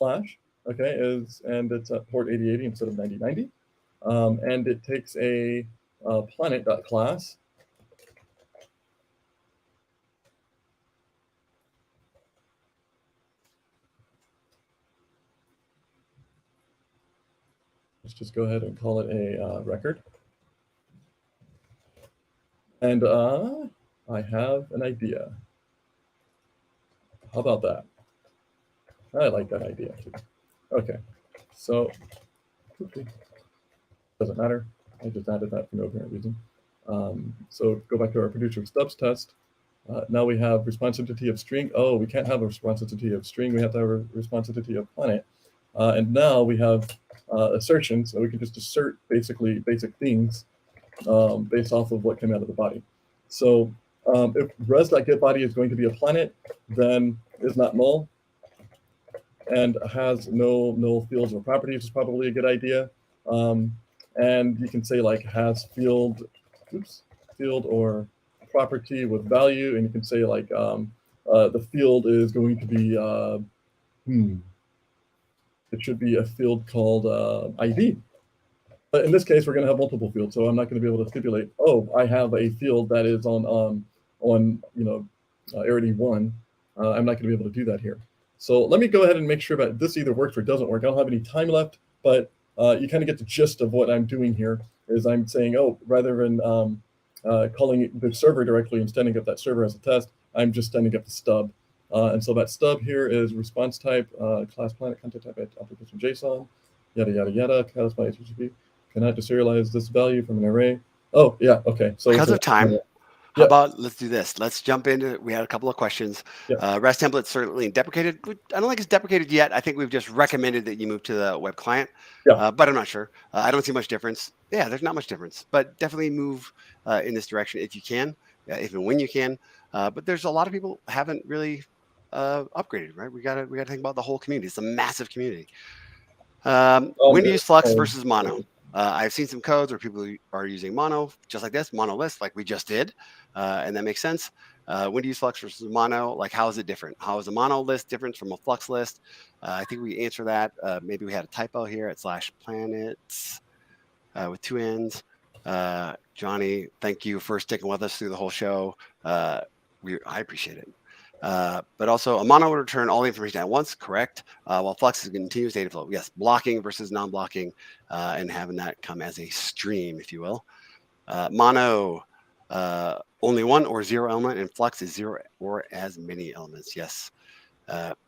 Speaker 2: / and it's at port 8080 instead of 9090, and it takes a planet.class. let's just go ahead and call it a record. And I have an idea. How about that? I like that idea too. Okay, so doesn't matter. I just added that for no apparent reason. So go back to our producer stubs test. Now we have response entity of string. Oh, we can't have a response entity of string. We have to have a response entity of planet. And now we have assertion, so we can just assert basically basic things based off of what came out of the body. So if res.getBody is going to be a planet, then is not null and has no null fields or properties is probably a good idea. And you can say like has field or property with value, and you can say like the field is going to be it should be a field called ID. But in this case, we're going to have multiple fields, so I'm not going to be able to stipulate, oh, I have a field that is on arity 1. I'm not going to be able to do that here. So let me go ahead and make sure that this either works or doesn't work. I don't have any time left, but you kind of get the gist of what I'm doing here. Is I'm saying, oh, rather than calling the server directly and standing up that server as a test, I'm just standing up the stub. And so that stub here is response type, class planet, content type, application JSON, yada, yada, yada, class by HTTP. Cannot deserialize this value from an array. Oh, yeah, okay. So
Speaker 1: because of time, how about let's do this? Let's jump into, we had a couple of questions. REST templates certainly deprecated. I don't think it's deprecated yet. I think we've just recommended that you move to the web client, but I'm not sure. I don't see much difference. Yeah, there's not much difference, but definitely move in this direction if you can, if and when you can. But there's a lot of people haven't really upgraded, right? We gotta think about the whole community. It's a massive community. When to use Flux versus Mono? I've seen some codes where people are using Mono, just like this, Mono list, like we just did, and that makes sense. When to use Flux versus Mono? Like, how is it different? How is a Mono list different from a Flux list? I think we answer that. Maybe we had a typo here at /planets with 2 N's. Johnny, thank you for sticking with us through the whole show. I appreciate it. But also a mono would return all the information at once, correct? While Flux is continuous data flow. Yes, blocking versus non-blocking, and having that come as a stream, if you will. Mono, only 1 or 0 element, and Flux is 0 or as many elements. Yes.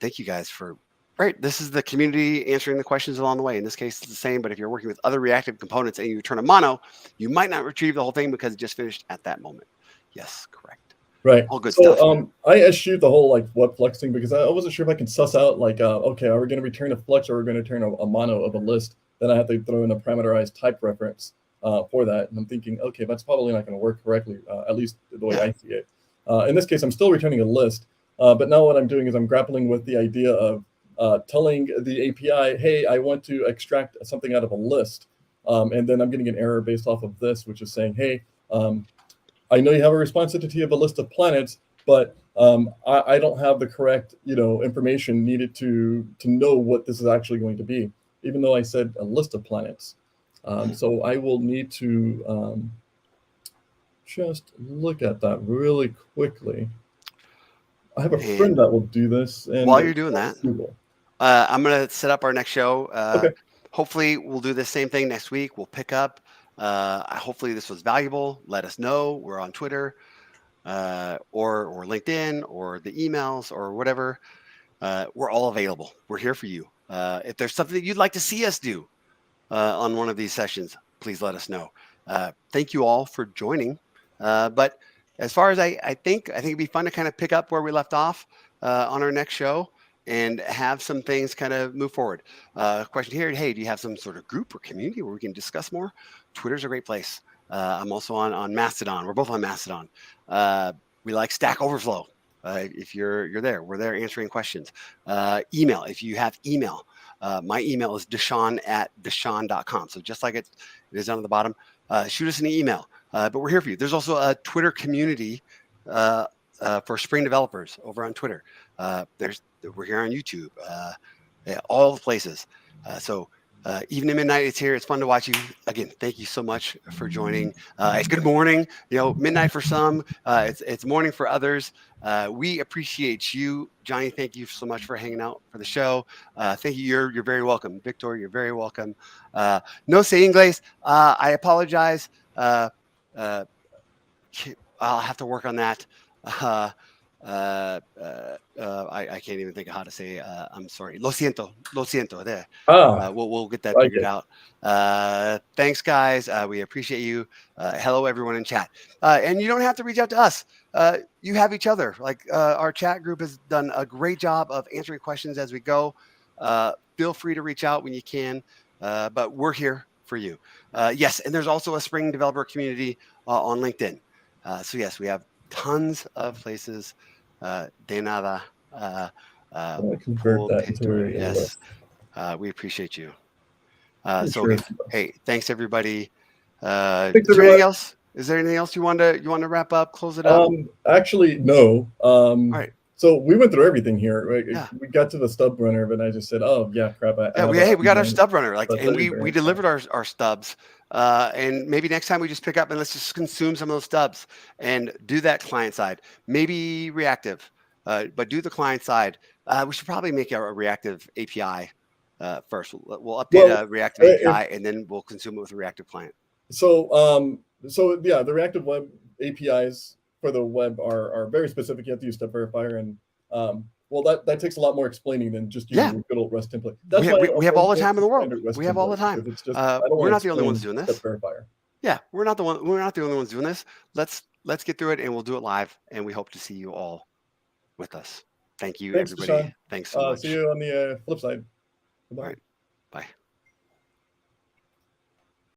Speaker 1: Thank you guys for, right, this is the community answering the questions along the way. In this case, it's the same, but if you're working with other reactive components and you return a mono, you might not retrieve the whole thing because it just finished at that moment. Yes, correct.
Speaker 2: Right.
Speaker 1: All good stuff.
Speaker 2: I eschewed the whole like WebFlux thing because I wasn't sure if I can suss out like, okay, are we going to return a Flux or are we going to return a mono of a list? Then I have to throw in a parameterized type reference for that. And I'm thinking, okay, that's probably not going to work correctly, at least the way I see it. In this case, I'm still returning a list. But now what I'm doing is I'm grappling with the idea of telling the API, hey, I want to extract something out of a list. And then I'm getting an error based off of this, which is saying, hey, I know you have a response entity of a list of planets, but I don't have the correct, information needed to know what this is actually going to be, even though I said a list of planets. So I will need to just look at that really quickly. I have a friend that will do this. And
Speaker 1: while you're doing that, I'm going to set up our next show.
Speaker 2: Okay.
Speaker 1: Hopefully we'll do the same thing next week. We'll pick up. Hopefully this was valuable. Let us know. We're on Twitter or LinkedIn or the emails or whatever. We're all available. We're here for you. If there's something that you'd like to see us do on one of these sessions, please let us know. Thank you all for joining. But as far as I think it'd be fun to kind of pick up where we left off on our next show and have some things kind of move forward. Question here, hey, do you have some sort of group or community where we can discuss more? Twitter's a great place. I'm also on Mastodon. We're both on Mastodon. We like Stack Overflow. If you're there, we're there answering questions. Email, if you have email. My email is DaShaun@DaShaun.com. So just like it is down at the bottom, shoot us an email. But we're here for you. There's also a Twitter community for Spring developers over on Twitter. We're here on YouTube, all the places. So Evening midnight, it's here. It's fun to watch you again. Thank you so much for joining. It's good morning. Midnight for some. It's morning for others. We appreciate you, Johnny. Thank you so much for hanging out for the show. Thank you. You're very welcome, Victor. You're very welcome. No sé inglés. I apologize. I'll have to work on that. I can't even think of how to say I'm sorry. Lo siento. There. We'll get that figured out. Thanks, guys. We appreciate you. Hello, everyone in chat. And you don't have to reach out to us. You have each other. Like our chat group has done a great job of answering questions as we go. Feel free to reach out when you can. But we're here for you. Yes, and there's also a Spring developer community on LinkedIn. So yes, we have tons of places. De nada.
Speaker 2: Convert that into a
Speaker 1: yes. We appreciate you. Okay. Hey, thanks everybody.
Speaker 2: Thanks,
Speaker 1: is there anything else? Is there anything else you want to wrap up? Close it up?
Speaker 2: Actually, no. All
Speaker 1: right.
Speaker 2: So we went through everything here. Right?
Speaker 1: Yeah.
Speaker 2: We got to the stub runner, but I just said, "Oh yeah, crap."
Speaker 1: We got our stub runner, and we delivered our stubs. And maybe next time we just pick up and let's just consume some of those stubs and do that client side. Maybe reactive, but do the client side. We should probably make a reactive API first. We'll update a reactive API and then we'll consume it with a reactive client.
Speaker 2: So yeah, the reactive web APIs for the web are very specific. You have to use step verifier, and well, that takes a lot more explaining than just using a good old REST template. That's
Speaker 1: we have all the time in the world. We have all the time.
Speaker 2: It's just,
Speaker 1: we're not the only ones doing this.
Speaker 2: Step verifier.
Speaker 1: Yeah, we're not the only ones doing this. Let's get through it, and we'll do it live. And we hope to see you all with us. Thank you, everybody.
Speaker 2: DaShaun.
Speaker 1: Thanks so much.
Speaker 2: See you on the flip side.
Speaker 1: Goodbye. All right. Bye.